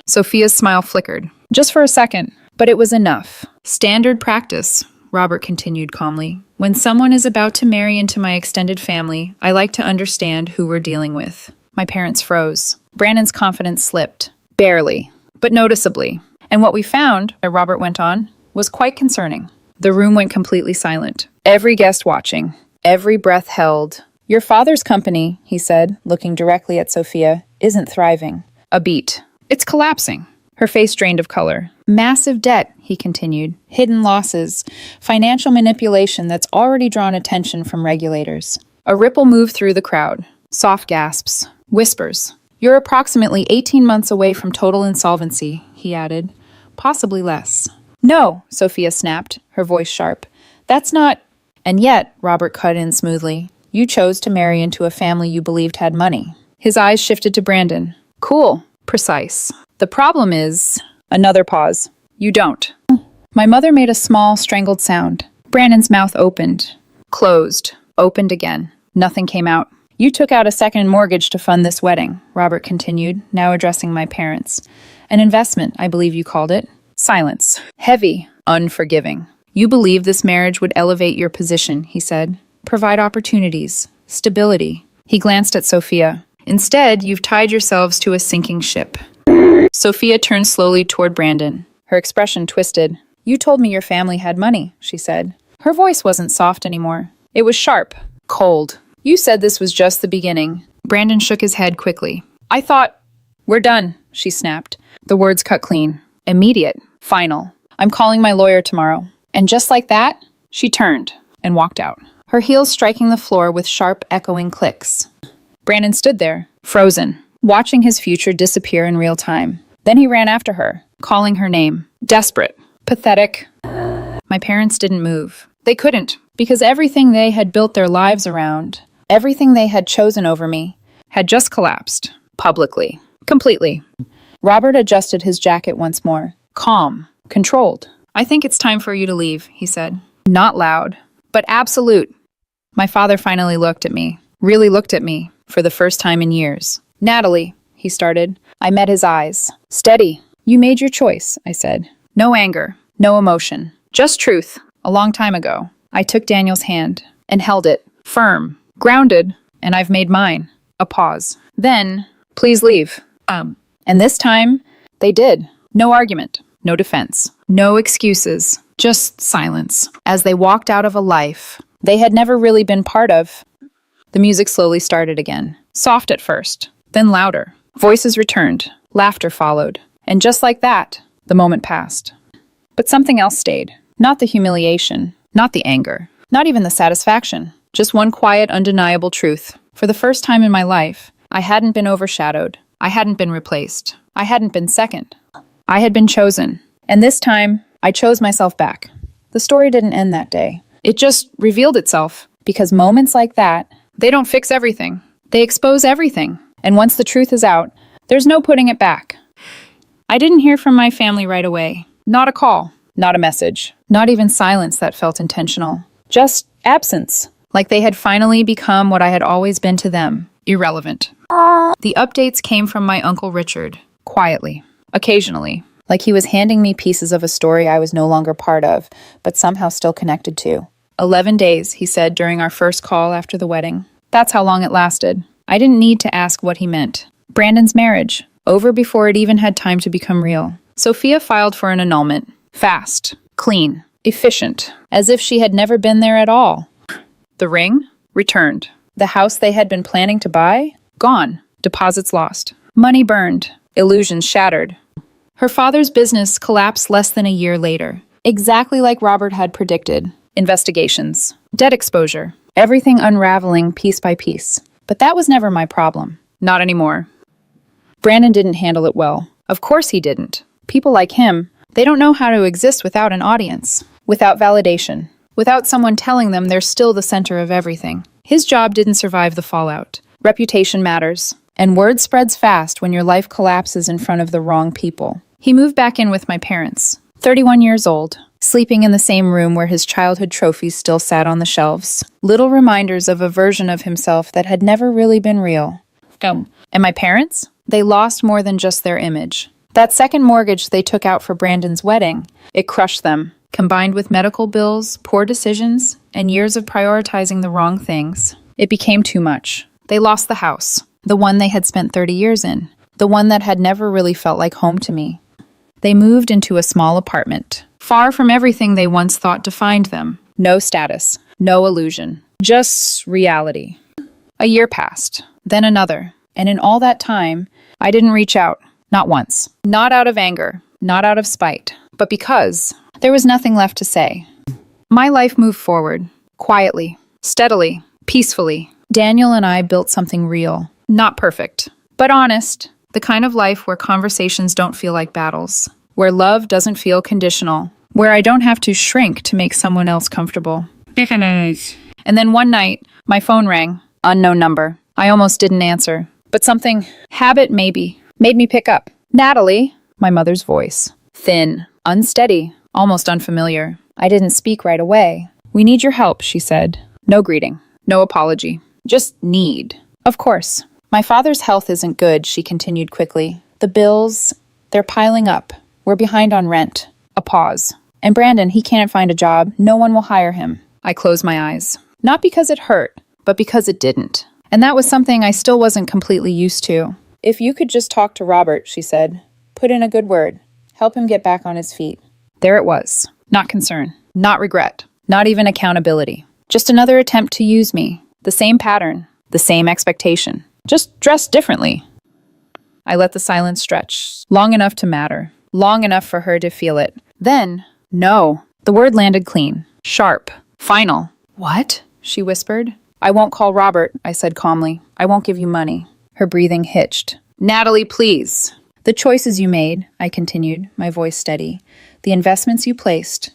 Sophia's smile flickered. Just for a second, but it was enough. "Standard practice," Robert continued calmly. "When someone is about to marry into my extended family, I like to understand who we're dealing with." My parents froze. Brandon's confidence slipped. Barely, but noticeably. "And what we found," Robert went on, "was quite concerning." The room went completely silent. Every guest watching. Every breath held. "Your father's company," he said, looking directly at Sophia, "isn't thriving." A beat. "It's collapsing." Her face drained of color. "Massive debt," he continued. "Hidden losses. Financial manipulation that's already drawn attention from regulators." A ripple moved through the crowd. Soft gasps. Whispers. "You're approximately 18 months away from total insolvency," he added. "Possibly less." "No," Sophia snapped, her voice sharp. "That's not—" "And yet," Robert cut in smoothly, "you chose to marry into a family you believed had money." His eyes shifted to Brandon. "Cool. Precise. The problem is—" Another pause. "You don't." My mother made a small, strangled sound. Brandon's mouth opened. Closed. Opened again. Nothing came out. "You took out a second mortgage to fund this wedding," Robert continued, now addressing my parents. "An investment, I believe you called it." Silence. Heavy. Unforgiving. "You believe this marriage would elevate your position," he said. "Provide opportunities. Stability." He glanced at Sophia. "Instead, you've tied yourselves to a sinking ship." Sophia turned slowly toward Brandon. Her expression twisted. "You told me your family had money," she said. Her voice wasn't soft anymore. It was sharp. Cold. "You said this was just the beginning." Brandon shook his head quickly. "I thought—" "We're done," she snapped. The words cut clean. Immediate. Final. "I'm calling my lawyer tomorrow." And just like that, she turned and walked out, her heels striking the floor with sharp, echoing clicks. Brandon stood there, frozen, watching his future disappear in real time. Then he ran after her, calling her name. Desperate. Pathetic. My parents didn't move. They couldn't, because everything they had built their lives around, everything they had chosen over me, had just collapsed. Publicly. Completely. Robert adjusted his jacket once more. Calm. Controlled. "I think it's time for you to leave," he said. Not loud, but absolute. My father finally looked at me. Really looked at me. for the first time in years. Natalie, he started. I met his eyes. Steady. You made your choice, I said. No anger, no emotion, just truth. A long time ago, I took Daniel's hand and held it, firm, grounded, and I've made mine. A pause. Then, please leave. And this time, they did. No argument, no defense, no excuses, just silence. As they walked out of a life they had never really been part of. The music slowly started again. Soft at first, then louder. Voices returned, laughter followed. And just like that, the moment passed. But something else stayed. Not the humiliation, not the anger, not even the satisfaction. Just one quiet, undeniable truth. For the first time in my life, I hadn't been overshadowed. I hadn't been replaced. I hadn't been second. I had been chosen. And this time, I chose myself back. The story didn't end that day. It just revealed itself. Because moments like that, they don't fix everything. They expose everything. And once the truth is out, there's no putting it back. I didn't hear from my family right away. Not a call, not a message, not even silence that felt intentional. Just absence. Like they had finally become what I had always been to them. Irrelevant. The updates came from my Uncle Richard. Quietly. Occasionally. Like he was handing me pieces of a story I was no longer part of, but somehow still connected to. 11 days, he said during our first call after the wedding. That's how long it lasted. I didn't need to ask what he meant. Brandon's marriage. Over before it even had time to become real. Sophia filed for an annulment. Fast. Clean. Efficient. As if she had never been there at all. The ring? Returned. The house they had been planning to buy? Gone. Deposits lost. Money burned. Illusions shattered. Her father's business collapsed less than a year later. Exactly like Robert had predicted. Investigations. Debt exposure. Everything unraveling piece by piece. But that was never my problem. Not anymore. Brandon didn't handle it well. Of course he didn't. People like him, they don't know how to exist without an audience. Without validation. Without someone telling them they're still the center of everything. His job didn't survive the fallout. Reputation matters. And word spreads fast when your life collapses in front of the wrong people. He moved back in with my parents. 31 years old. Sleeping in the same room where his childhood trophies still sat on the shelves. Little reminders of a version of himself that had never really been real. And my parents? They lost more than just their image. That second mortgage they took out for Brandon's wedding, it crushed them. Combined with medical bills, poor decisions, and years of prioritizing the wrong things, it became too much. They lost the house, the one they had spent 30 years in, the one that had never really felt like home to me. They moved into a small apartment, far from everything they once thought defined them. No status, no illusion, just reality. A year passed, then another, and in all that time, I didn't reach out, not once. Not out of anger, not out of spite, but because there was nothing left to say. My life moved forward, quietly, steadily, peacefully. Daniel and I built something real, not perfect, but honest. The kind of life where conversations don't feel like battles, where love doesn't feel conditional, where I don't have to shrink to make someone else comfortable. And then one night, my phone rang. Unknown number. I almost didn't answer. But something, habit maybe, made me pick up. Natalie, my mother's voice. Thin, unsteady, almost unfamiliar. I didn't speak right away. We need your help, she said. No greeting, no apology. Just need. Of course. My father's health isn't good, she continued quickly. The bills, they're piling up. We're behind on rent. A pause. And Brandon, he can't find a job. No one will hire him. I closed my eyes. Not because it hurt, but because it didn't. And that was something I still wasn't completely used to. If you could just talk to Robert, she said. Put in a good word. Help him get back on his feet. There it was. Not concern. Not regret. Not even accountability. Just another attempt to use me. The same pattern. The same expectation. Just dressed differently. I let the silence stretch. Long enough to matter. Long enough for her to feel it. Then, no. The word landed clean. Sharp. Final. What? She whispered. I won't call Robert, I said calmly. I won't give you money. Her breathing hitched. Natalie, please. The choices you made, I continued, my voice steady. The investments you placed.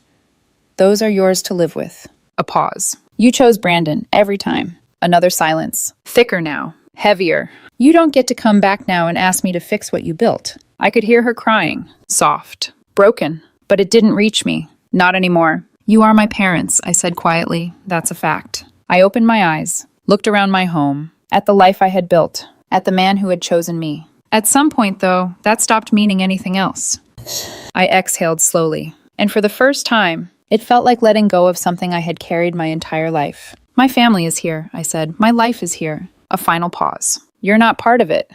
Those are yours to live with. A pause. You chose Brandon, every time. Another silence. Thicker now. Heavier. You don't get to come back now and ask me to fix what you built. I could hear her crying. Soft. Broken. But it didn't reach me. Not anymore. You are my parents, I said quietly. That's a fact. I opened my eyes, looked around my home. at the life I had built, at the man who had chosen me. At some point, though, that stopped meaning anything else. I exhaled slowly, and for the first time, it felt like letting go of something I had carried my entire life. My family is here, I said. My life is here. A final pause. You're not part of it.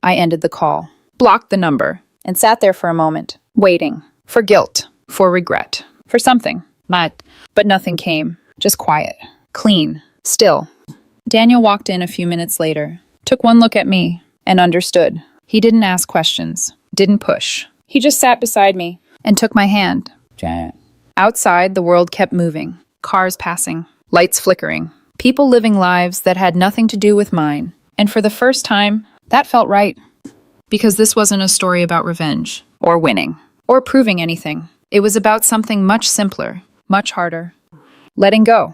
I ended the call, blocked the number, and sat there for a moment, waiting. For guilt, for regret, for something. But nothing came. Just quiet. Clean. Still. Daniel walked in a few minutes later, took one look at me, and understood. He didn't ask questions, didn't push. He just sat beside me and took my hand. Outside, the world kept moving. Cars passing, lights flickering, people living lives that had nothing to do with mine. And for the first time, that felt right. Because this wasn't a story about revenge, or winning, or proving anything. It was about something much simpler, much harder. Letting go.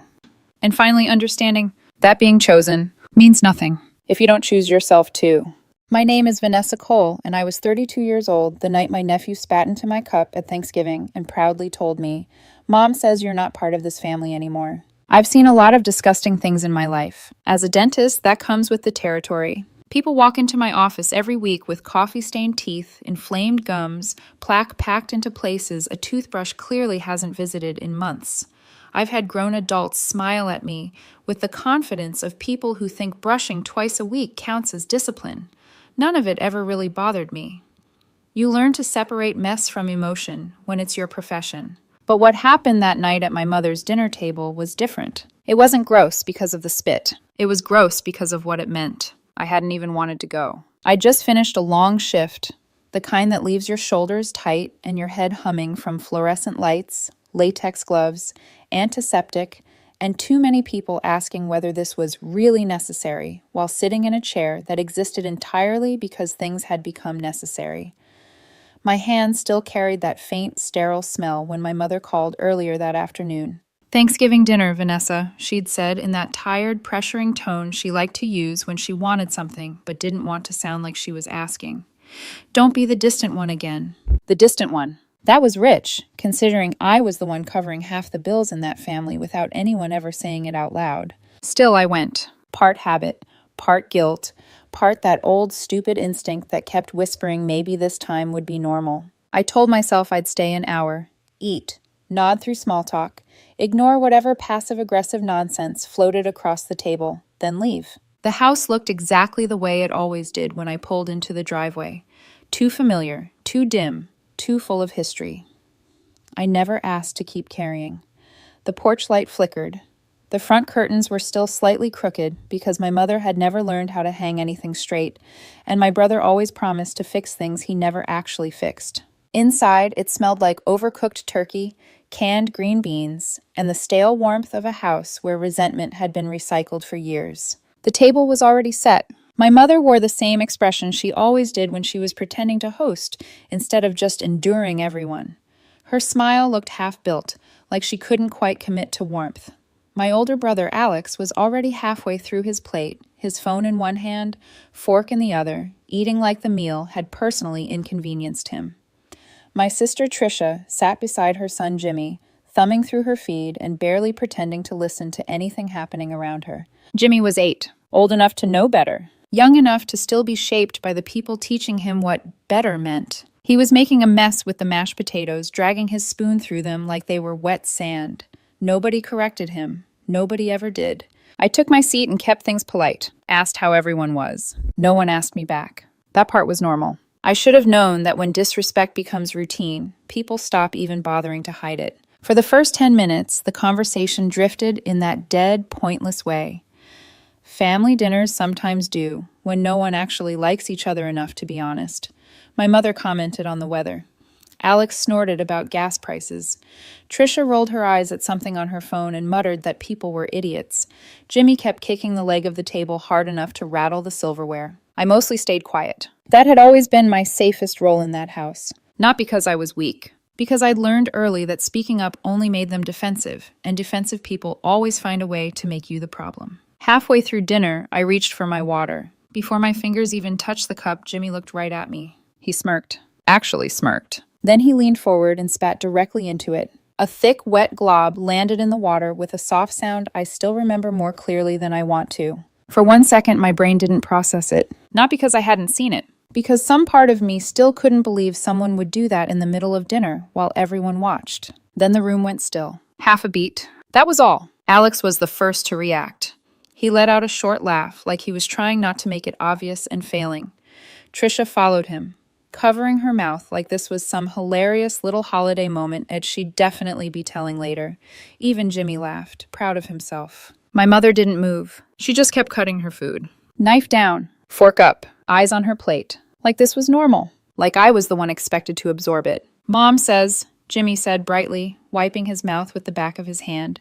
And finally understanding that being chosen means nothing if you don't choose yourself too. My name is Vanessa Cole, and I was 32 years old the night my nephew spat into my cup at Thanksgiving and proudly told me, "Mom says you're not part of this family anymore." I've seen a lot of disgusting things in my life. As a dentist, that comes with the territory. People walk into my office every week with coffee-stained teeth, inflamed gums, plaque packed into places a toothbrush clearly hasn't visited in months. I've had grown adults smile at me with the confidence of people who think brushing twice a week counts as discipline. None of it ever really bothered me. You learn to separate mess from emotion when it's your profession. But what happened that night at my mother's dinner table was different. It wasn't gross because of the spit. It was gross because of what it meant. I hadn't even wanted to go. I just finished a long shift, the kind that leaves your shoulders tight and your head humming from fluorescent lights, latex gloves, antiseptic, and too many people asking whether this was really necessary while sitting in a chair that existed entirely because things had become necessary. My hand still carried that faint, sterile smell when my mother called earlier that afternoon. "Thanksgiving dinner, Vanessa," she'd said in that tired, pressuring tone she liked to use when she wanted something but didn't want to sound like she was asking. "Don't be the distant one again." The distant one. That was rich, considering I was the one covering half the bills in that family without anyone ever saying it out loud. Still, I went. Part habit, part guilt, part that old stupid instinct that kept whispering maybe this time would be normal. I told myself I'd stay an hour, eat, nod through small talk, ignore whatever passive-aggressive nonsense floated across the table, then leave. The house looked exactly the way it always did when I pulled into the driveway. Too familiar, too dim, too full of history. I never asked to keep carrying. The porch light flickered. The front curtains were still slightly crooked because my mother had never learned how to hang anything straight, and my brother always promised to fix things he never actually fixed. Inside, it smelled like overcooked turkey, canned green beans, and the stale warmth of a house where resentment had been recycled for years. The table was already set. My mother wore the same expression she always did when she was pretending to host, instead of just enduring everyone. Her smile looked half-built, like she couldn't quite commit to warmth. My older brother, Alex, was already halfway through his plate, his phone in one hand, fork in the other, eating like the meal had personally inconvenienced him. My sister, Trisha, sat beside her son, Jimmy, thumbing through her feed and barely pretending to listen to anything happening around her. Jimmy was 8, old enough to know better, young enough to still be shaped by the people teaching him what better meant. He was making a mess with the mashed potatoes, dragging his spoon through them like they were wet sand. Nobody corrected him. Nobody ever did. I took my seat and kept things polite, asked how everyone was. No one asked me back. That part was normal. I should have known that when disrespect becomes routine, people stop even bothering to hide it. For the first 10 minutes, the conversation drifted in that dead, pointless way. Family dinners sometimes do, when no one actually likes each other enough to be honest. My mother commented on the weather. Alex snorted about gas prices. Trisha rolled her eyes at something on her phone and muttered that people were idiots. Jimmy kept kicking the leg of the table hard enough to rattle the silverware. I mostly stayed quiet. That had always been my safest role in that house. Not because I was weak, because I'd learned early that speaking up only made them defensive, and defensive people always find a way to make you the problem. Halfway through dinner, I reached for my water. Before my fingers even touched the cup, Jimmy looked right at me. He smirked. Actually smirked. Then he leaned forward and spat directly into it. A thick, wet glob landed in the water with a soft sound I still remember more clearly than I want to. For 1 second, my brain didn't process it. Not because I hadn't seen it, because some part of me still couldn't believe someone would do that in the middle of dinner while everyone watched. Then the room went still. Half a beat. That was all. Alex was the first to react. He let out a short laugh, like he was trying not to make it obvious and failing. Trisha followed him, covering her mouth like this was some hilarious little holiday moment Ed she'd definitely be telling later. Even Jimmy laughed, proud of himself. My mother didn't move. She just kept cutting her food. Knife down, fork up, eyes on her plate. Like this was normal. Like I was the one expected to absorb it. Mom says, Jimmy said brightly, wiping his mouth with the back of his hand,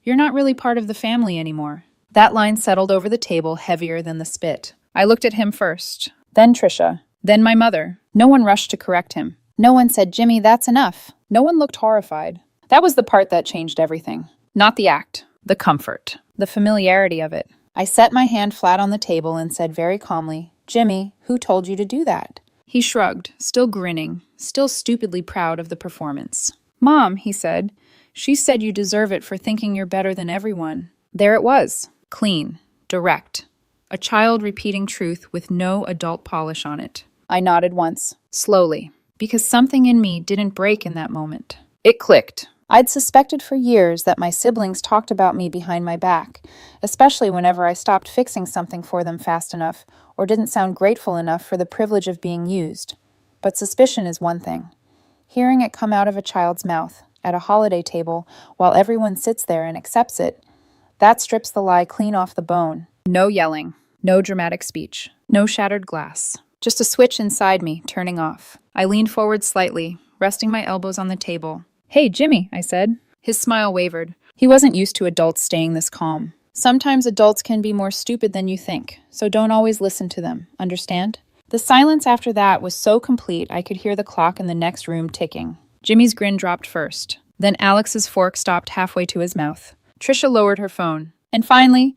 "You're not really part of the family anymore." That line settled over the table heavier than the spit. I looked at him first, then Trisha, then my mother. No one rushed to correct him. No one said, "Jimmy, that's enough." No one looked horrified. That was the part that changed everything. Not the act, the comfort, the familiarity of it. I set my hand flat on the table and said very calmly, "Jimmy, who told you to do that?" He shrugged, still grinning, still stupidly proud of the performance. "Mom," he said, "she said you deserve it for thinking you're better than everyone." There it was, clean, direct. A child repeating truth with no adult polish on it. I nodded once, slowly, because something in me didn't break in that moment. It clicked. I'd suspected for years that my siblings talked about me behind my back, especially whenever I stopped fixing something for them fast enough or didn't sound grateful enough for the privilege of being used. But suspicion is one thing. Hearing it come out of a child's mouth at a holiday table while everyone sits there and accepts it, that strips the lie clean off the bone. No yelling, no dramatic speech, no shattered glass. Just a switch inside me turning off. I leaned forward slightly, resting my elbows on the table. "Hey, Jimmy," I said. His smile wavered. He wasn't used to adults staying this calm. Sometimes adults can be more stupid than you think, so don't always listen to them, understand? The silence after that was so complete I could hear the clock in the next room ticking. Jimmy's grin dropped first. Then Alex's fork stopped halfway to his mouth. Trisha lowered her phone. And finally,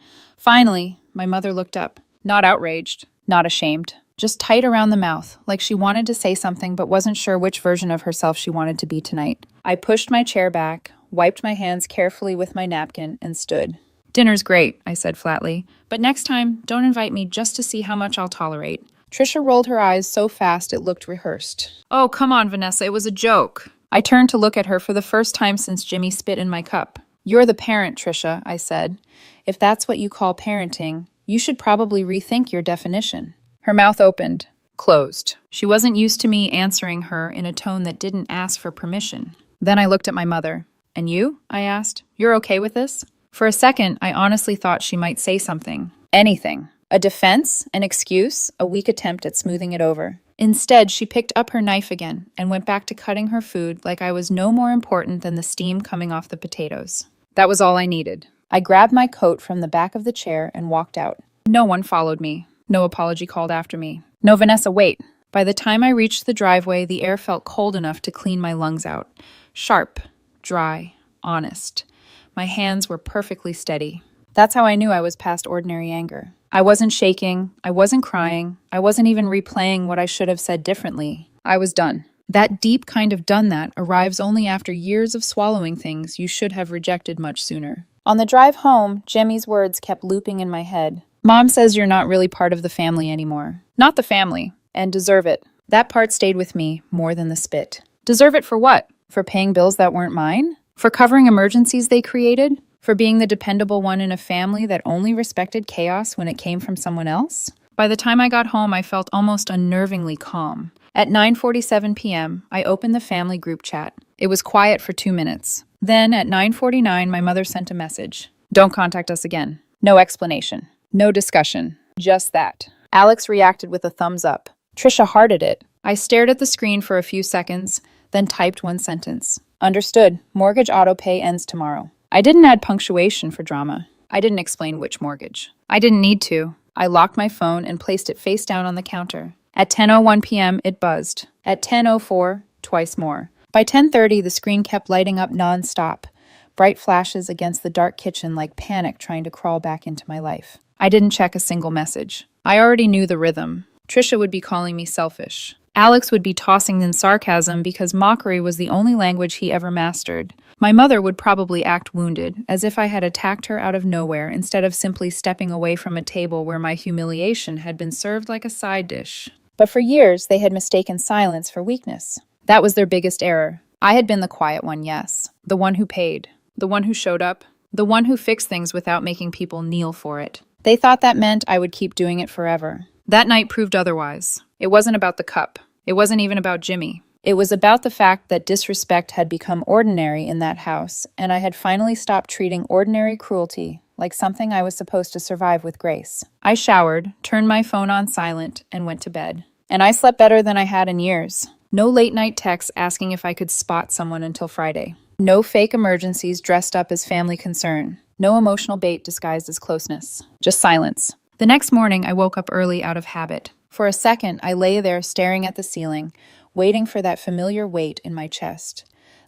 my mother looked up. Not outraged, not ashamed. Just tight around the mouth, like she wanted to say something but wasn't sure which version of herself she wanted to be tonight. I pushed my chair back, wiped my hands carefully with my napkin, and stood. "Dinner's great," I said flatly, "but next time, don't invite me just to see how much I'll tolerate." Trisha rolled her eyes so fast it looked rehearsed. "Oh, come on, Vanessa, it was a joke." I turned to look at her for the first time since Jimmy spit in my cup. "You're the parent, Trisha," I said. "If that's what you call parenting, you should probably rethink your definition." Her mouth opened, closed. She wasn't used to me answering her in a tone that didn't ask for permission. Then I looked at my mother. "And you?" I asked. "You're okay with this?" For a second, I honestly thought she might say something. Anything. A defense, an excuse, a weak attempt at smoothing it over. Instead, she picked up her knife again and went back to cutting her food like I was no more important than the steam coming off the potatoes. That was all I needed. I grabbed my coat from the back of the chair and walked out. No one followed me. No apology called after me. No, Vanessa, wait. By the time I reached the driveway, the air felt cold enough to clean my lungs out. Sharp, dry, honest. My hands were perfectly steady. That's how I knew I was past ordinary anger. I wasn't shaking. I wasn't crying. I wasn't even replaying what I should have said differently. I was done. That deep kind of done that arrives only after years of swallowing things you should have rejected much sooner. On the drive home, Jimmy's words kept looping in my head. "Mom says you're not really part of the family anymore. Not the family. And deserve it." That part stayed with me more than the spit. Deserve it for what? For paying bills that weren't mine? For covering emergencies they created? For being the dependable one in a family that only respected chaos when it came from someone else? By the time I got home, I felt almost unnervingly calm. At 9:47 p.m., I opened the family group chat. It was quiet for 2 minutes. Then, at 9:49, my mother sent a message. "Don't contact us again." No explanation. No discussion. Just that. Alex reacted with a thumbs up. Trisha hearted it. I stared at the screen for a few seconds, then typed one sentence. "Understood. Mortgage auto pay ends tomorrow." I didn't add punctuation for drama. I didn't explain which mortgage. I didn't need to. I locked my phone and placed it face down on the counter. At 10:01 p.m., it buzzed. At 10:04, twice more. By 10:30, the screen kept lighting up non-stop. Bright flashes against the dark kitchen like panic trying to crawl back into my life. I didn't check a single message. I already knew the rhythm. Trisha would be calling me selfish. Alex would be tossing in sarcasm because mockery was the only language he ever mastered. My mother would probably act wounded, as if I had attacked her out of nowhere instead of simply stepping away from a table where my humiliation had been served like a side dish. But for years, they had mistaken silence for weakness. That was their biggest error. I had been the quiet one, yes. The one who paid. The one who showed up. The one who fixed things without making people kneel for it. They thought that meant I would keep doing it forever. That night proved otherwise. It wasn't about the cup. It wasn't even about Jimmy. It was about the fact that disrespect had become ordinary in that house, and I had finally stopped treating ordinary cruelty like something I was supposed to survive with grace. I showered, turned my phone on silent, and went to bed. And I slept better than I had in years. No late-night texts asking if I could spot someone until Friday. No fake emergencies dressed up as family concern. No emotional bait disguised as closeness. Just silence. The next morning, I woke up early out of habit. For a second, I lay there staring at the ceiling, waiting for that familiar weight in my chest.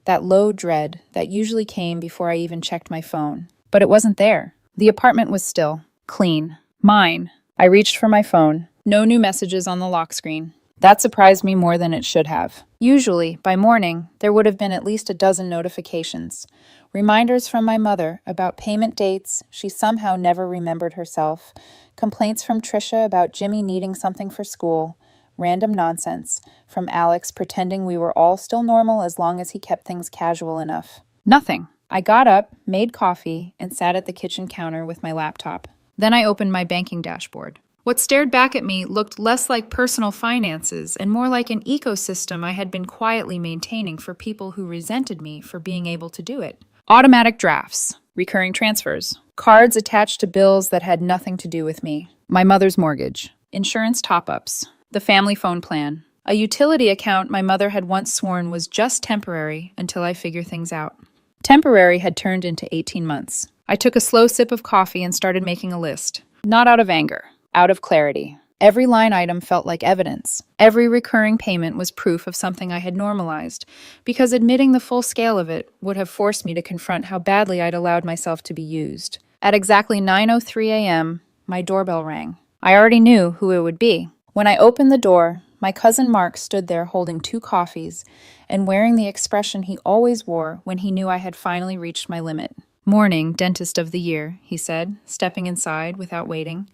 That low dread that usually came before I even checked my phone. But it wasn't there. The apartment was still. Clean. Mine. I reached for my phone. No new messages on the lock screen. That surprised me more than it should have. Usually, by morning, there would have been at least a dozen notifications. Reminders from my mother about payment dates she somehow never remembered herself, complaints from Trisha about Jimmy needing something for school, random nonsense from Alex pretending we were all still normal as long as he kept things casual enough. Nothing. I got up, made coffee, and sat at the kitchen counter with my laptop. Then I opened my banking dashboard. What stared back at me looked less like personal finances and more like an ecosystem I had been quietly maintaining for people who resented me for being able to do it. Automatic drafts, recurring transfers, cards attached to bills that had nothing to do with me, my mother's mortgage, insurance top-ups, the family phone plan, a utility account my mother had once sworn was just temporary until I figure things out. Temporary had turned into 18 months. I took a slow sip of coffee and started making a list. Not out of anger. Out of clarity. Every line item felt like evidence. Every recurring payment was proof of something I had normalized, because admitting the full scale of it would have forced me to confront how badly I'd allowed myself to be used. At exactly 9:03 a.m., my doorbell rang. I already knew who it would be. When I opened the door, my cousin Mark stood there holding 2 coffees and wearing the expression he always wore when he knew I had finally reached my limit. "Morning, dentist of the year," he said, stepping inside without waiting.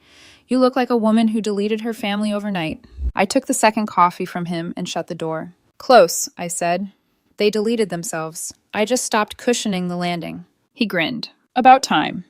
"You look like a woman who deleted her family overnight." I took the second coffee from him and shut the door. "Close," I said. "They deleted themselves. I just stopped cushioning the landing." He grinned. "About time."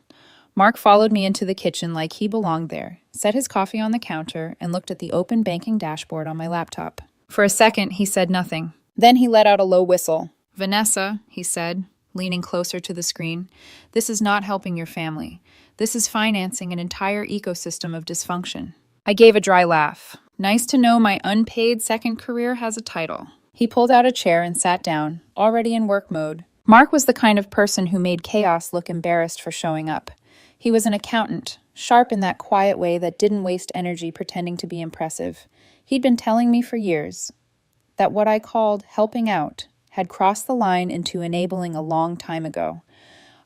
Mark followed me into the kitchen like he belonged there, set his coffee on the counter, and looked at the open banking dashboard on my laptop. For a second, he said nothing. Then he let out a low whistle. "Vanessa," he said, leaning closer to the screen, "this is not helping your family. This is financing an entire ecosystem of dysfunction." I gave a dry laugh. Nice to know my unpaid second career has a title. He pulled out a chair and sat down, already in work mode. Mark was the kind of person who made chaos look embarrassed for showing up. He was an accountant, sharp in that quiet way that didn't waste energy pretending to be impressive. He'd been telling me for years that what I called helping out had crossed the line into enabling a long time ago.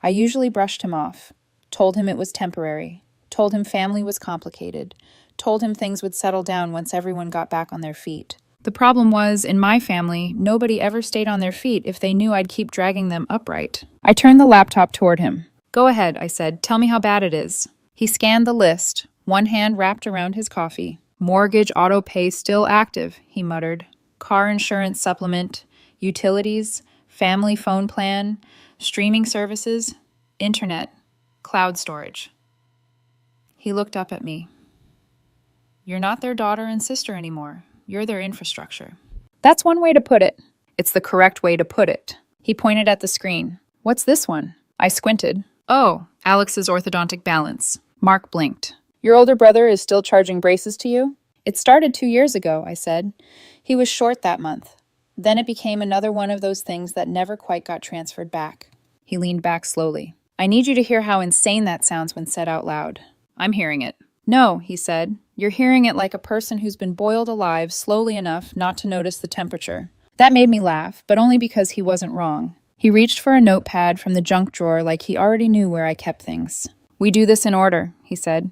I usually brushed him off. Told him it was temporary, told him family was complicated, told him things would settle down once everyone got back on their feet. The problem was, in my family, nobody ever stayed on their feet if they knew I'd keep dragging them upright. I turned the laptop toward him. "Go ahead," I said. "Tell me how bad it is." He scanned the list, one hand wrapped around his coffee. "Mortgage auto pay still active," he muttered. "Car insurance supplement, utilities, family phone plan, streaming services, internet. Cloud storage." He looked up at me. "You're not their daughter and sister anymore. You're their infrastructure." That's one way to put it. It's the correct way to put it. He pointed at the screen. "What's this one?" I squinted. "Oh, Alex's orthodontic balance." Mark blinked. "Your older brother is still charging braces to you?" "It started 2 years ago," I said. "He was short that month. Then it became another one of those things that never quite got transferred back." He leaned back slowly. "I need you to hear how insane that sounds when said out loud." "I'm hearing it." "No," he said. "You're hearing it like a person who's been boiled alive slowly enough not to notice the temperature." That made me laugh, but only because he wasn't wrong. He reached for a notepad from the junk drawer like he already knew where I kept things. "We do this in order," he said.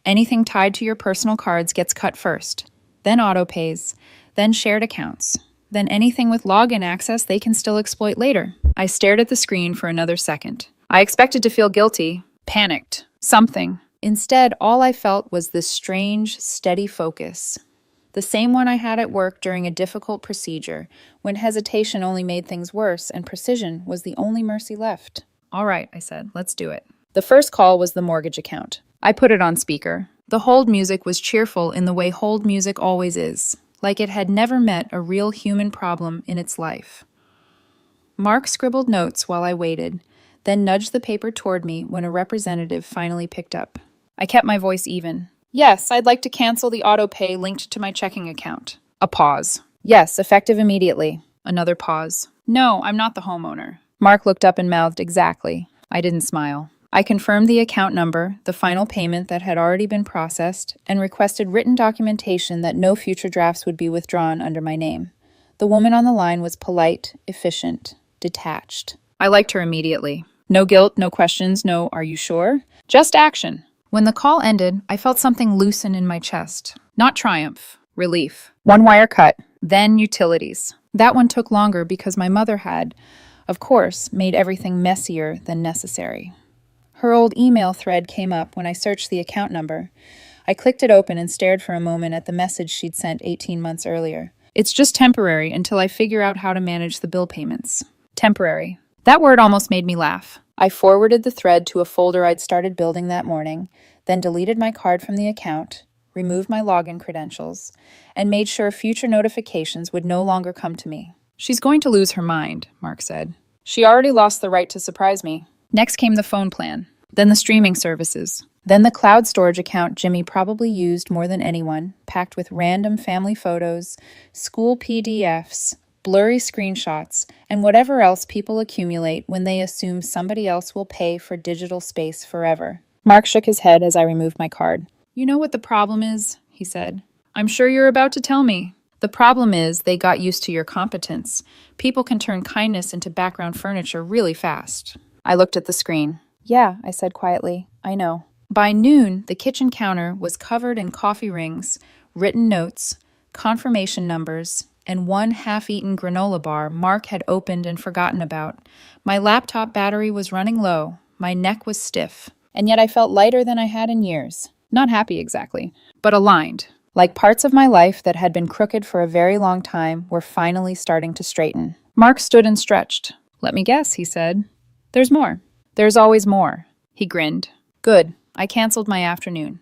"Anything tied to your personal cards gets cut first, then auto pays, then shared accounts, then anything with login access they can still exploit later. I stared at the screen for another second. I expected to feel guilty, panicked, something. Instead, all I felt was this strange, steady focus. The same one I had at work during a difficult procedure, when hesitation only made things worse and precision was the only mercy left. All right, I said, let's do it. The first call was the mortgage account. I put it on speaker. The hold music was cheerful in the way hold music always is, like it had never met a real human problem in its life. Mark scribbled notes while I waited, then nudged the paper toward me when a representative finally picked up. I kept my voice even. Yes, I'd like to cancel the auto pay linked to my checking account. A pause. Yes, effective immediately. Another pause. No, I'm not the homeowner. Mark looked up and mouthed exactly. I didn't smile. I confirmed the account number, the final payment that had already been processed, and requested written documentation that no future drafts would be withdrawn under my name. The woman on the line was polite, efficient, detached. I liked her immediately. No guilt, no questions, no "are you sure?" Just action. When the call ended, I felt something loosen in my chest. Not triumph, relief. One wire cut, then utilities. That one took longer because my mother had, of course, made everything messier than necessary. Her old email thread came up when I searched the account number. I clicked it open and stared for a moment at the message she'd sent 18 months earlier. It's just temporary until I figure out how to manage the bill payments. Temporary. That word almost made me laugh. I forwarded the thread to a folder I'd started building that morning, then deleted my card from the account, removed my login credentials, and made sure future notifications would no longer come to me. She's going to lose her mind, Mark said. She already lost the right to surprise me. Next came the phone plan, then the streaming services, then the cloud storage account Jimmy probably used more than anyone, packed with random family photos, school PDFs, blurry screenshots, and whatever else people accumulate when they assume somebody else will pay for digital space forever. Mark shook his head as I removed my card. You know what the problem is? He said. I'm sure you're about to tell me. The problem is they got used to your competence. People can turn kindness into background furniture really fast. I looked at the screen. Yeah, I said quietly. I know. By noon, the kitchen counter was covered in coffee rings, written notes, confirmation numbers, and one half-eaten granola bar Mark had opened and forgotten about. My laptop battery was running low. My neck was stiff. And yet I felt lighter than I had in years. Not happy exactly, but aligned. Like parts of my life that had been crooked for a very long time were finally starting to straighten. Mark stood and stretched. Let me guess, he said. There's more. There's always more. He grinned. Good. I canceled my afternoon.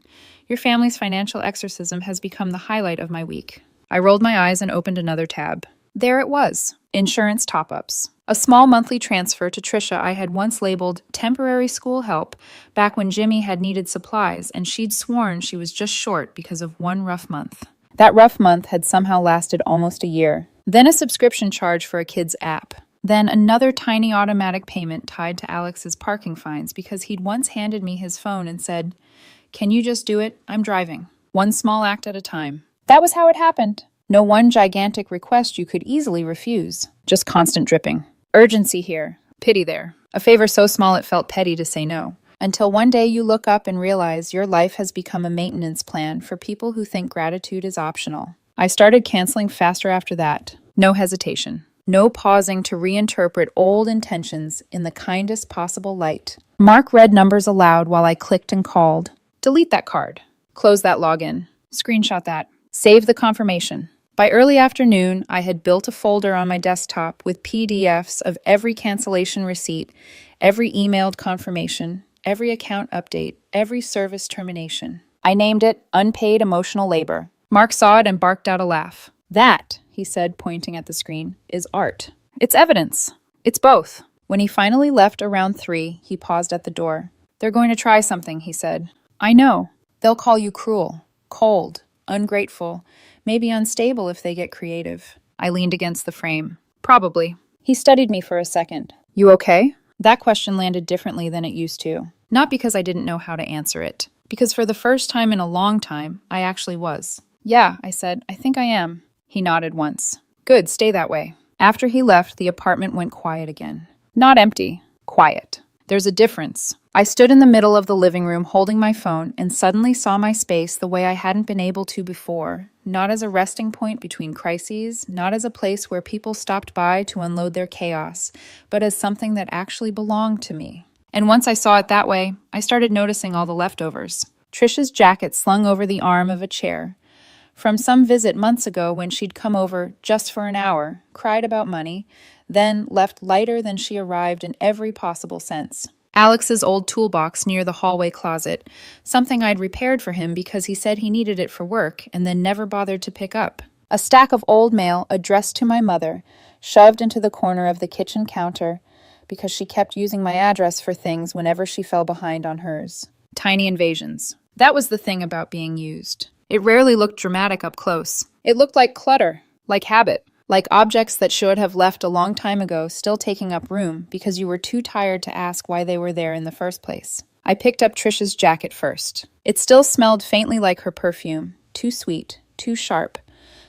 Your family's financial exorcism has become the highlight of my week. I rolled my eyes and opened another tab. There it was. Insurance top-ups. A small monthly transfer to Trisha I had once labeled temporary school help back when Jimmy had needed supplies and she'd sworn she was just short because of one rough month. That rough month had somehow lasted almost a year. Then a subscription charge for a kid's app. Then another tiny automatic payment tied to Alex's parking fines because he'd once handed me his phone and said, "Can you just do it? I'm driving." One small act at a time. That was how it happened. No one gigantic request you could easily refuse. Just constant dripping. Urgency here. Pity there. A favor so small it felt petty to say no. Until one day you look up and realize your life has become a maintenance plan for people who think gratitude is optional. I started canceling faster after that. No hesitation. No pausing to reinterpret old intentions in the kindest possible light. Mark read numbers aloud while I clicked and called. Delete that card. Close that login. Screenshot that. Save the confirmation. By early afternoon, I had built a folder on my desktop with PDFs of every cancellation receipt, every emailed confirmation, every account update, every service termination. I named it Unpaid Emotional Labor. Mark saw it and barked out a laugh. That, he said, pointing at the screen, is art. It's evidence. It's both. When he finally left around 3, he paused at the door. They're going to try something, he said. I know. They'll call you cruel, cold, ungrateful, maybe unstable if they get creative. I leaned against the frame. Probably. He studied me for a second. You okay? That question landed differently than it used to. Not because I didn't know how to answer it. Because for the first time in a long time, I actually was. Yeah, I said, I think I am. He nodded once. Good, stay that way. After he left, the apartment went quiet again. Not empty. Quiet. There's a difference. I stood in the middle of the living room holding my phone and suddenly saw my space the way I hadn't been able to before. Not as a resting point between crises, not as a place where people stopped by to unload their chaos, but as something that actually belonged to me. And once I saw it that way, I started noticing all the leftovers. Trisha's jacket slung over the arm of a chair. From some visit months ago when she'd come over just for an hour, cried about money, then left lighter than she arrived in every possible sense. Alex's old toolbox near the hallway closet, something I'd repaired for him because he said he needed it for work and then never bothered to pick up. A stack of old mail addressed to my mother, shoved into the corner of the kitchen counter because she kept using my address for things whenever she fell behind on hers. Tiny invasions. That was the thing about being used. It rarely looked dramatic up close. It looked like clutter, like habit, like objects that should have left a long time ago still taking up room because you were too tired to ask why they were there in the first place. I picked up Trisha's jacket first. It still smelled faintly like her perfume, too sweet, too sharp,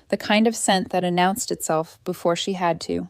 the kind of scent that announced itself before she had to.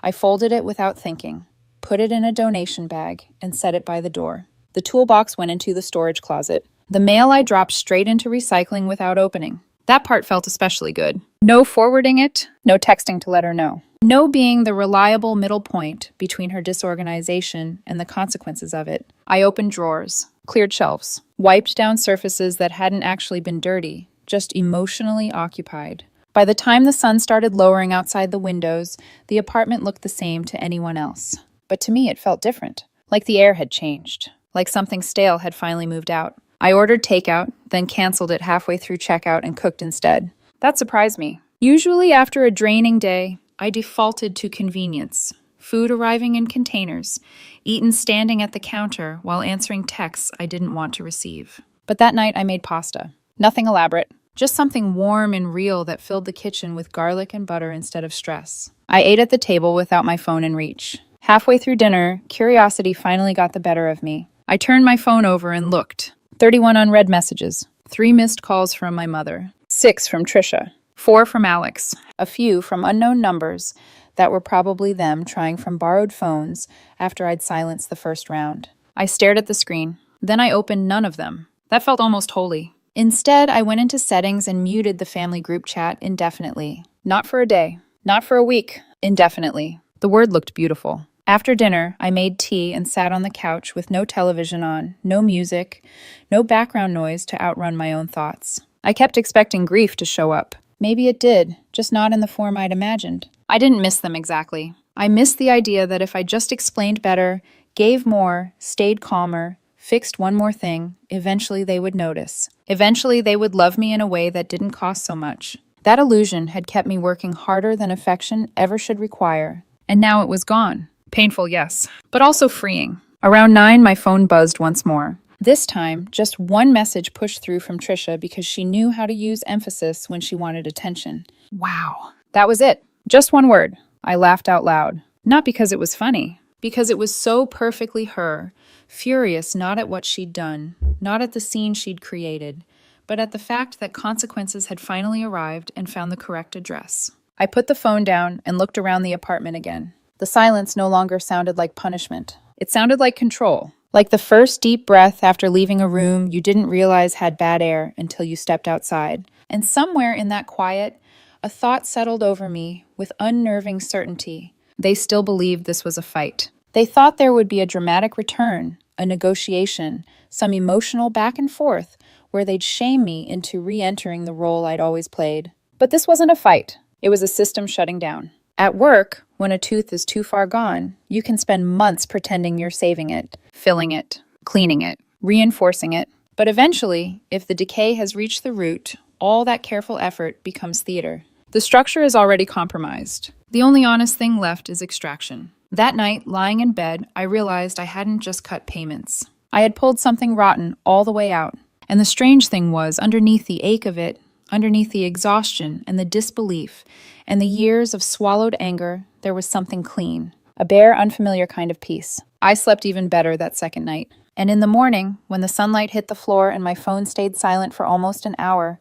I folded it without thinking, put it in a donation bag, and set it by the door. The toolbox went into the storage closet. The mail I dropped straight into recycling without opening. That part felt especially good. No forwarding it, no texting to let her know. No being the reliable middle point between her disorganization and the consequences of it. I opened drawers, cleared shelves, wiped down surfaces that hadn't actually been dirty, just emotionally occupied. By the time the sun started lowering outside the windows, the apartment looked the same to anyone else. But to me it felt different, like the air had changed, like something stale had finally moved out. I ordered takeout, then canceled it halfway through checkout and cooked instead. That surprised me. Usually after a draining day, I defaulted to convenience. Food arriving in containers, eaten standing at the counter while answering texts I didn't want to receive. But that night I made pasta. Nothing elaborate, just something warm and real that filled the kitchen with garlic and butter instead of stress. I ate at the table without my phone in reach. Halfway through dinner, curiosity finally got the better of me. I turned my phone over and looked. 31 unread messages, 3 missed calls from my mother, 6 from Trisha, 4 from Alex, a few from unknown numbers that were probably them trying from borrowed phones after I'd silenced the first round. I stared at the screen, then I opened none of them. That felt almost holy. Instead, I went into settings and muted the family group chat indefinitely. Not for a day, not for a week, indefinitely. The word looked beautiful. After dinner, I made tea and sat on the couch with no television on, no music, no background noise to outrun my own thoughts. I kept expecting grief to show up. Maybe it did, just not in the form I'd imagined. I didn't miss them exactly. I missed the idea that if I just explained better, gave more, stayed calmer, fixed one more thing, eventually they would notice. Eventually they would love me in a way that didn't cost so much. That illusion had kept me working harder than affection ever should require. And now it was gone. Painful, yes, but also freeing. Around 9, my phone buzzed once more. This time, just one message pushed through from Trisha because she knew how to use emphasis when she wanted attention. Wow. That was it. Just one word. I laughed out loud. Not because it was funny, because it was so perfectly her, furious not at what she'd done, not at the scene she'd created, but at the fact that consequences had finally arrived and found the correct address. I put the phone down and looked around the apartment again. The silence no longer sounded like punishment. It sounded like control, like the first deep breath after leaving a room you didn't realize had bad air until you stepped outside. And somewhere in that quiet, a thought settled over me with unnerving certainty. They still believed this was a fight. They thought there would be a dramatic return, a negotiation, some emotional back and forth where they'd shame me into re-entering the role I'd always played. But this wasn't a fight. It was a system shutting down. At work, when a tooth is too far gone, you can spend months pretending you're saving it, filling it, cleaning it, reinforcing it. But eventually, if the decay has reached the root, all that careful effort becomes theater. The structure is already compromised. The only honest thing left is extraction. That night, lying in bed, I realized I hadn't just cut payments. I had pulled something rotten all the way out. And the strange thing was, underneath the ache of it, underneath the exhaustion and the disbelief and the years of swallowed anger, there was something clean, a bare, unfamiliar kind of peace. I slept even better that second night. And in the morning, when the sunlight hit the floor and my phone stayed silent for almost an hour,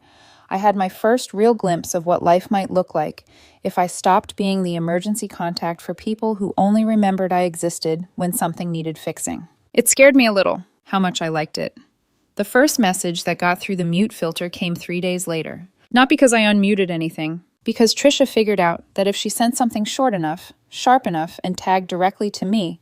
I had my first real glimpse of what life might look like if I stopped being the emergency contact for people who only remembered I existed when something needed fixing. It scared me a little, how much I liked it. The first message that got through the mute filter came 3 days later. Not because I unmuted anything, because Trisha figured out that if she sent something short enough, sharp enough, and tagged directly to me,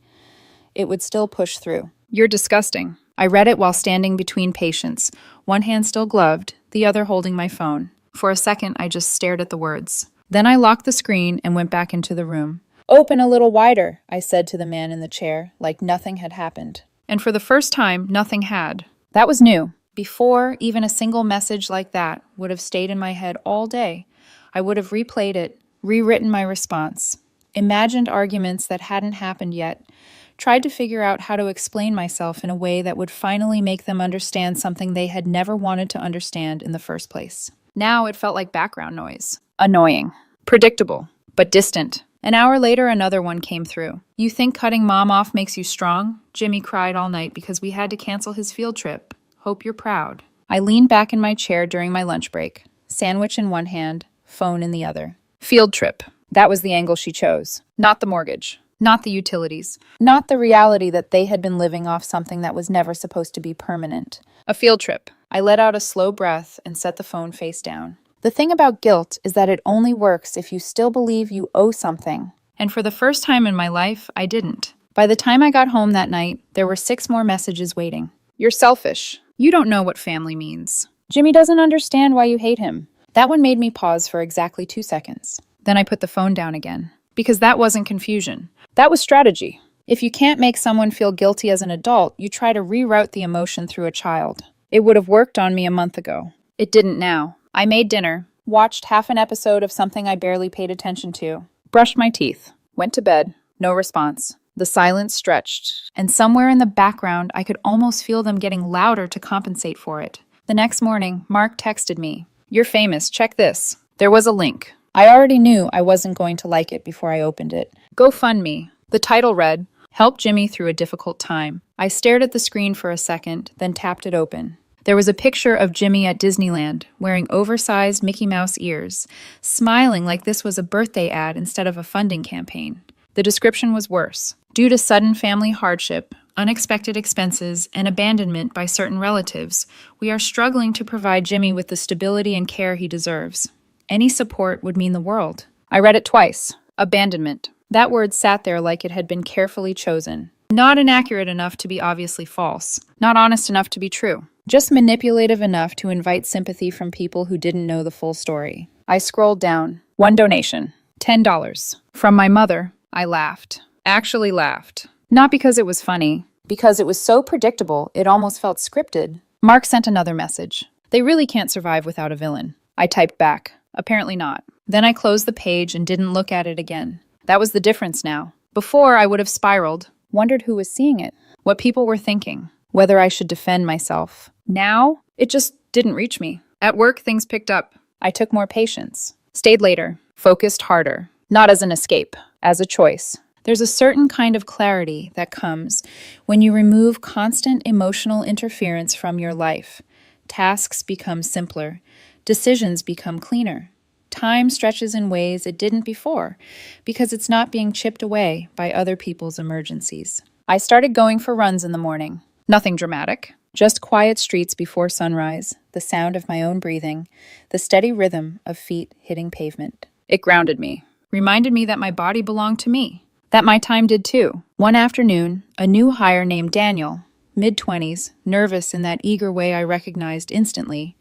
it would still push through. You're disgusting. I read it while standing between patients, one hand still gloved, the other holding my phone. For a second, I just stared at the words. Then I locked the screen and went back into the room. Open a little wider, I said to the man in the chair, like nothing had happened. And for the first time, nothing had. That was new. Before, even a single message like that would have stayed in my head all day. I would have replayed it, rewritten my response, imagined arguments that hadn't happened yet, tried to figure out how to explain myself in a way that would finally make them understand something they had never wanted to understand in the first place. Now it felt like background noise. Annoying. Predictable. But distant. An hour later, another one came through. You think cutting mom off makes you strong? Jimmy cried all night because we had to cancel his field trip. Hope you're proud. I leaned back in my chair during my lunch break. Sandwich in one hand, phone in the other. Field trip. That was the angle she chose. Not the mortgage. Not the utilities. Not the reality that they had been living off something that was never supposed to be permanent. A field trip. I let out a slow breath and set the phone face down. The thing about guilt is that it only works if you still believe you owe something. And for the first time in my life, I didn't. By the time I got home that night, there were 6 more messages waiting. You're selfish. You don't know what family means. Jimmy doesn't understand why you hate him. That one made me pause for exactly 2 seconds. Then I put the phone down again. Because that wasn't confusion. That was strategy. If you can't make someone feel guilty as an adult, you try to reroute the emotion through a child. It would have worked on me a month ago. It didn't now. I made dinner, watched half an episode of something I barely paid attention to, brushed my teeth, went to bed, no response. The silence stretched, and somewhere in the background, I could almost feel them getting louder to compensate for it. The next morning, Mark texted me, "You're famous, check this." There was a link. I already knew I wasn't going to like it before I opened it. GoFundMe. The title read, "Help Jimmy through a difficult time." I stared at the screen for a second, then tapped it open. There was a picture of Jimmy at Disneyland, wearing oversized Mickey Mouse ears, smiling like this was a birthday ad instead of a funding campaign. The description was worse. Due to sudden family hardship, unexpected expenses, and abandonment by certain relatives, we are struggling to provide Jimmy with the stability and care he deserves. Any support would mean the world. I read it twice. Abandonment. That word sat there like it had been carefully chosen. Not inaccurate enough to be obviously false. Not honest enough to be true. Just manipulative enough to invite sympathy from people who didn't know the full story. I scrolled down. One donation. $10. From my mother. I laughed. Actually laughed. Not because it was funny. Because it was so predictable, it almost felt scripted. Mark sent another message. They really can't survive without a villain. I typed back. Apparently not. Then I closed the page and didn't look at it again. That was the difference now. Before, I would have spiraled, wondered who was seeing it, what people were thinking, whether I should defend myself. Now, it just didn't reach me. At work, things picked up. I took more patience, stayed later, focused harder, not as an escape, as a choice. There's a certain kind of clarity that comes when you remove constant emotional interference from your life. Tasks become simpler. Decisions become cleaner. Time stretches in ways it didn't before because it's not being chipped away by other people's emergencies. I started going for runs in the morning. Nothing dramatic. Just quiet streets before sunrise, the sound of my own breathing, the steady rhythm of feet hitting pavement. It grounded me, reminded me that my body belonged to me, that my time did too. One afternoon, a new hire named Daniel, mid-20s, nervous in that eager way I recognized instantly,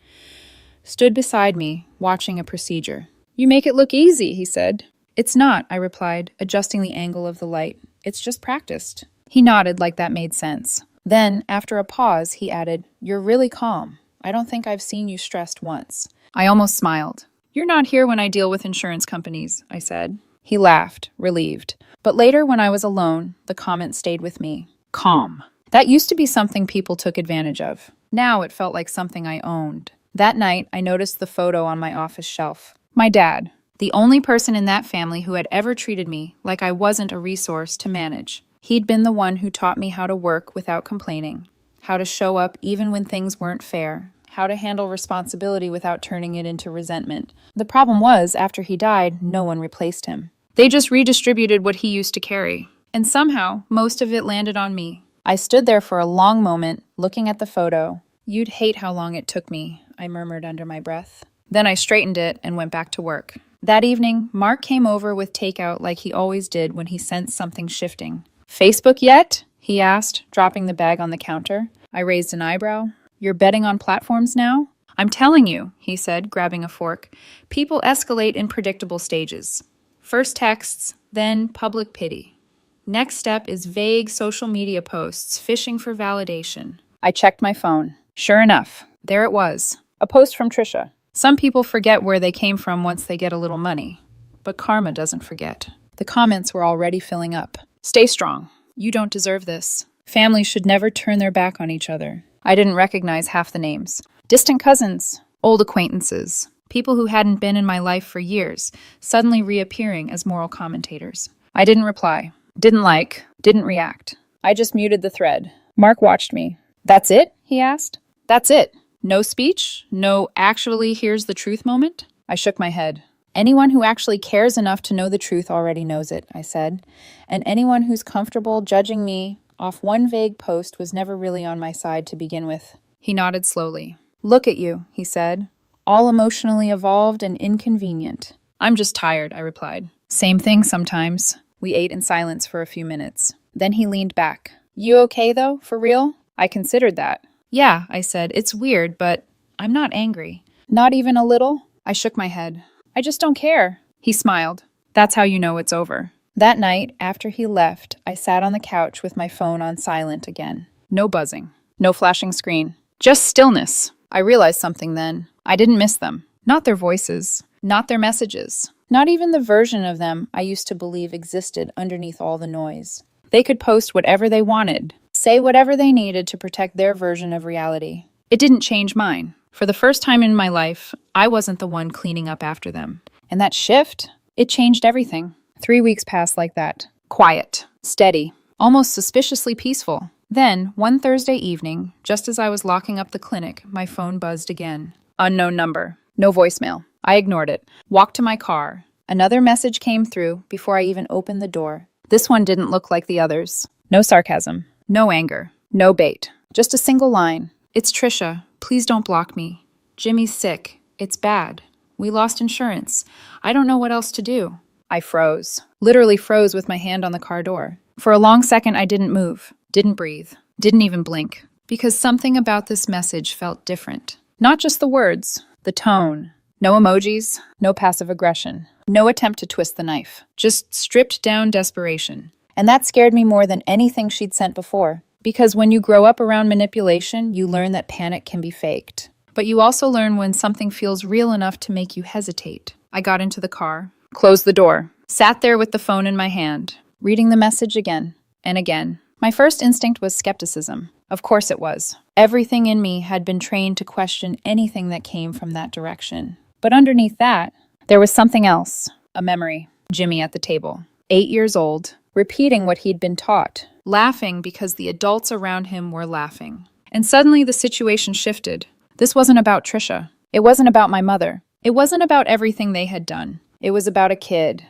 stood beside me, watching a procedure. "You make it look easy," he said. "It's not," I replied, adjusting the angle of the light. "It's just practiced." He nodded like that made sense. Then, after a pause, he added, "You're really calm. I don't think I've seen you stressed once." I almost smiled. "You're not here when I deal with insurance companies," I said. He laughed, relieved. But later, when I was alone, the comment stayed with me. Calm. That used to be something people took advantage of. Now it felt like something I owned. That night, I noticed the photo on my office shelf. My dad, the only person in that family who had ever treated me like I wasn't a resource to manage. He'd been the one who taught me how to work without complaining, how to show up even when things weren't fair, how to handle responsibility without turning it into resentment. The problem was, after he died, no one replaced him. They just redistributed what he used to carry. And somehow, most of it landed on me. I stood there for a long moment, looking at the photo. "You'd hate how long it took me," I murmured under my breath. Then I straightened it and went back to work. That evening, Mark came over with takeout like he always did when he sensed something shifting. "Facebook yet?" he asked, dropping the bag on the counter. I raised an eyebrow. "You're betting on platforms now?" "I'm telling you," he said, grabbing a fork. "People escalate in predictable stages. First texts, then public pity. Next step is vague social media posts, fishing for validation." I checked my phone. Sure enough, there it was. A post from Trisha. Some people forget where they came from once they get a little money. But karma doesn't forget. The comments were already filling up. "Stay strong. You don't deserve this. Families should never turn their back on each other." I didn't recognize half the names. Distant cousins, old acquaintances, people who hadn't been in my life for years, suddenly reappearing as moral commentators. I didn't reply. Didn't like, didn't react. I just muted the thread. Mark watched me. "That's it?" he asked. "That's it. No speech? No actually here's the truth moment?" I shook my head. "Anyone who actually cares enough to know the truth already knows it," I said. "And anyone who's comfortable judging me off one vague post was never really on my side to begin with." He nodded slowly. "Look at you," he said. "All emotionally evolved and inconvenient." "I'm just tired," I replied. "Same thing sometimes." We ate in silence for a few minutes. Then he leaned back. "You okay, though? For real?" I considered that. "Yeah," I said. "It's weird, but I'm not angry." "Not even a little?" I shook my head. "I just don't care." He smiled. "That's how you know it's over." That night, after he left, I sat on the couch with my phone on silent again. No buzzing. No flashing screen. Just stillness. I realized something then. I didn't miss them. Not their voices. Not their messages. Not even the version of them I used to believe existed underneath all the noise. They could post whatever they wanted, say whatever they needed to protect their version of reality. It didn't change mine. For the first time in my life, I wasn't the one cleaning up after them. And that shift, it changed everything. 3 weeks passed like that. Quiet, steady, almost suspiciously peaceful. Then, one Thursday evening, just as I was locking up the clinic, my phone buzzed again. Unknown number. No voicemail. I ignored it. Walked to my car. Another message came through before I even opened the door. This one didn't look like the others. No sarcasm. No anger. No bait. Just a single line. "It's Trisha. Please don't block me. Jimmy's sick. It's bad. We lost insurance. I don't know what else to do." I froze. Literally froze with my hand on the car door. For a long second, I didn't move. Didn't breathe. Didn't even blink. Because something about this message felt different. Not just the words. The tone. No emojis. No passive aggression. No attempt to twist the knife. Just stripped down desperation. And that scared me more than anything she'd sent before. Because when you grow up around manipulation, you learn that panic can be faked. But you also learn when something feels real enough to make you hesitate. I got into the car, closed the door, sat there with the phone in my hand, reading the message again and again. My first instinct was skepticism. Of course it was. Everything in me had been trained to question anything that came from that direction. But underneath that, there was something else. A memory. Jimmy at the table. 8 years old, repeating what he'd been taught, laughing because the adults around him were laughing. And suddenly the situation shifted. This wasn't about Trisha. It wasn't about my mother. It wasn't about everything they had done. It was about a kid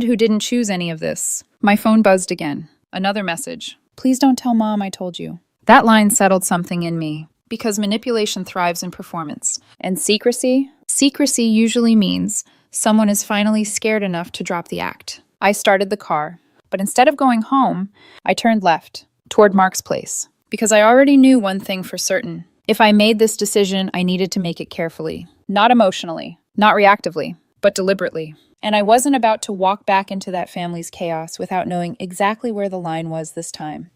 who didn't choose any of this. My phone buzzed again. Another message. "Please don't tell Mom I told you." That line settled something in me, because manipulation thrives in performance. And secrecy usually means someone is finally scared enough to drop the act. I started the car, but instead of going home, I turned left, toward Mark's place, because I already knew one thing for certain. If I made this decision, I needed to make it carefully. Not emotionally, not reactively, but deliberately. And I wasn't about to walk back into that family's chaos without knowing exactly where the line was this time.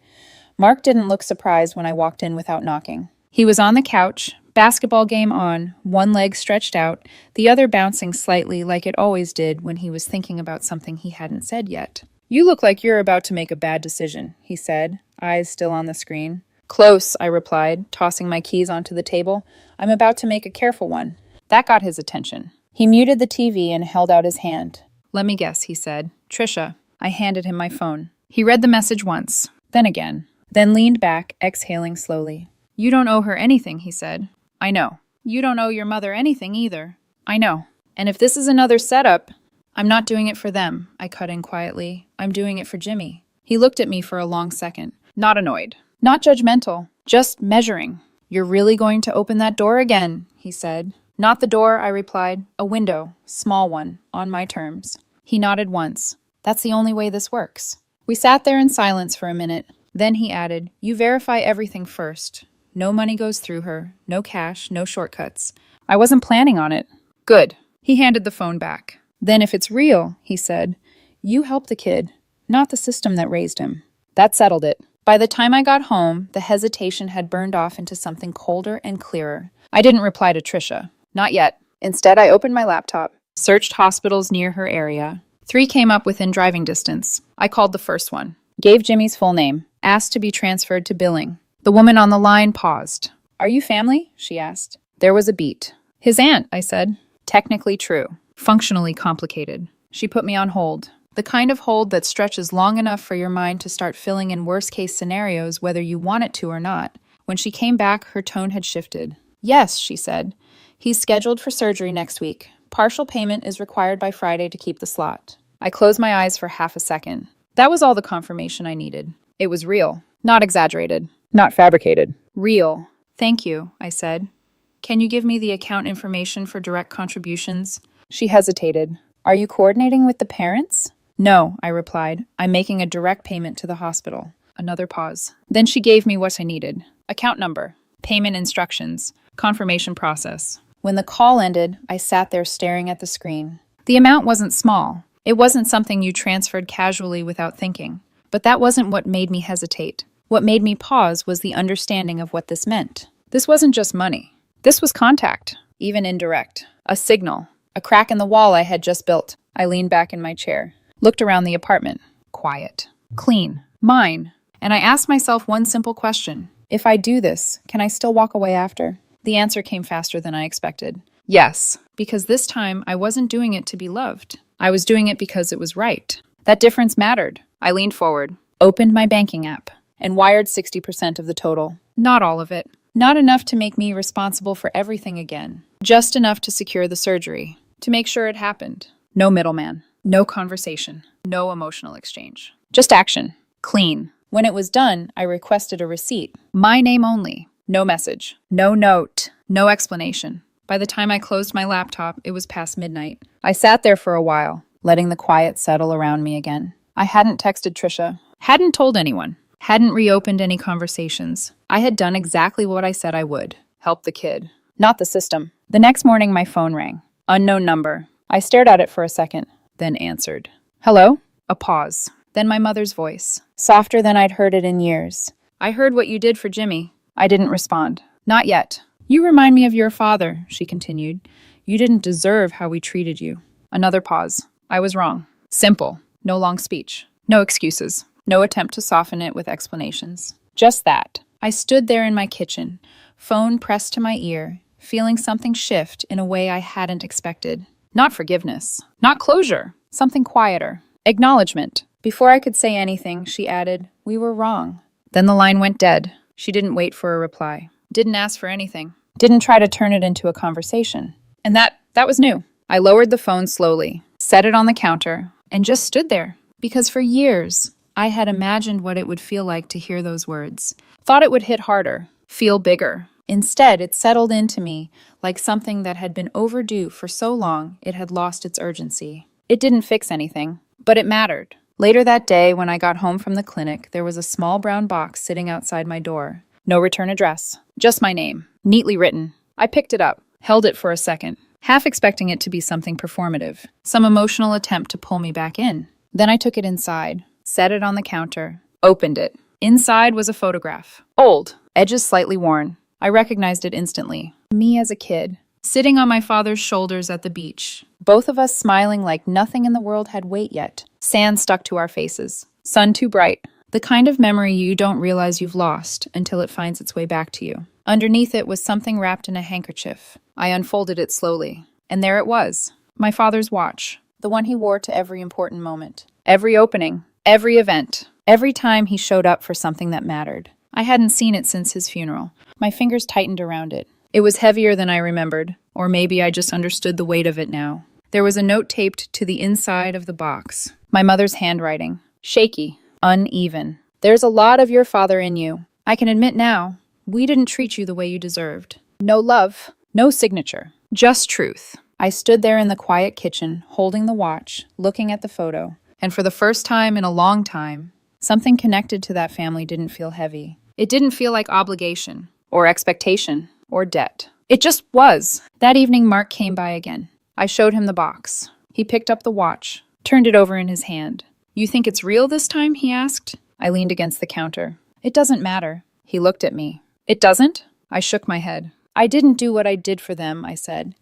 Mark didn't look surprised when I walked in without knocking. He was on the couch, basketball game on, one leg stretched out, the other bouncing slightly like it always did when he was thinking about something he hadn't said yet. "You look like you're about to make a bad decision," he said, eyes still on the screen. "Close," I replied, tossing my keys onto the table. "I'm about to make a careful one." That got his attention. He muted the TV and held out his hand. "Let me guess," he said. "Trisha." I handed him my phone. He read the message once, then again, then leaned back, exhaling slowly. "You don't owe her anything," he said. "I know. You don't owe your mother anything either. I know. And if this is another setup, I'm not doing it for them, I cut in quietly. I'm doing it for Jimmy. He looked at me for a long second. Not annoyed. Not judgmental. Just measuring. You're really going to open that door again, he said. Not the door, I replied. A window. Small one. On my terms. He nodded once. That's the only way this works. We sat there in silence for a minute. Then he added, You verify everything first. No money goes through her. No cash. No shortcuts. I wasn't planning on it. Good. He handed the phone back. Then if it's real, he said, you help the kid, not the system that raised him. That settled it. By the time I got home, the hesitation had burned off into something colder and clearer. I didn't reply to Trisha. Not yet. Instead, I opened my laptop, searched hospitals near her area. 3 came up within driving distance. I called the first one, gave Jimmy's full name, asked to be transferred to billing. The woman on the line paused. Are you family? She asked. There was a beat. His aunt, I said. Technically true. Functionally complicated. She put me on hold. The kind of hold that stretches long enough for your mind to start filling in worst-case scenarios whether you want it to or not. When she came back, her tone had shifted. Yes, she said. He's scheduled for surgery next week. Partial payment is required by Friday to keep the slot. I closed my eyes for half a second. That was all the confirmation I needed. It was real. Not exaggerated. Not fabricated. Real. Thank you, I said. Can you give me the account information for direct contributions? She hesitated. Are you coordinating with the parents? No, I replied. I'm making a direct payment to the hospital. Another pause. Then she gave me what I needed. Account number, payment instructions, confirmation process. When the call ended, I sat there staring at the screen. The amount wasn't small. It wasn't something you transferred casually without thinking. But that wasn't what made me hesitate. What made me pause was the understanding of what this meant. This wasn't just money. This was contact, even indirect. A signal. A crack in the wall I had just built. I leaned back in my chair. Looked around the apartment. Quiet. Clean. Mine. And I asked myself one simple question. If I do this, can I still walk away after? The answer came faster than I expected. Yes, because this time I wasn't doing it to be loved. I was doing it because it was right. That difference mattered. I leaned forward, opened my banking app, and wired 60% of the total. Not all of it. Not enough to make me responsible for everything again. Just enough to secure the surgery. To make sure it happened. No middleman. No conversation. No emotional exchange. Just action. Clean. When it was done, I requested a receipt. My name only. No message. No note. No explanation. By the time I closed my laptop, it was past midnight. I sat there for a while, letting the quiet settle around me again. I hadn't texted Trisha. Hadn't told anyone. Hadn't reopened any conversations. I had done exactly what I said I would. Help the kid. Not the system. The next morning, my phone rang. Unknown number. I stared at it for a second, then answered. Hello? A pause. Then my mother's voice, softer than I'd heard it in years. I heard what you did for Jimmy. I didn't respond. Not yet. You remind me of your father, she continued. You didn't deserve how we treated you. Another pause. I was wrong. Simple. No long speech. No excuses. No attempt to soften it with explanations. Just that. I stood there in my kitchen, phone pressed to my ear, feeling something shift in a way I hadn't expected. Not forgiveness. Not closure. Something quieter. Acknowledgement. Before I could say anything, she added, we were wrong. Then the line went dead. She didn't wait for a reply. Didn't ask for anything. Didn't try to turn it into a conversation. And that was new. I lowered the phone slowly, set it on the counter, and just stood there. Because for years, I had imagined what it would feel like to hear those words. Thought it would hit harder, feel bigger. Instead, it settled into me like something that had been overdue for so long it had lost its urgency. It didn't fix anything, but it mattered. Later that day, when I got home from the clinic, there was a small brown box sitting outside my door. No return address, just my name, neatly written. I picked it up, held it for a second, half expecting it to be something performative, some emotional attempt to pull me back in. Then I took it inside, set it on the counter, opened it. Inside was a photograph. Old, edges slightly worn. I recognized it instantly. Me as a kid, sitting on my father's shoulders at the beach. Both of us smiling like nothing in the world had weight yet. Sand stuck to our faces. Sun too bright. The kind of memory you don't realize you've lost until it finds its way back to you. Underneath it was something wrapped in a handkerchief. I unfolded it slowly. And there it was. My father's watch. The one he wore to every important moment. Every opening. Every event. Every time he showed up for something that mattered. I hadn't seen it since his funeral. My fingers tightened around it. It was heavier than I remembered, or maybe I just understood the weight of it now. There was a note taped to the inside of the box. My mother's handwriting. Shaky, uneven. There's a lot of your father in you. I can admit now, we didn't treat you the way you deserved. No love, no signature, just truth. I stood there in the quiet kitchen, holding the watch, looking at the photo, and for the first time in a long time, something connected to that family didn't feel heavy. It didn't feel like obligation, or expectation, or debt. It just was. That evening, Mark came by again. I showed him the box. He picked up the watch, turned it over in his hand. You think it's real this time? He asked. I leaned against the counter. It doesn't matter. He looked at me. It doesn't? I shook my head. I didn't do what I did for them, I said.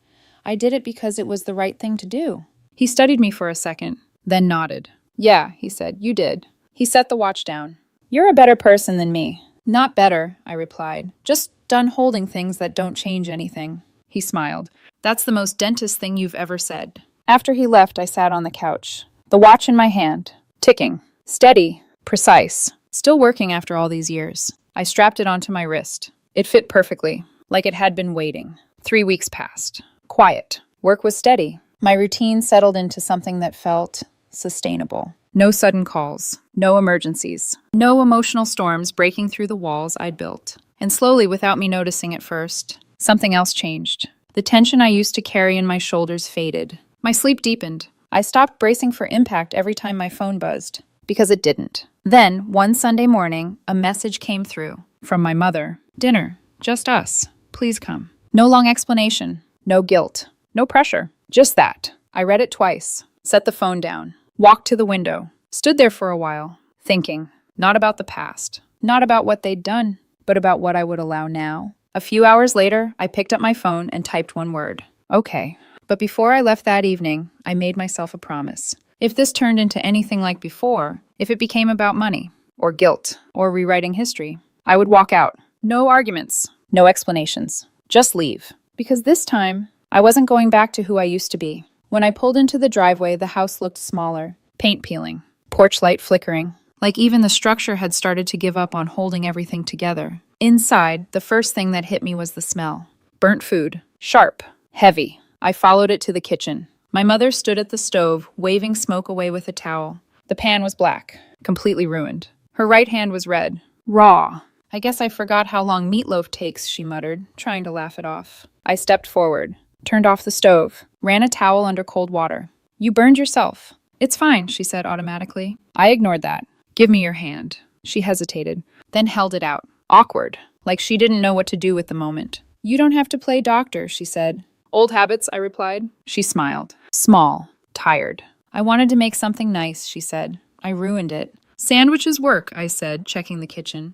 I did it because it was the right thing to do. He studied me for a second, then nodded. Yeah, he said, you did. He set the watch down. You're a better person than me. Not better, I replied. Just done holding things that don't change anything. He smiled. That's the most dentist thing you've ever said. After he left, I sat on the couch. The watch in my hand. Ticking. Steady. Precise. Still working after all these years. I strapped it onto my wrist. It fit perfectly, like it had been waiting. 3 weeks passed. Quiet. Work was steady. My routine settled into something that felt sustainable. No sudden calls. No emergencies. No emotional storms breaking through the walls I'd built. And slowly, without me noticing at first, something else changed. The tension I used to carry in my shoulders faded. My sleep deepened. I stopped bracing for impact every time my phone buzzed, because it didn't. Then, one Sunday morning, a message came through from my mother. Dinner. Just us. Please come. No long explanation. No guilt. No pressure. Just that. I read it twice. Set the phone down. Walked to the window. Stood there for a while, thinking. Not about the past. Not about what they'd done, but about what I would allow now. A few hours later, I picked up my phone and typed one word. Okay. But before I left that evening, I made myself a promise. If this turned into anything like before, if it became about money, or guilt, or rewriting history, I would walk out. No arguments. No explanations. Just leave. Because this time, I wasn't going back to who I used to be. When I pulled into the driveway, the house looked smaller. Paint peeling. Porch light flickering. Like even the structure had started to give up on holding everything together. Inside, the first thing that hit me was the smell. Burnt food. Sharp. Heavy. I followed it to the kitchen. My mother stood at the stove, waving smoke away with a towel. The pan was black. Completely ruined. Her right hand was red. Raw. I guess I forgot how long meatloaf takes, she muttered, trying to laugh it off. I stepped forward. Turned off the stove. Ran a towel under cold water. You burned yourself. It's fine, she said automatically. I ignored that. Give me your hand. She hesitated, then held it out. Awkward, like she didn't know what to do with the moment. You don't have to play doctor, she said. Old habits, I replied. She smiled. Small. Tired. I wanted to make something nice, she said. I ruined it. Sandwiches work, I said, checking the kitchen.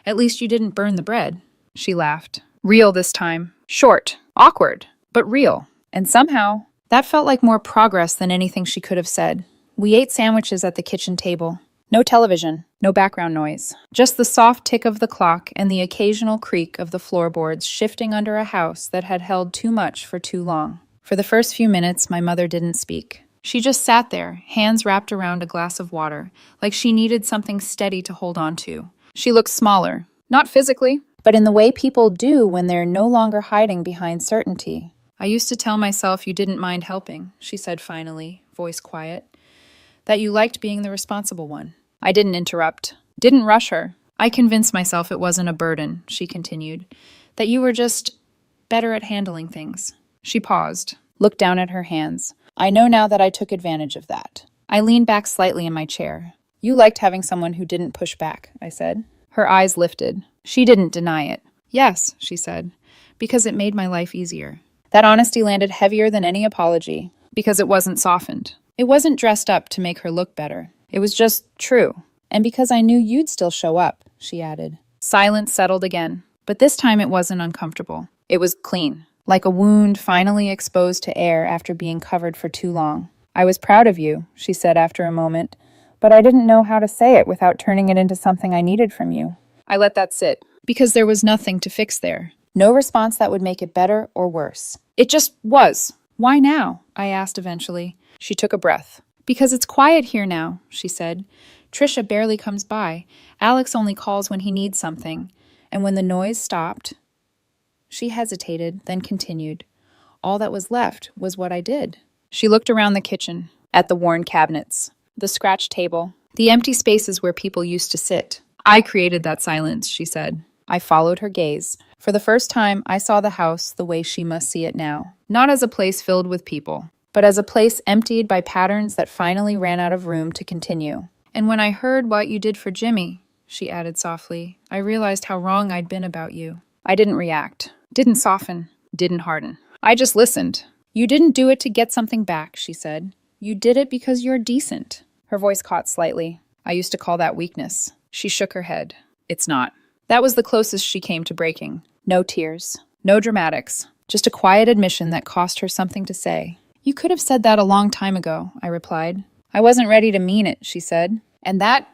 At least you didn't burn the bread. She laughed. Real this time. Short. Awkward. But real. And somehow, that felt like more progress than anything she could have said. We ate sandwiches at the kitchen table. No television. No background noise. Just the soft tick of the clock and the occasional creak of the floorboards shifting under a house that had held too much for too long. For the first few minutes, my mother didn't speak. She just sat there, hands wrapped around a glass of water, like she needed something steady to hold on to. She looked smaller. Not physically, but in the way people do when they're no longer hiding behind certainty. I used to tell myself you didn't mind helping, she said finally, voice quiet. That you liked being the responsible one. I didn't interrupt. Didn't rush her. I convinced myself it wasn't a burden, she continued. That you were just better at handling things. She paused, looked down at her hands. I know now that I took advantage of that. I leaned back slightly in my chair. You liked having someone who didn't push back, I said. Her eyes lifted. She didn't deny it. Yes, she said, because it made my life easier. That honesty landed heavier than any apology, because it wasn't softened. It wasn't dressed up to make her look better. It was just true. And because I knew you'd still show up, she added. Silence settled again, but this time it wasn't uncomfortable. It was clean, like a wound finally exposed to air after being covered for too long. I was proud of you, she said after a moment, but I didn't know how to say it without turning it into something I needed from you. I let that sit, because there was nothing to fix there. No response that would make it better or worse. It just was. Why now? I asked eventually. She took a breath. Because it's quiet here now, she said. Trisha barely comes by. Alex only calls when he needs something. And when the noise stopped, She hesitated, then continued. All that was left was what I did. She looked around the kitchen, at the worn cabinets, the scratched table, the empty spaces where people used to sit. I created that silence, she said. I followed her gaze. For the first time, I saw the house the way she must see it now. Not as a place filled with people, but as a place emptied by patterns that finally ran out of room to continue. And when I heard what you did for Jimmy, she added softly, I realized how wrong I'd been about you. I didn't react, didn't soften, didn't harden. I just listened. You didn't do it to get something back, she said. You did it because you're decent. Her voice caught slightly. I used to call that weakness. She shook her head. It's not. That was the closest she came to breaking. No tears, no dramatics, just a quiet admission that cost her something to say. You could have said that a long time ago, I replied. I wasn't ready to mean it, she said. And that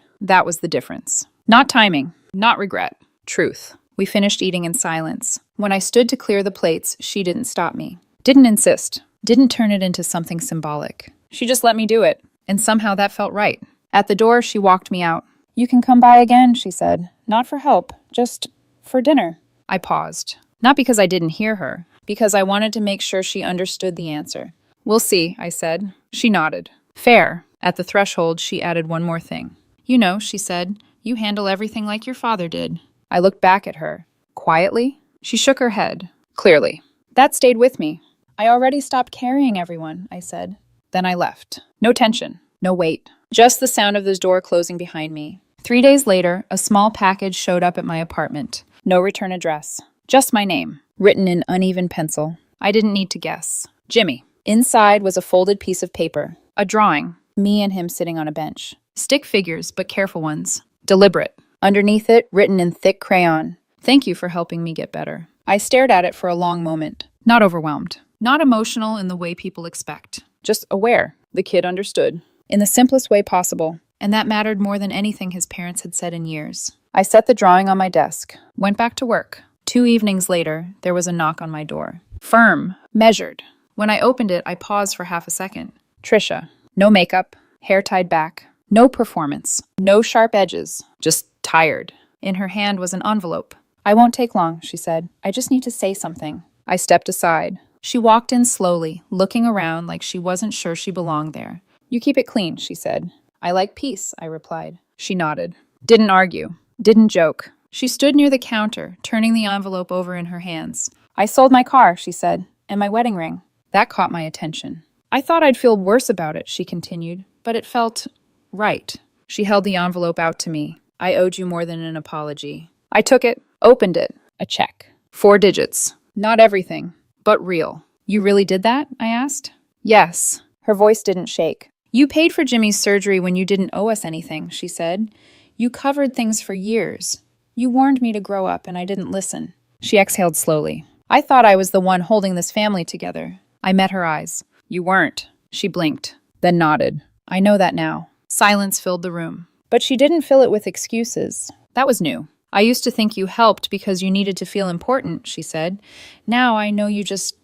was the difference. Not timing, not regret, truth. We finished eating in silence. When I stood to clear the plates, she didn't stop me. Didn't insist. Didn't turn it into something symbolic. She just let me do it. And somehow that felt right. At the door, she walked me out. You can come by again, she said. Not for help, just for dinner. I paused. Not because I didn't hear her, because I wanted to make sure she understood the answer. We'll see, I said. She nodded. Fair. At the threshold, she added one more thing. You know, she said, you handle everything like your father did. I looked back at her. Quietly? She shook her head. Clearly. That stayed with me. I already stopped carrying everyone, I said. Then I left. No tension. No weight. Just the sound of the door closing behind me. 3 days later, a small package showed up at my apartment. No return address. Just my name, written in uneven pencil. I didn't need to guess. Jimmy. Inside was a folded piece of paper. A drawing. Me and him sitting on a bench. Stick figures, but careful ones. Deliberate. Underneath it, written in thick crayon. Thank you for helping me get better. I stared at it for a long moment. Not overwhelmed. Not emotional in the way people expect. Just aware. The kid understood. In the simplest way possible. And that mattered more than anything his parents had said in years. I set the drawing on my desk. Went back to work. 2 evenings later, there was a knock on my door. Firm. Measured. When I opened it, I paused for half a second. Trisha. No makeup. Hair tied back. No performance. No sharp edges. Just tired. In her hand was an envelope. I won't take long, she said. I just need to say something. I stepped aside. She walked in slowly, looking around like she wasn't sure she belonged there. You keep it clean, she said. I like peace, I replied. She nodded. Didn't argue. Didn't joke. She stood near the counter, turning the envelope over in her hands. I sold my car, she said, and my wedding ring. That caught my attention. I thought I'd feel worse about it, she continued, but it felt right. She held the envelope out to me. I owed you more than an apology. I took it, opened it. A check. 4 digits. Not everything, but real. You really did that? I asked. Yes. Her voice didn't shake. You paid for Jimmy's surgery when you didn't owe us anything, she said. You covered things for years. You warned me to grow up, and I didn't listen. She exhaled slowly. I thought I was the one holding this family together. I met her eyes. You weren't. She blinked, then nodded. I know that now. Silence filled the room. But she didn't fill it with excuses. That was new. I used to think you helped because you needed to feel important, she said. Now I know you just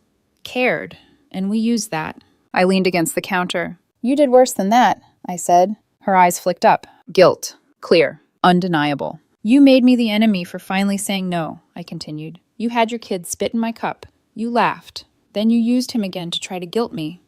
cared, and we used that. I leaned against the counter. You did worse than that, I said. Her eyes flicked up. Guilt. Clear. Undeniable. You made me the enemy for finally saying no, I continued. You had your kid spit in my cup. You laughed. Then you used him again to try to guilt me.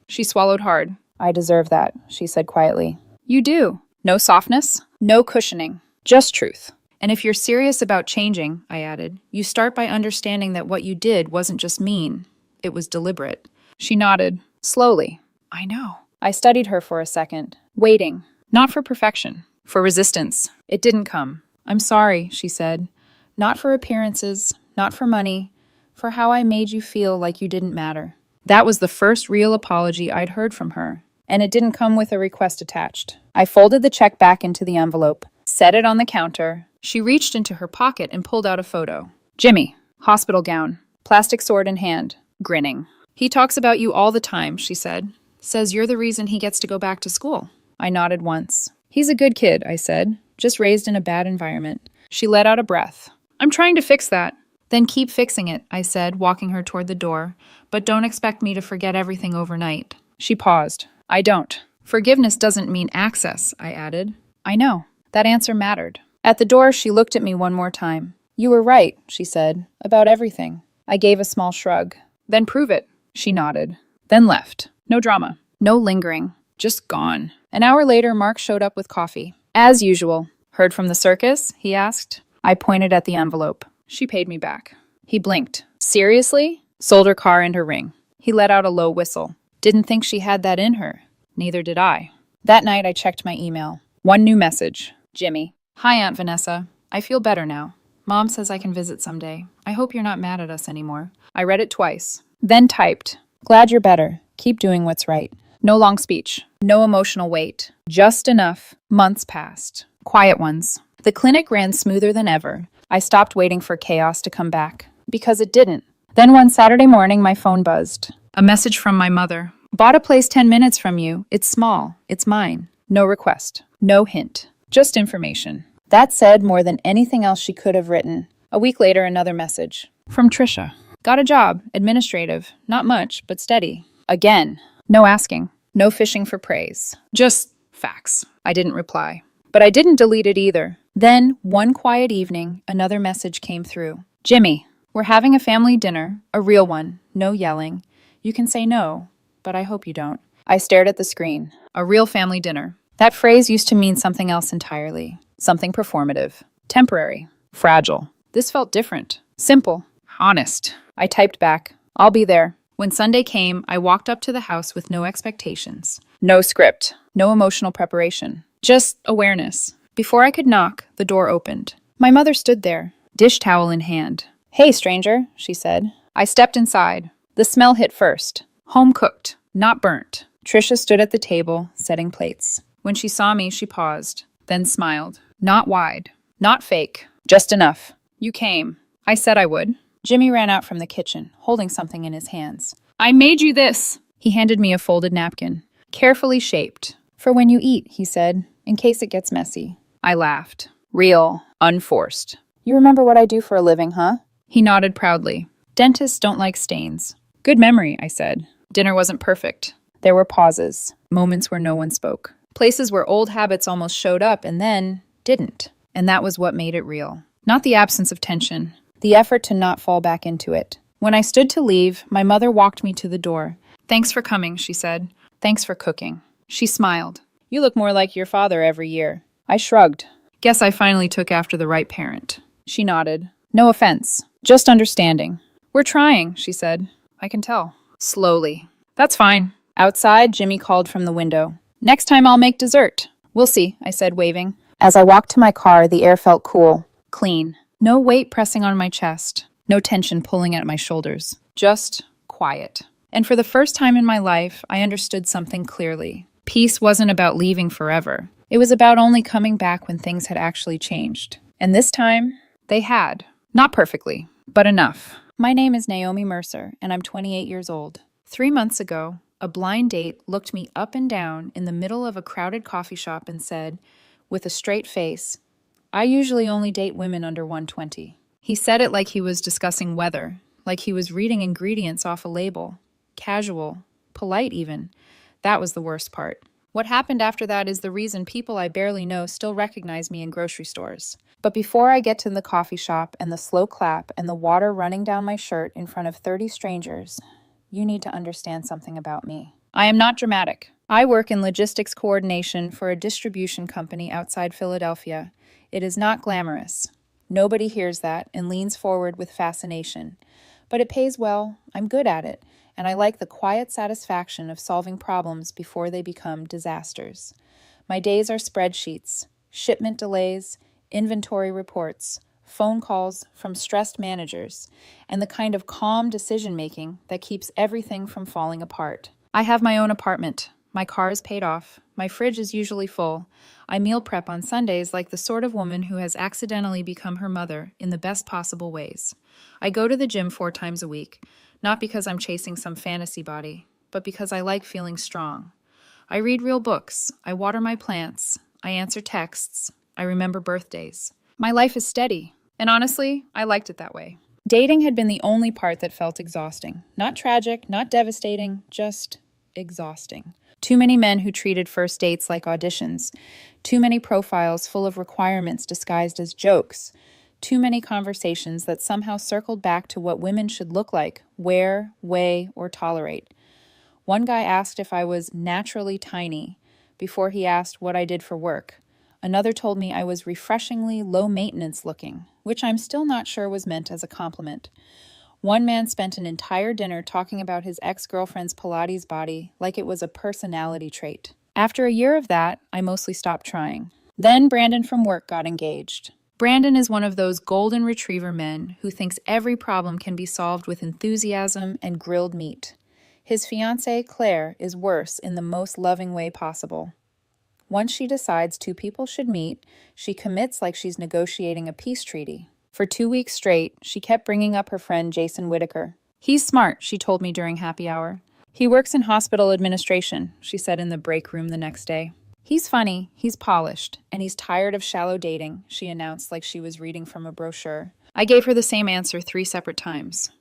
She swallowed hard. I deserve that, she said quietly. You do. No softness, no cushioning, just truth. And if you're serious about changing, I added, you start by understanding that what you did wasn't just mean. It was deliberate. She nodded, slowly. I know. I studied her for a second, waiting. Not for perfection, for resistance. It didn't come. I'm sorry, she said. Not for appearances, not for money, for how I made you feel like you didn't matter. That was the first real apology I'd heard from her, and it didn't come with a request attached. I folded the check back into the envelope, set it on the counter. She reached into her pocket and pulled out a photo. Jimmy, hospital gown, plastic sword in hand, grinning. He talks about you all the time, she said. Says you're the reason he gets to go back to school. I nodded once. He's a good kid, I said, just raised in a bad environment. She let out a breath. I'm trying to fix that. Then keep fixing it, I said, walking her toward the door. But don't expect me to forget everything overnight. She paused. I don't. Forgiveness doesn't mean access, I added. I know. That answer mattered. At the door, she looked at me one more time. You were right, she said, about everything. I gave a small shrug. Then prove it. She nodded. Then left. No drama. No lingering. Just gone. An hour later, Mark showed up with coffee. As usual. Heard from the circus? He asked. I pointed at the envelope. She paid me back. He blinked. Seriously? Sold her car and her ring. He let out a low whistle. Didn't think she had that in her. Neither did I. That night, I checked my email. One new message. Jimmy. Hi, Aunt Vanessa. I feel better now. Mom says I can visit someday. I hope you're not mad at us anymore. I read it twice. Then typed. Glad you're better. Keep doing what's right. No long speech. No emotional weight. Just enough. Months passed. Quiet ones. The clinic ran smoother than ever. I stopped waiting for chaos to come back. Because it didn't. Then one Saturday morning, my phone buzzed. A message from my mother. Bought a place 10 minutes from you. It's small. It's mine. No request. No hint. Just information. That said more than anything else she could have written. A week later, another message. From Trisha. Got a job. Administrative. Not much, but steady. Again. No asking. No fishing for praise. Just facts. I didn't reply. But I didn't delete it either. Then, one quiet evening, another message came through. Jimmy, we're having a family dinner. A real one. No yelling. You can say no, but I hope you don't. I stared at the screen. A real family dinner. That phrase used to mean something else entirely. Something performative. Temporary. Fragile. This felt different. Simple. Honest. I typed back. I'll be there. When Sunday came, I walked up to the house with no expectations. No script. No emotional preparation. Just awareness. Before I could knock, the door opened. My mother stood there, dish towel in hand. Hey, stranger, she said. I stepped inside. The smell hit first. Home cooked, not burnt. Trisha stood at the table, setting plates. When she saw me, she paused, then smiled. Not wide. Not fake. Just enough. You came. I said I would. Jimmy ran out from the kitchen, holding something in his hands. I made you this. He handed me a folded napkin. Carefully shaped. For when you eat, he said, in case it gets messy. I laughed. Real. Unforced. You remember what I do for a living, huh? He nodded proudly. Dentists don't like stains. Good memory, I said. Dinner wasn't perfect. There were pauses. Moments where no one spoke. Places where old habits almost showed up and then didn't. And that was what made it real. Not the absence of tension. The effort to not fall back into it. When I stood to leave, my mother walked me to the door. Thanks for coming, she said. Thanks for cooking. She smiled. You look more like your father every year. I shrugged. Guess I finally took after the right parent. She nodded. No offense. Just understanding. We're trying, she said. I can tell. Slowly. That's fine. Outside, Jimmy called from the window. Next time I'll make dessert. We'll see, I said, waving. As I walked to my car, the air felt cool. Clean. No weight pressing on my chest. No tension pulling at my shoulders. Just quiet. And for the first time in my life, I understood something clearly. Peace wasn't about leaving forever. It was about only coming back when things had actually changed. And this time, they had. Not perfectly, but enough. My name is Naomi Mercer, and I'm 28 years old. 3 months ago, a blind date looked me up and down in the middle of a crowded coffee shop and said, with a straight face, I usually only date women under 120. He said it like he was discussing weather, like he was reading ingredients off a label. Casual, polite even. That was the worst part. What happened after that is the reason people I barely know still recognize me in grocery stores. But before I get to the coffee shop and the slow clap and the water running down my shirt in front of 30 strangers, you need to understand something about me. I am not dramatic. I work in logistics coordination for a distribution company outside Philadelphia. It is not glamorous. Nobody hears that and leans forward with fascination. But it pays well, I'm good at it, and I like the quiet satisfaction of solving problems before they become disasters. My days are spreadsheets, shipment delays, inventory reports, phone calls from stressed managers, and the kind of calm decision-making that keeps everything from falling apart. I have my own apartment. My car is paid off. My fridge is usually full. I meal prep on Sundays like the sort of woman who has accidentally become her mother in the best possible ways. I go to the gym 4 times a week, not because I'm chasing some fantasy body, but because I like feeling strong. I read real books. I water my plants. I answer texts. I remember birthdays. My life is steady, and honestly, I liked it that way. Dating had been the only part that felt exhausting. Not tragic, not devastating, just exhausting. Too many men who treated first dates like auditions. Too many profiles full of requirements disguised as jokes. Too many conversations that somehow circled back to what women should look like, wear, weigh, or tolerate. One guy asked if I was naturally tiny before he asked what I did for work. Another told me I was refreshingly low maintenance looking, which I'm still not sure was meant as a compliment. One man spent an entire dinner talking about his ex-girlfriend's Pilates body like it was a personality trait. After a year of that, I mostly stopped trying. Then Brandon from work got engaged. Brandon is one of those golden retriever men who thinks every problem can be solved with enthusiasm and grilled meat. His fiancée, Claire, is worse in the most loving way possible. Once she decides two people should meet, she commits like she's negotiating a peace treaty. For 2 weeks straight, she kept bringing up her friend Jason Whitaker. He's smart, she told me during happy hour. He works in hospital administration, she said in the break room the next day. He's funny, he's polished, and he's tired of shallow dating, she announced like she was reading from a brochure. I gave her the same answer 3 separate times.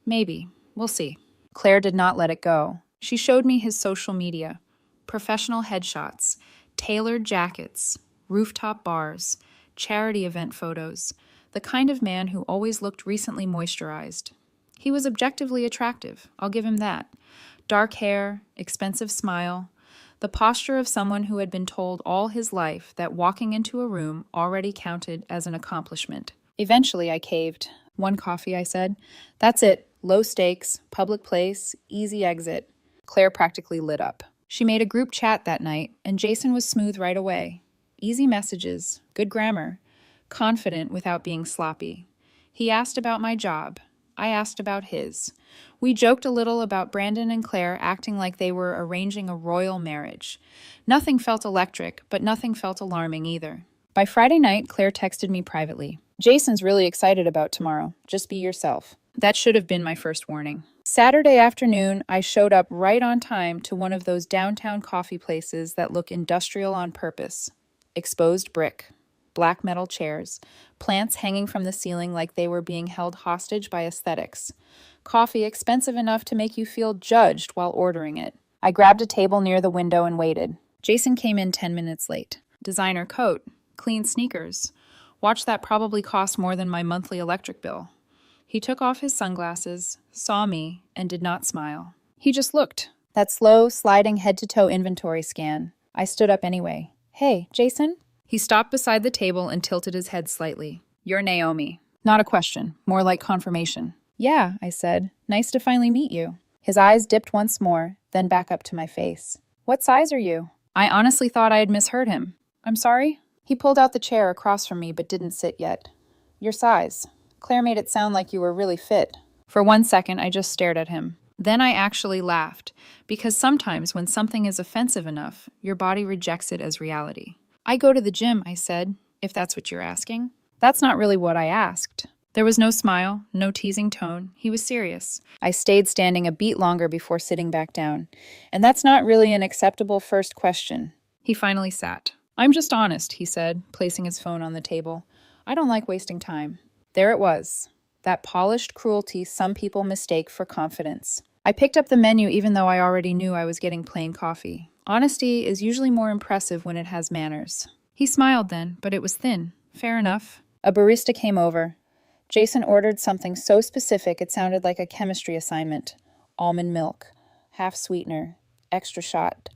Maybe. We'll see. Claire did not let it go. She showed me his social media. Professional headshots, tailored jackets, rooftop bars, charity event photos, the kind of man who always looked recently moisturized. He was objectively attractive, I'll give him that. Dark hair, expensive smile, the posture of someone who had been told all his life that walking into a room already counted as an accomplishment. Eventually I caved. 1 coffee, I said. That's it. Low stakes, public place, easy exit. Claire practically lit up. She made a group chat that night, and Jason was smooth right away. Easy messages, good grammar, confident without being sloppy. He asked about my job. I asked about his. We joked a little about Brandon and Claire acting like they were arranging a royal marriage. Nothing felt electric, but nothing felt alarming either. By Friday night, Claire texted me privately. Jason's really excited about tomorrow. Just be yourself. That should have been my first warning. Saturday afternoon, I showed up right on time to one of those downtown coffee places that look industrial on purpose. Exposed brick, black metal chairs, plants hanging from the ceiling like they were being held hostage by aesthetics. Coffee expensive enough to make you feel judged while ordering it. I grabbed a table near the window and waited. Jason came in 10 minutes late. Designer coat, clean sneakers. Watch that probably cost more than my monthly electric bill. He took off his sunglasses, saw me, and did not smile. He just looked. That slow, sliding head-to-toe inventory scan. I stood up anyway. Hey, Jason? He stopped beside the table and tilted his head slightly. You're Naomi. Not a question, more like confirmation. Yeah, I said. Nice to finally meet you. His eyes dipped once more, then back up to my face. What size are you? I honestly thought I had misheard him. I'm sorry? He pulled out the chair across from me but didn't sit yet. Your size. Claire made it sound like you were really fit. For 1 second, I just stared at him. Then I actually laughed, because sometimes when something is offensive enough, your body rejects it as reality. I go to the gym, I said, if that's what you're asking. That's not really what I asked. There was no smile, no teasing tone. He was serious. I stayed standing a beat longer before sitting back down. And that's not really an acceptable first question. He finally sat. I'm just honest, he said, placing his phone on the table. I don't like wasting time. There it was, that polished cruelty some people mistake for confidence. I picked up the menu even though I already knew I was getting plain coffee. Honesty is usually more impressive when it has manners. He smiled then, but it was thin. Fair enough. A barista came over. Jason ordered something so specific it sounded like a chemistry assignment. Almond milk, half sweetener, extra shot,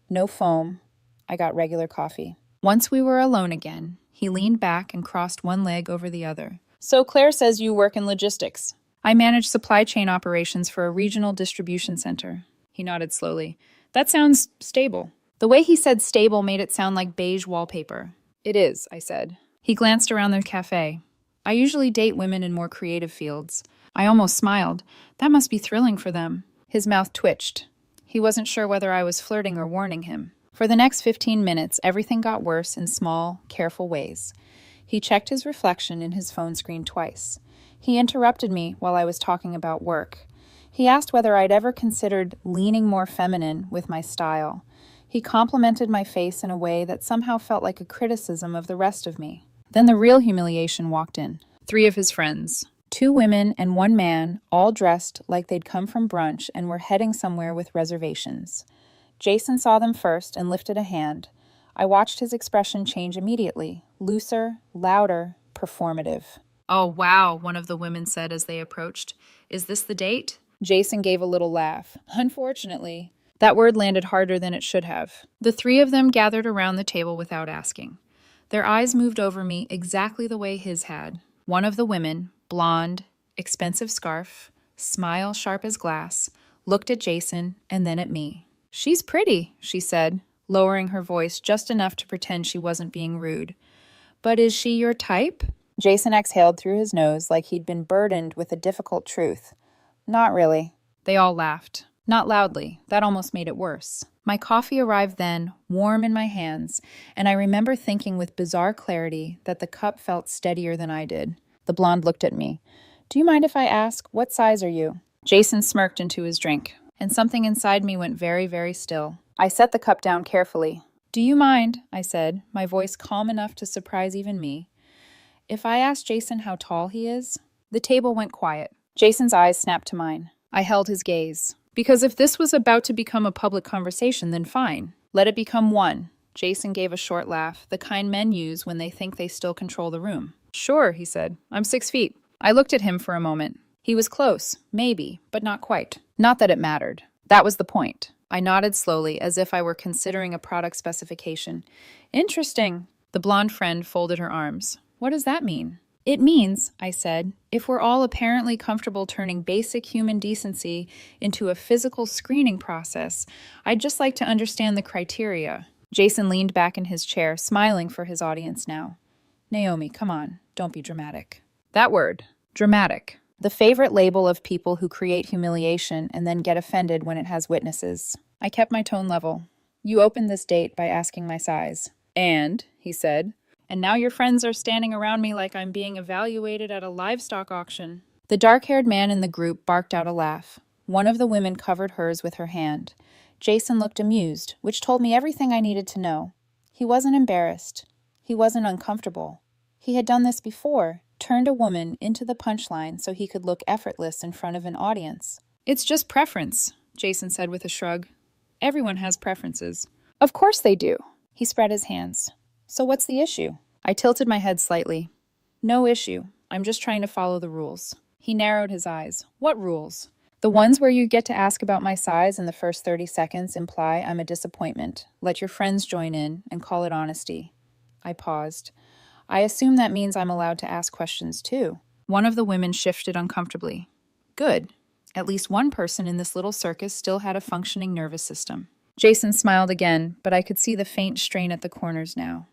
no foam. I got regular coffee. Once we were alone again, he leaned back and crossed one leg over the other. So Claire says you work in logistics. I manage supply chain operations for a regional distribution center. He nodded slowly. That sounds stable. The way he said stable made it sound like beige wallpaper. It is, I said. He glanced around the cafe. I usually date women in more creative fields. I almost smiled. That must be thrilling for them. His mouth twitched. He wasn't sure whether I was flirting or warning him. For the next 15 minutes, everything got worse in small, careful ways. He checked his reflection in his phone screen twice. He interrupted me while I was talking about work. He asked whether I'd ever considered leaning more feminine with my style. He complimented my face in a way that somehow felt like a criticism of the rest of me. Then the real humiliation walked in. 3 of his friends. 2 women and 1 man, all dressed like they'd come from brunch and were heading somewhere with reservations. Jason saw them first and lifted a hand. I watched his expression change immediately. Looser, louder, performative. Oh, wow, one of the women said as they approached. Is this the date? Jason gave a little laugh. Unfortunately. That word landed harder than it should have. The three of them gathered around the table without asking. Their eyes moved over me exactly the way his had. One of the women, blonde, expensive scarf, smile sharp as glass, looked at Jason and then at me. She's pretty, she said, lowering her voice just enough to pretend she wasn't being rude. But is she your type? Jason exhaled through his nose like he'd been burdened with a difficult truth. Not really. They all laughed. Not loudly. That almost made it worse. My coffee arrived then, warm in my hands, and I remember thinking with bizarre clarity that the cup felt steadier than I did. The blonde looked at me. Do you mind if I ask, what size are you? Jason smirked into his drink, and something inside me went very, very still. I set the cup down carefully. Do you mind, I said, my voice calm enough to surprise even me, if I ask Jason how tall he is? The table went quiet. Jason's eyes snapped to mine. I held his gaze. Because if this was about to become a public conversation, then fine. Let it become one. Jason gave a short laugh, the kind men use when they think they still control the room. Sure, he said. I'm 6 feet. I looked at him for a moment. He was close, maybe, but not quite. Not that it mattered. That was the point. I nodded slowly, as if I were considering a product specification. Interesting. The blonde friend folded her arms. What does that mean? It means, I said, if we're all apparently comfortable turning basic human decency into a physical screening process, I'd just like to understand the criteria. Jason leaned back in his chair, smiling for his audience now. Naomi, come on, don't be dramatic. That word, dramatic. The favorite label of people who create humiliation and then get offended when it has witnesses. I kept my tone level. You opened this date by asking my size. And, he said, and now your friends are standing around me like I'm being evaluated at a livestock auction. The dark-haired man in the group barked out a laugh. One of the women covered hers with her hand. Jason looked amused, which told me everything I needed to know. He wasn't embarrassed. He wasn't uncomfortable. He had done this before, turned a woman into the punchline so he could look effortless in front of an audience. It's just preference, Jason said with a shrug. Everyone has preferences. Of course they do. He spread his hands. So what's the issue? I tilted my head slightly. No issue. I'm just trying to follow the rules. He narrowed his eyes. What rules? The ones where you get to ask about my size in the first 30 seconds imply I'm a disappointment. Let your friends join in and call it honesty. I paused. I assume that means I'm allowed to ask questions too. One of the women shifted uncomfortably. Good. At least one person in this little circus still had a functioning nervous system. Jason smiled again, but I could see the faint strain at the corners now.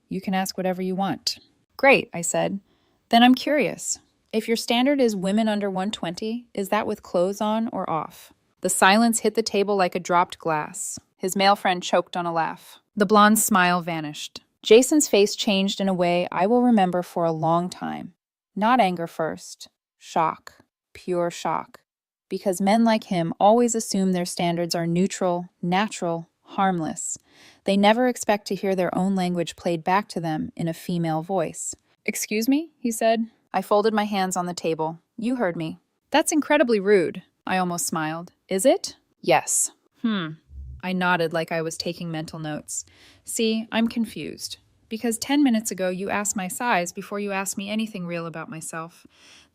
You can ask whatever you want. Great, I said. Then I'm curious. If your standard is women under 120, is that with clothes on or off? The silence hit the table like a dropped glass. His male friend choked on a laugh. The blonde's smile vanished. Jason's face changed in a way I will remember for a long time. Not anger first. Shock. Pure shock. Because men like him always assume their standards are neutral, natural, harmless. They never expect to hear their own language played back to them in a female voice. Excuse me, he said. I folded my hands on the table. You heard me. That's incredibly rude. I almost smiled. Is it? Yes. I nodded like I was taking mental notes. See, I'm confused. Because 10 minutes ago you asked my size before you asked me anything real about myself.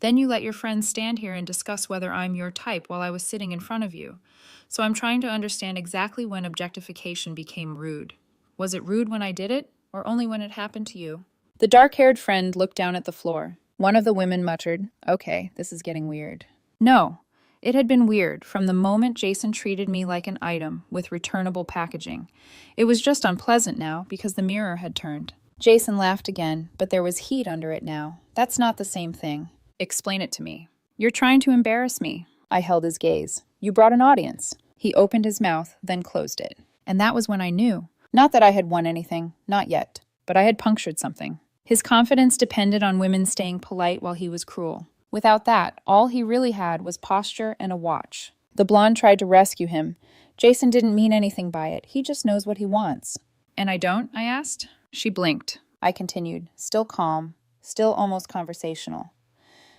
Then you let your friends stand here and discuss whether I'm your type while I was sitting in front of you. So I'm trying to understand exactly when objectification became rude. Was it rude when I did it, or only when it happened to you? The dark-haired friend looked down at the floor. One of the women muttered, Okay, this is getting weird. No, it had been weird from the moment Jason treated me like an item with returnable packaging. It was just unpleasant now because the mirror had turned. Jason laughed again, but there was heat under it now. That's not the same thing. Explain it to me. You're trying to embarrass me. I held his gaze. You brought an audience. He opened his mouth, then closed it. And that was when I knew. Not that I had won anything, not yet, but I had punctured something. His confidence depended on women staying polite while he was cruel. Without that, all he really had was posture and a watch. The blonde tried to rescue him. Jason didn't mean anything by it. He just knows what he wants. And I don't? I asked. She blinked. I continued, still calm, still almost conversational.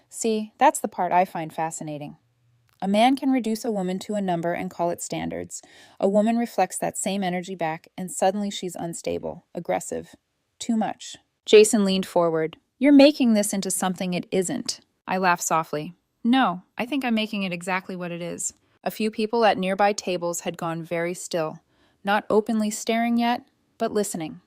See, that's the part I find fascinating. A man can reduce a woman to a number and call it standards. A woman reflects that same energy back, and suddenly she's unstable, aggressive. Too much. Jason leaned forward. You're making this into something it isn't. I laughed softly. No, I think I'm making it exactly what it is. A few people at nearby tables had gone very still, not openly staring yet, but listening.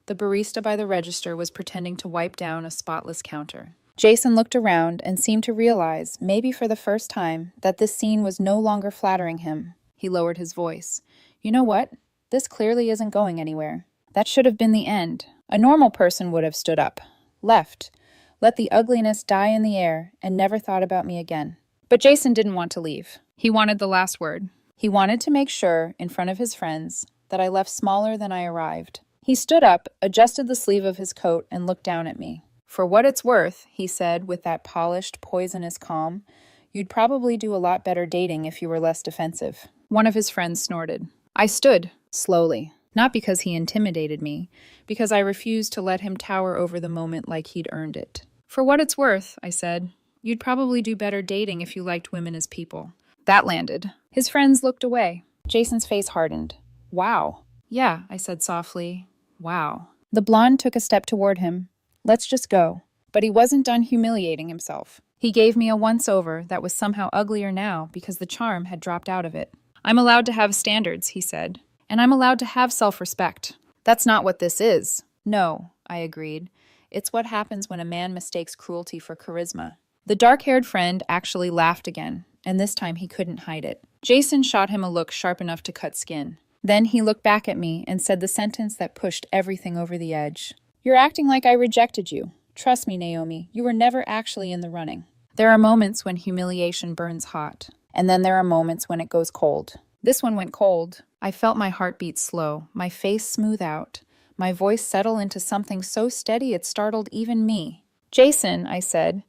The barista by the register was pretending to wipe down a spotless counter. Jason looked around and seemed to realize, maybe for the first time, that this scene was no longer flattering him. He lowered his voice. You know what? This clearly isn't going anywhere. That should have been the end. A normal person would have stood up, left, let the ugliness die in the air, and never thought about me again. But Jason didn't want to leave. He wanted the last word. He wanted to make sure, in front of his friends, that I left smaller than I arrived. He stood up, adjusted the sleeve of his coat, and looked down at me. For what it's worth, he said with that polished, poisonous calm, you'd probably do a lot better dating if you were less defensive. One of his friends snorted. I stood, slowly. Not because he intimidated me, because I refused to let him tower over the moment like he'd earned it. For what it's worth, I said, you'd probably do better dating if you liked women as people. That landed. His friends looked away. Jason's face hardened. Wow. Yeah, I said softly. Wow. The blonde took a step toward him. Let's just go. But he wasn't done humiliating himself. He gave me a once-over that was somehow uglier now because the charm had dropped out of it. I'm allowed to have standards, he said. And I'm allowed to have self-respect. That's not what this is. No, I agreed. It's what happens when a man mistakes cruelty for charisma. The dark-haired friend actually laughed again, and this time he couldn't hide it. Jason shot him a look sharp enough to cut skin. Then he looked back at me and said the sentence that pushed everything over the edge. You're acting like I rejected you. Trust me, Naomi, you were never actually in the running. There are moments when humiliation burns hot, and then there are moments when it goes cold. This one went cold. I felt my heart beat slow, my face smooth out, my voice settle into something so steady it startled even me. Jason, I said,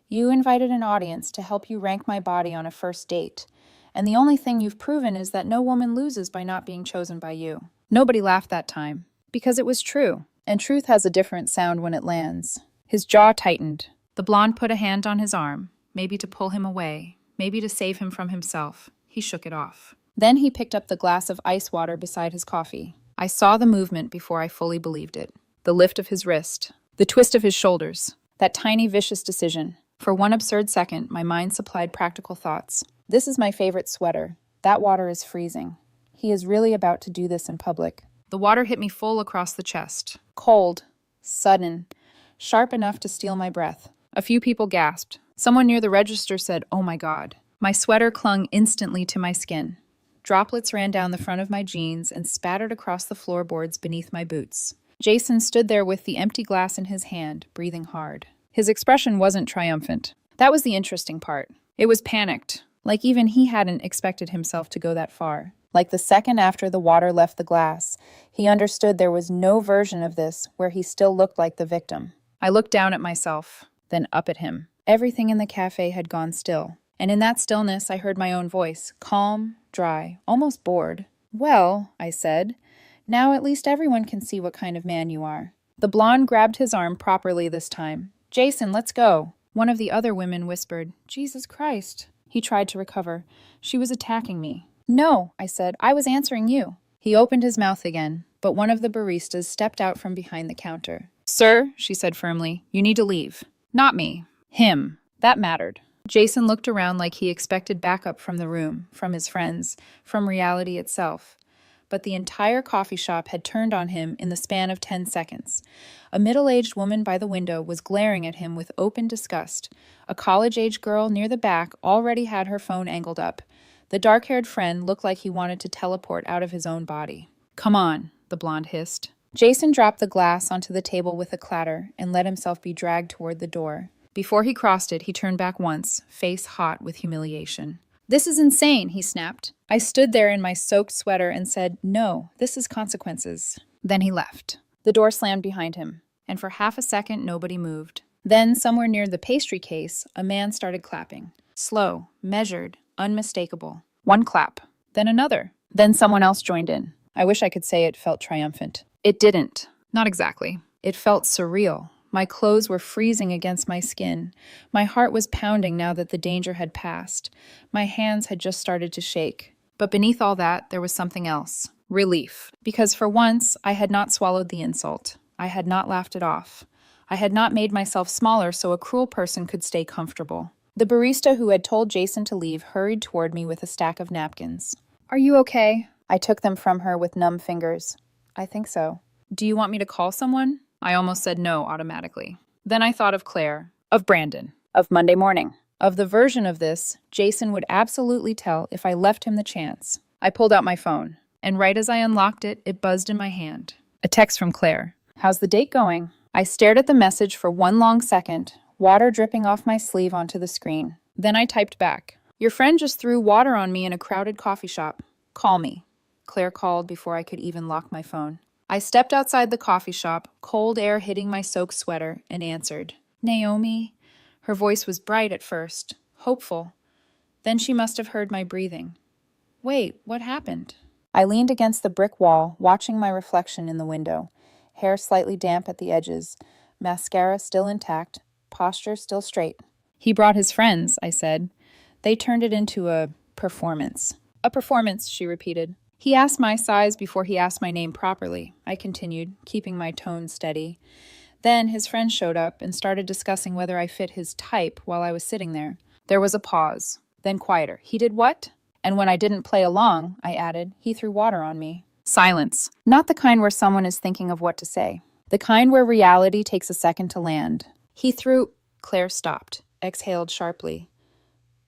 you invited an audience to help you rank my body on a first date, and the only thing you've proven is that no woman loses by not being chosen by you. Nobody laughed that time, because it was true, and truth has a different sound when it lands. His jaw tightened. The blonde put a hand on his arm, maybe to pull him away, maybe to save him from himself. He shook it off. Then he picked up the glass of ice water beside his coffee. I saw the movement before I fully believed it. The lift of his wrist, the twist of his shoulders, that tiny vicious decision. For one absurd second, my mind supplied practical thoughts. This is my favorite sweater. That water is freezing. He is really about to do this in public. The water hit me full across the chest. Cold, sudden, sharp enough to steal my breath. A few people gasped. Someone near the register said, "Oh my God." My sweater clung instantly to my skin. Droplets ran down the front of my jeans and spattered across the floorboards beneath my boots. Jason stood there with the empty glass in his hand, breathing hard. His expression wasn't triumphant. That was the interesting part. It was panicked, like even he hadn't expected himself to go that far. Like the second after the water left the glass, he understood there was no version of this where he still looked like the victim. I looked down at myself, then up at him. Everything in the cafe had gone still. And in that stillness, I heard my own voice, calm, dry, almost bored. Well, I said, now at least everyone can see what kind of man you are. The blonde grabbed his arm properly this time. Jason, let's go. One of the other women whispered, Jesus Christ. He tried to recover. She was attacking me. No, I said, I was answering you. He opened his mouth again, but one of the baristas stepped out from behind the counter. Sir, she said firmly, you need to leave. Not me. Him. That mattered. Jason looked around like he expected backup from the room, from his friends, from reality itself. But the entire coffee shop had turned on him in the span of 10 seconds. A middle-aged woman by the window was glaring at him with open disgust. A college-age girl near the back already had her phone angled up. The dark-haired friend looked like he wanted to teleport out of his own body. Come on, the blonde hissed. Jason dropped the glass onto the table with a clatter and let himself be dragged toward the door. Before he crossed it, he turned back once, face hot with humiliation. This is insane, he snapped. I stood there in my soaked sweater and said, no, this is consequences. Then he left. The door slammed behind him, and for half a second, nobody moved. Then, somewhere near the pastry case, a man started clapping. Slow, measured, unmistakable. One clap, then another. Then someone else joined in. I wish I could say it felt triumphant. It didn't. Not exactly. It felt surreal. My clothes were freezing against my skin. My heart was pounding now that the danger had passed. My hands had just started to shake. But beneath all that, there was something else. Relief. Because for once, I had not swallowed the insult. I had not laughed it off. I had not made myself smaller so a cruel person could stay comfortable. The barista who had told Jason to leave hurried toward me with a stack of napkins. Are you okay? I took them from her with numb fingers. I think so. Do you want me to call someone? I almost said no automatically. Then I thought of Claire, of Brandon, of Monday morning, of the version of this Jason would absolutely tell if I left him the chance. I pulled out my phone, and right as I unlocked it, it buzzed in my hand. A text from Claire. How's the date going? I stared at the message for one long second, water dripping off my sleeve onto the screen. Then I typed back. Your friend just threw water on me in a crowded coffee shop. Call me. Claire called before I could even lock my phone. I stepped outside the coffee shop, cold air hitting my soaked sweater, and answered. Naomi? Her voice was bright at first, hopeful. Then she must have heard my breathing. Wait, what happened? I leaned against the brick wall, watching my reflection in the window. Hair slightly damp at the edges, mascara still intact, posture still straight. He brought his friends, I said. They turned it into a performance. A performance, she repeated. He asked my size before he asked my name properly, I continued, keeping my tone steady. Then his friend showed up and started discussing whether I fit his type while I was sitting there. There was a pause, then quieter. He did what? And when I didn't play along, I added, he threw water on me. Silence. Not the kind where someone is thinking of what to say. The kind where reality takes a second to land. He threw... Claire stopped, exhaled sharply.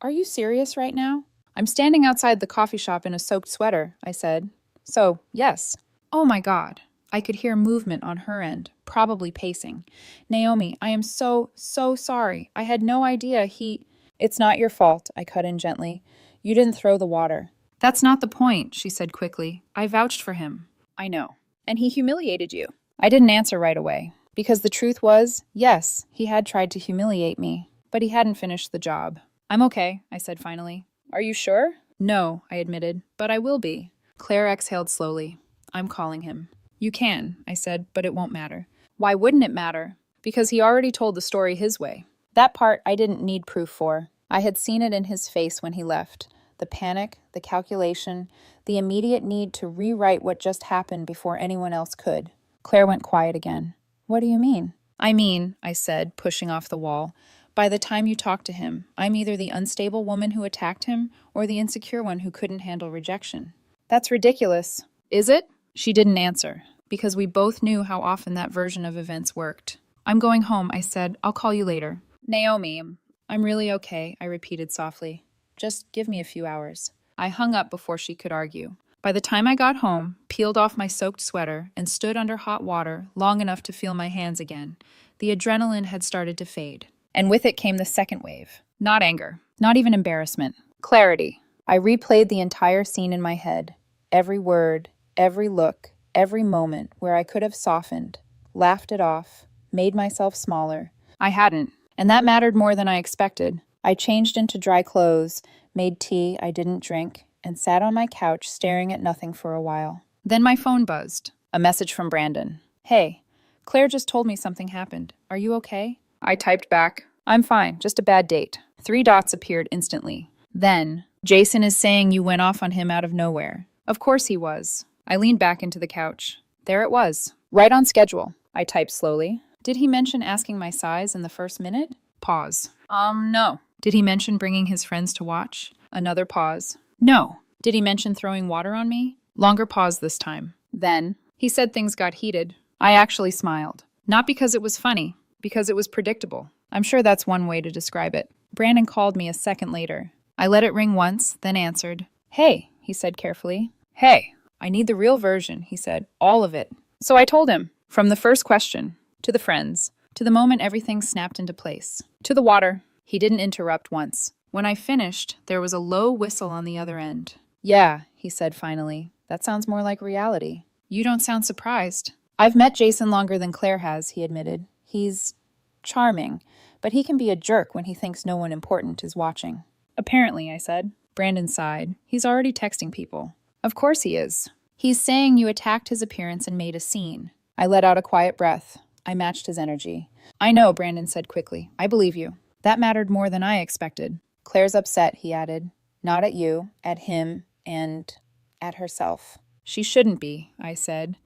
Are you serious right now? I'm standing outside the coffee shop in a soaked sweater, I said. So, yes. Oh my God. I could hear movement on her end, probably pacing. Naomi, I am so sorry. I had no idea he... It's not your fault, I cut in gently. You didn't throw the water. That's not the point, she said quickly. I vouched for him. I know. And he humiliated you. I didn't answer right away, because the truth was, yes, he had tried to humiliate me, but he hadn't finished the job. I'm okay, I said finally. Are you sure? No, I admitted, but I will be. Claire exhaled slowly. I'm calling him. You can, I said, but it won't matter. Why wouldn't it matter? Because he already told the story his way. That part I didn't need proof for. I had seen it in his face when he left. The panic, the calculation, the immediate need to rewrite what just happened before anyone else could. Claire went quiet again. What do you mean? I mean, I said, pushing off the wall, by the time you talk to him, I'm either the unstable woman who attacked him or the insecure one who couldn't handle rejection. That's ridiculous. Is it? She didn't answer, because we both knew how often that version of events worked. I'm going home, I said. I'll call you later. Naomi, I'm really okay, I repeated softly. Just give me a few hours. I hung up before she could argue. By the time I got home, peeled off my soaked sweater, and stood under hot water long enough to feel my hands again, the adrenaline had started to fade. And with it came the second wave. Not anger, not even embarrassment. Clarity. I replayed the entire scene in my head. Every word, every look, every moment where I could have softened, laughed it off, made myself smaller. I hadn't, and that mattered more than I expected. I changed into dry clothes, made tea I didn't drink, and sat on my couch staring at nothing for a while. Then my phone buzzed. A message from Brandon. Hey, Claire just told me something happened. Are you okay? I typed back, I'm fine, just a bad date. 3 dots appeared instantly. Then, Jason is saying you went off on him out of nowhere. Of course he was. I leaned back into the couch. There it was. Right on schedule. I typed slowly. Did he mention asking my size in the first minute? Pause. No. Did he mention bringing his friends to watch? Another pause. No. Did he mention throwing water on me? Longer pause this time. Then, he said things got heated. I actually smiled. Not because it was funny, because it was predictable. I'm sure that's one way to describe it. Brandon called me a second later. I let it ring once, then answered. Hey, he said carefully. Hey, I need the real version, he said. All of it. So I told him. From the first question, to the friends, to the moment everything snapped into place, to the water. He didn't interrupt once. When I finished, there was a low whistle on the other end. Yeah, he said finally. That sounds more like reality. You don't sound surprised. I've met Jason longer than Claire has, he admitted. He's charming, but he can be a jerk when he thinks no one important is watching. Apparently, I said. Brandon sighed. He's already texting people. Of course he is. He's saying you attacked his appearance and made a scene. I let out a quiet breath. I matched his energy. I know, Brandon said quickly. I believe you. That mattered more than I expected. Claire's upset, he added. Not at you, at him, and at herself. She shouldn't be, I said.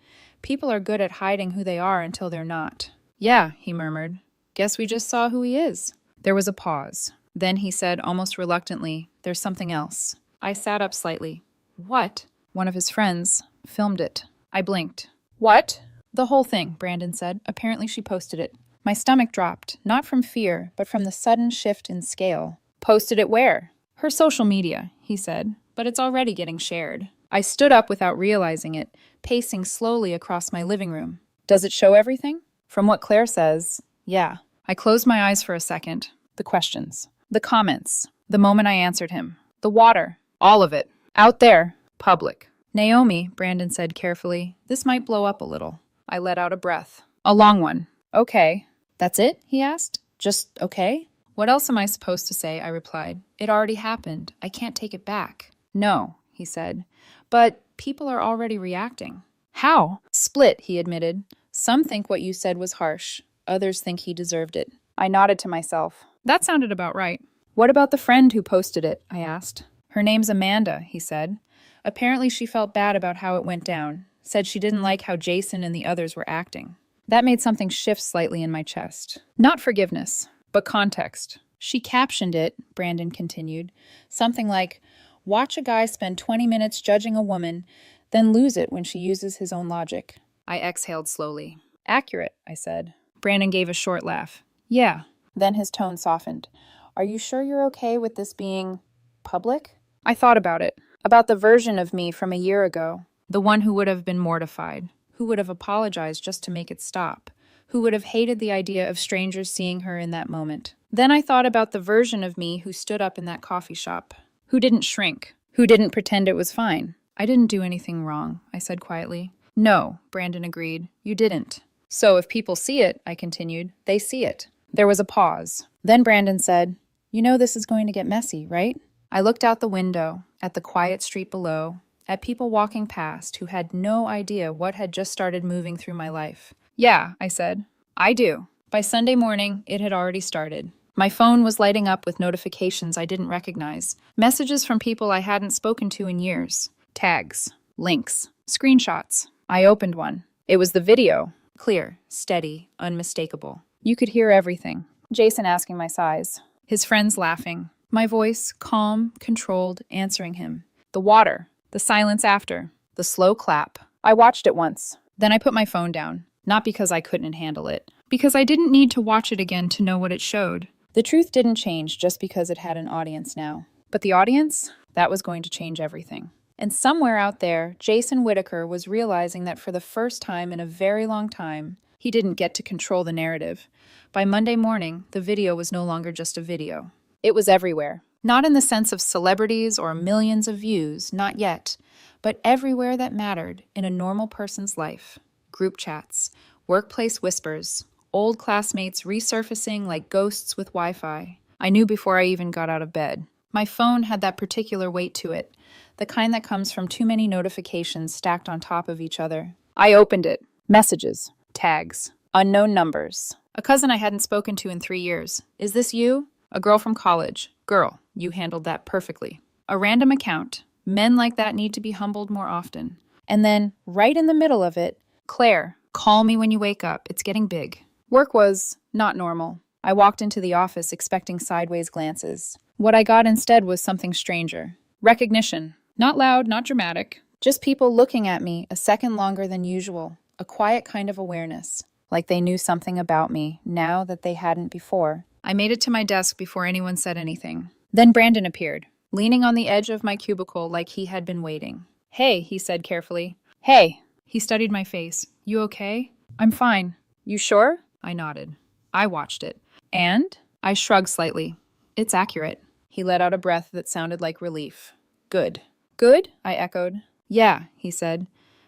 People are good at hiding who they are until they're not. Yeah, he murmured. Guess we just saw who he is. There was a pause. Then he said, almost reluctantly, there's something else. I sat up slightly. What? One of his friends filmed it. I blinked. What? The whole thing, Brandon said. Apparently she posted it. My stomach dropped, not from fear, but from the sudden shift in scale. Posted it where? Her social media, he said, but it's already getting shared. I stood up without realizing it, pacing slowly across my living room. Does it show everything? From what Claire says, yeah. I closed my eyes for a second. The questions. The comments. The moment I answered him. The water. All of it. Out there. Public. Naomi, Brandon said carefully, this might blow up a little. I let out a breath. A long one. Okay. That's it? He asked. Just okay? What else am I supposed to say? I replied. It already happened. I can't take it back. No, he said. But people are already reacting. How? Split, he admitted. Some think what you said was harsh. Others think he deserved it. I nodded to myself. That sounded about right. What about the friend who posted it? I asked. Her name's Amanda, he said. Apparently she felt bad about how it went down. Said she didn't like how Jason and the others were acting. That made something shift slightly in my chest. Not forgiveness, but context. She captioned it, Brandon continued, something like, watch a guy spend 20 minutes judging a woman, then lose it when she uses his own logic. I exhaled slowly. Accurate, I said. Brandon gave a short laugh. Yeah. Then his tone softened. Are you sure you're okay with this being public? I thought about it. About the version of me from a year ago. The one who would have been mortified. Who would have apologized just to make it stop. Who would have hated the idea of strangers seeing her in that moment. Then I thought about the version of me who stood up in that coffee shop. Who didn't shrink. Who didn't pretend it was fine. I didn't do anything wrong, I said quietly. No, Brandon agreed. You didn't. So if people see it, I continued, they see it. There was a pause. Then Brandon said, you know this is going to get messy, right? I looked out the window, at the quiet street below, at people walking past who had no idea what had just started moving through my life. Yeah, I said. I do. By Sunday morning, it had already started. My phone was lighting up with notifications I didn't recognize. Messages from people I hadn't spoken to in years. Tags. Links. Screenshots. I opened one. It was the video. Clear, steady, unmistakable. You could hear everything. Jason asking my size. His friends laughing. My voice, calm, controlled, answering him. The water. The silence after. The slow clap. I watched it once. Then I put my phone down. Not because I couldn't handle it. Because I didn't need to watch it again to know what it showed. The truth didn't change just because it had an audience now. But the audience? That was going to change everything. And somewhere out there, Jason Whitaker was realizing that for the first time in a very long time, he didn't get to control the narrative. By Monday morning, the video was no longer just a video. It was everywhere. Not in the sense of celebrities or millions of views, not yet, but everywhere that mattered in a normal person's life. Group chats, workplace whispers, old classmates resurfacing like ghosts with Wi-Fi. I knew before I even got out of bed. My phone had that particular weight to it, the kind that comes from too many notifications stacked on top of each other. I opened it. Messages. Tags. Unknown numbers. A cousin I hadn't spoken to in 3 years. Is this you? A girl from college. Girl, you handled that perfectly. A random account. Men like that need to be humbled more often. And then, right in the middle of it, Claire, call me when you wake up. It's getting big. Work was not normal. I walked into the office expecting sideways glances. What I got instead was something stranger. Recognition. Not loud, not dramatic. Just people looking at me a second longer than usual. A quiet kind of awareness. Like they knew something about me, now that they hadn't before. I made it to my desk before anyone said anything. Then Brandon appeared, leaning on the edge of my cubicle like he had been waiting. Hey, he said carefully. Hey. He studied my face. You okay? I'm fine. You sure? I nodded. I watched it. And? I shrugged slightly. It's accurate. He let out a breath that sounded like relief. Good. Good? I echoed. Yeah, he said,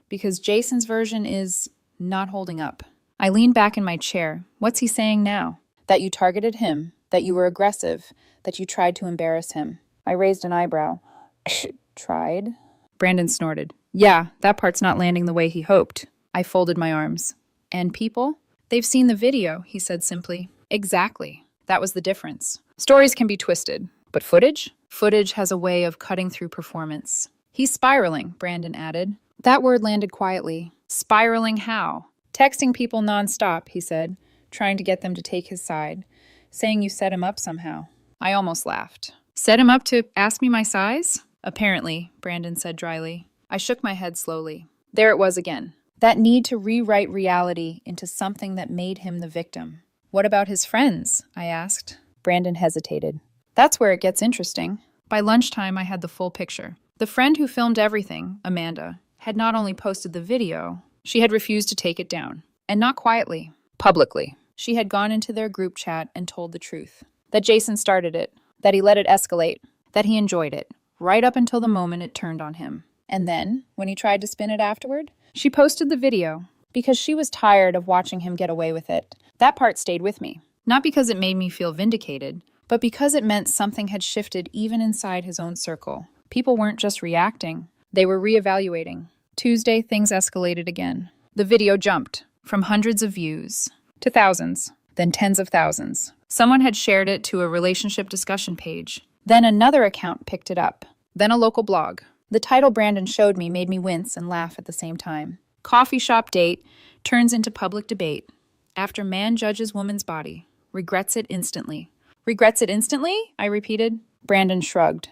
because Jason's version is not holding up. I leaned back in my chair. What's he saying now? That you targeted him, that you were aggressive, that you tried to embarrass him. I raised an eyebrow. Tried? Brandon snorted. Yeah, that part's not landing the way he hoped. I folded my arms. And people? They've seen the video, he said simply. Exactly. That was the difference. Stories can be twisted, but footage? Footage has a way of cutting through performance. He's spiraling, Brandon added. That word landed quietly. Spiraling how? Texting people nonstop, he said. trying to get them to take his side, saying you set him up somehow. I almost laughed. Set him up to ask me my size? Apparently, Brandon said dryly. I shook my head slowly. There it was again. That need to rewrite reality into something that made him the victim. What about his friends? I asked. Brandon hesitated. That's where it gets interesting. By lunchtime, I had the full picture. The friend who filmed everything, Amanda, had not only posted the video, she had refused to take it down. And not quietly, publicly. She had gone into their group chat and told the truth. That Jason started it, that he let it escalate, that he enjoyed it, right up until the moment it turned on him. And then, when he tried to spin it afterward, she posted the video because she was tired of watching him get away with it. That part stayed with me. Not because it made me feel vindicated, but because it meant something had shifted even inside his own circle. People weren't just reacting, they were reevaluating. Tuesday, things escalated again. The video jumped from hundreds of views to thousands, then tens of thousands. Someone had shared it to a relationship discussion page. Then another account picked it up. Then a local blog. The title Brandon showed me made me wince and laugh at the same time. Coffee shop date turns into public debate. After man judges woman's body, regrets it instantly. Regrets it instantly? I repeated. Brandon shrugged.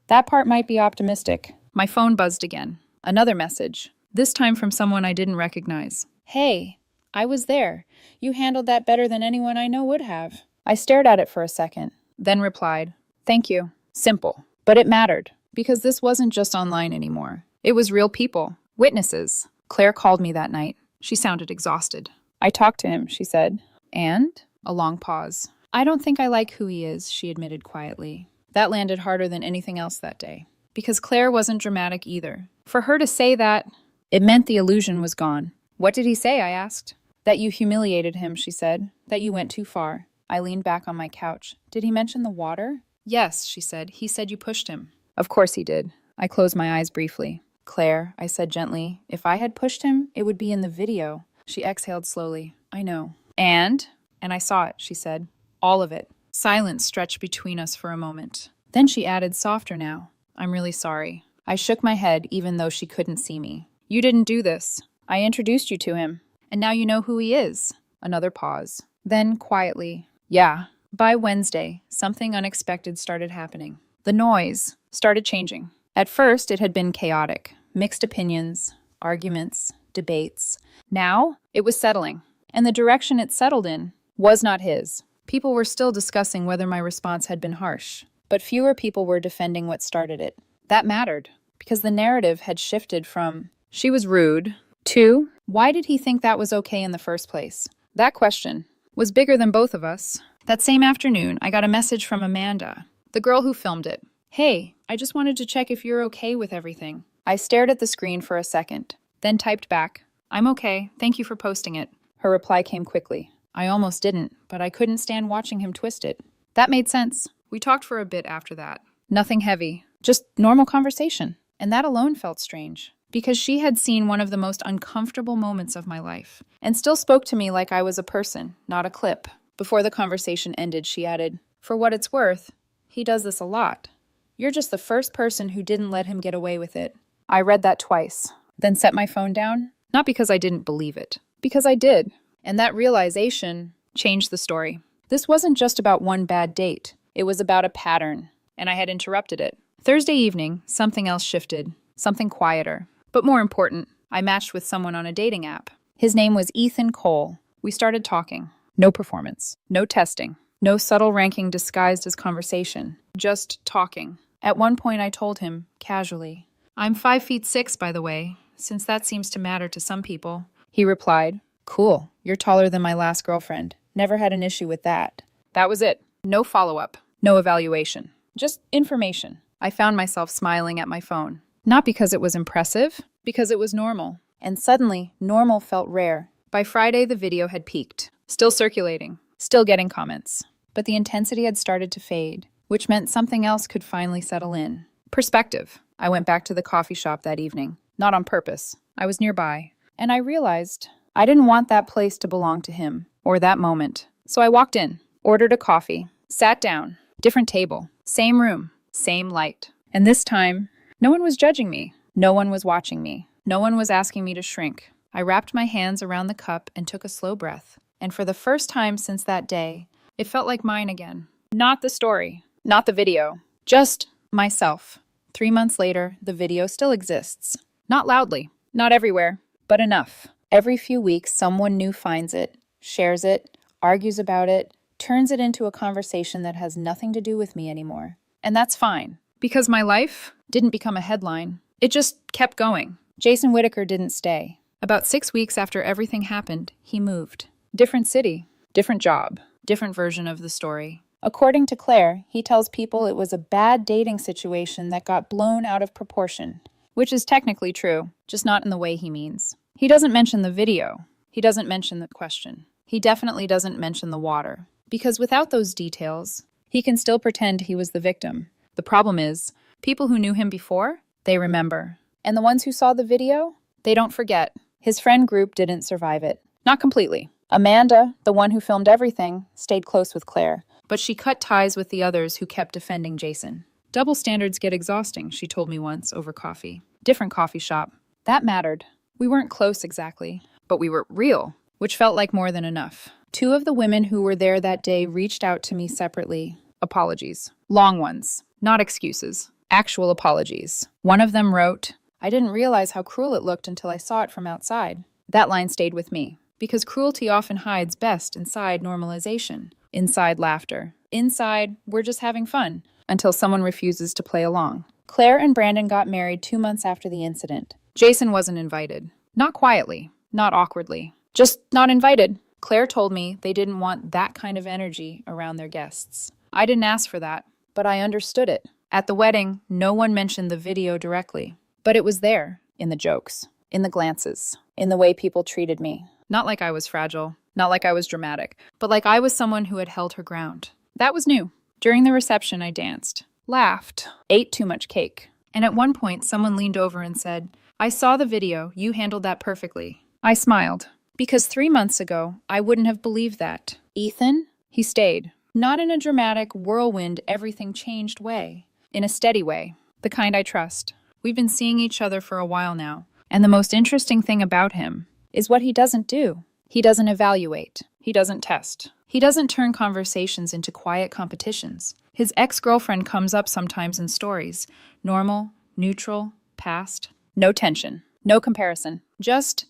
That part might be optimistic. My phone buzzed again. Another message. This time from someone I didn't recognize. Hey, I was there. You handled that better than anyone I know would have. I stared at it for a second, then replied, Thank you. Simple. But it mattered, because this wasn't just online anymore. It was real people, witnesses. Claire called me that night. She sounded exhausted. I talked to him, she said. And? A long pause. I don't think I like who he is, she admitted quietly. That landed harder than anything else that day. Because Claire wasn't dramatic either. For her to say that, it meant the illusion was gone. What did he say? I asked. That you humiliated him, she said. That you went too far. I leaned back on my couch. Did he mention the water? Yes, she said. He said you pushed him. Of course he did. I closed my eyes briefly. Claire, I said gently, if I had pushed him, it would be in the video. She exhaled slowly. I know. And I saw it, she said. All of it. Silence stretched between us for a moment. Then she added softer now. I'm really sorry. I shook my head even though she couldn't see me. You didn't do this. I introduced you to him. And now you know who he is. Another pause. Then, quietly, yeah. By Wednesday, something unexpected started happening. The noise started changing. At first, it had been chaotic. Mixed opinions, arguments, debates. Now, it was settling. And the direction it settled in was not his. People were still discussing whether my response had been harsh. But fewer people were defending what started it. That mattered, because the narrative had shifted from, she was rude, to, why did he think that was okay in the first place? That question was bigger than both of us. That same afternoon, I got a message from Amanda, the girl who filmed it. Hey, I just wanted to check if you're okay with everything. I stared at the screen for a second, then typed back, I'm okay, thank you for posting it. Her reply came quickly. I almost didn't, but I couldn't stand watching him twist it. That made sense. We talked for a bit after that. Nothing heavy, just normal conversation. And that alone felt strange, because she had seen one of the most uncomfortable moments of my life, and still spoke to me like I was a person, not a clip. Before the conversation ended, she added, for what it's worth, he does this a lot. You're just the first person who didn't let him get away with it. I read that twice, then set my phone down, not because I didn't believe it, because I did. And that realization changed the story. This wasn't just about one bad date. It was about a pattern, and I had interrupted it. Thursday evening, something else shifted, something quieter. But more important, I matched with someone on a dating app. His name was Ethan Cole. We started talking. No performance, no testing, no subtle ranking disguised as conversation, just talking. At one point I told him, casually, I'm 5'6", by the way, since that seems to matter to some people. He replied, cool, you're taller than my last girlfriend. Never had an issue with that. That was it. No follow-up, no evaluation, just information. I found myself smiling at my phone. Not because it was impressive, because it was normal. And suddenly, normal felt rare. By Friday, the video had peaked. Still circulating, still getting comments. But the intensity had started to fade, which meant something else could finally settle in. Perspective. I went back to the coffee shop that evening. Not on purpose. I was nearby. And I realized I didn't want that place to belong to him, or that moment. So I walked in, ordered a coffee, sat down, different table, same room, same light. And this time, no one was judging me. No one was watching me. No one was asking me to shrink. I wrapped my hands around the cup and took a slow breath. And for the first time since that day, it felt like mine again. Not the story, not the video, just myself. 3 months later, the video still exists. Not loudly, not everywhere, but enough. Every few weeks, someone new finds it, shares it, argues about it, turns it into a conversation that has nothing to do with me anymore. And that's fine, because my life didn't become a headline. It just kept going. Jason Whitaker didn't stay. About 6 weeks after everything happened, he moved. Different city, different job, different version of the story. According to Claire, he tells people it was a bad dating situation that got blown out of proportion, which is technically true, just not in the way he means. He doesn't mention the video. He doesn't mention the question. He definitely doesn't mention the water, because without those details, he can still pretend he was the victim. The problem is, people who knew him before, they remember. And the ones who saw the video, they don't forget. His friend group didn't survive it. Not completely. Amanda, the one who filmed everything, stayed close with Claire, but she cut ties with the others who kept defending Jason. Double standards get exhausting, she told me once over coffee. Different coffee shop. That mattered. We weren't close exactly, but we were real, which felt like more than enough. 2 of the women who were there that day reached out to me separately. Apologies. Long ones. Not excuses. Actual apologies. One of them wrote, "I didn't realize how cruel it looked until I saw it from outside." That line stayed with me, because cruelty often hides best inside normalization, inside laughter, inside we're just having fun, until someone refuses to play along. Claire and Brandon got married 2 months after the incident. Jason wasn't invited. Not quietly, not awkwardly, just not invited. Claire told me they didn't want that kind of energy around their guests. I didn't ask for that, but I understood it. At the wedding, no one mentioned the video directly, but it was there, in the jokes, in the glances, in the way people treated me. Not like I was fragile, not like I was dramatic, but like I was someone who had held her ground. That was new. During the reception, I danced, laughed, ate too much cake. And at one point, someone leaned over and said, "I saw the video. You handled that perfectly." I smiled, because 3 months ago, I wouldn't have believed that. Ethan? He stayed. Not in a dramatic, whirlwind, everything changed way. In a steady way. The kind I trust. We've been seeing each other for a while now. And the most interesting thing about him is what he doesn't do. He doesn't evaluate. He doesn't test. He doesn't turn conversations into quiet competitions. His ex-girlfriend comes up sometimes in stories. Normal, neutral, past. No tension. No comparison. Just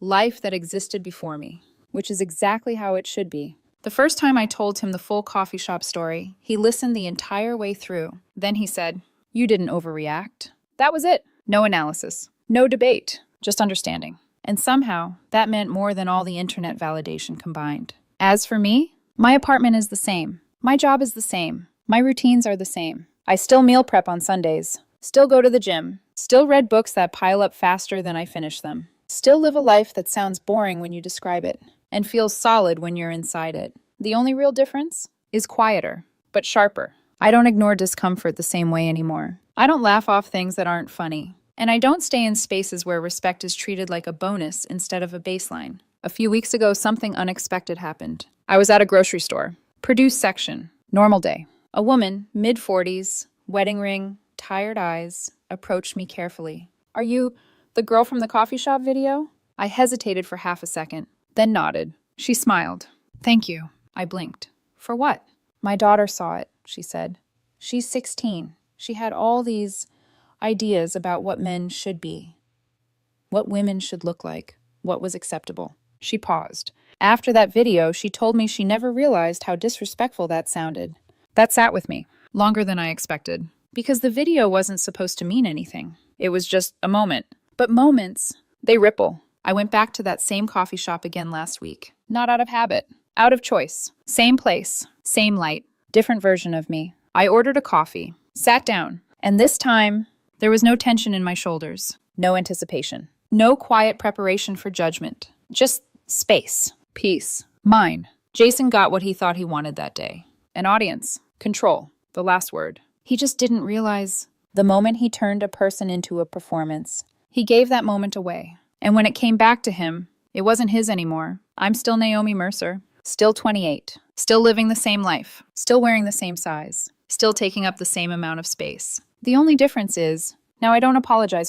life that existed before me. Which is exactly how it should be. The first time I told him the full coffee shop story, he listened the entire way through. Then he said, "You didn't overreact." That was it. No analysis. No debate. Just understanding. And somehow, that meant more than all the internet validation combined. As for me, my apartment is the same. My job is the same. My routines are the same. I still meal prep on Sundays. Still go to the gym. Still read books that pile up faster than I finish them. Still live a life that sounds boring when you describe it, and feels solid when you're inside it. The only real difference is quieter, but sharper. I don't ignore discomfort the same way anymore. I don't laugh off things that aren't funny. And I don't stay in spaces where respect is treated like a bonus instead of a baseline. A few weeks ago, something unexpected happened. I was at a grocery store. Produce section. Normal day. A woman, mid-40s, wedding ring, tired eyes, approached me carefully. "Are you the girl from the coffee shop video?" I hesitated for half a second, then nodded. She smiled. "Thank you." I blinked. "For what?" "My daughter saw it," she said. "She's 16. She had all these ideas about what men should be, what women should look like, what was acceptable." She paused. After that video, she told me she never realized how disrespectful that sounded. That sat with me, longer than I expected, because the video wasn't supposed to mean anything. It was just a moment. But moments, they ripple. I went back to that same coffee shop again last week. Not out of habit, out of choice. Same place, same light, different version of me. I ordered a coffee, sat down, and this time, there was no tension in my shoulders, no anticipation, no quiet preparation for judgment, just space, peace, mine. Jason got what he thought he wanted that day. An audience, control, the last word. He just didn't realize the moment he turned a person into a performance, he gave that moment away. And when it came back to him, it wasn't his anymore. I'm still Naomi Mercer, still 28, still living the same life, still wearing the same size, still taking up the same amount of space. The only difference is, now I don't apologize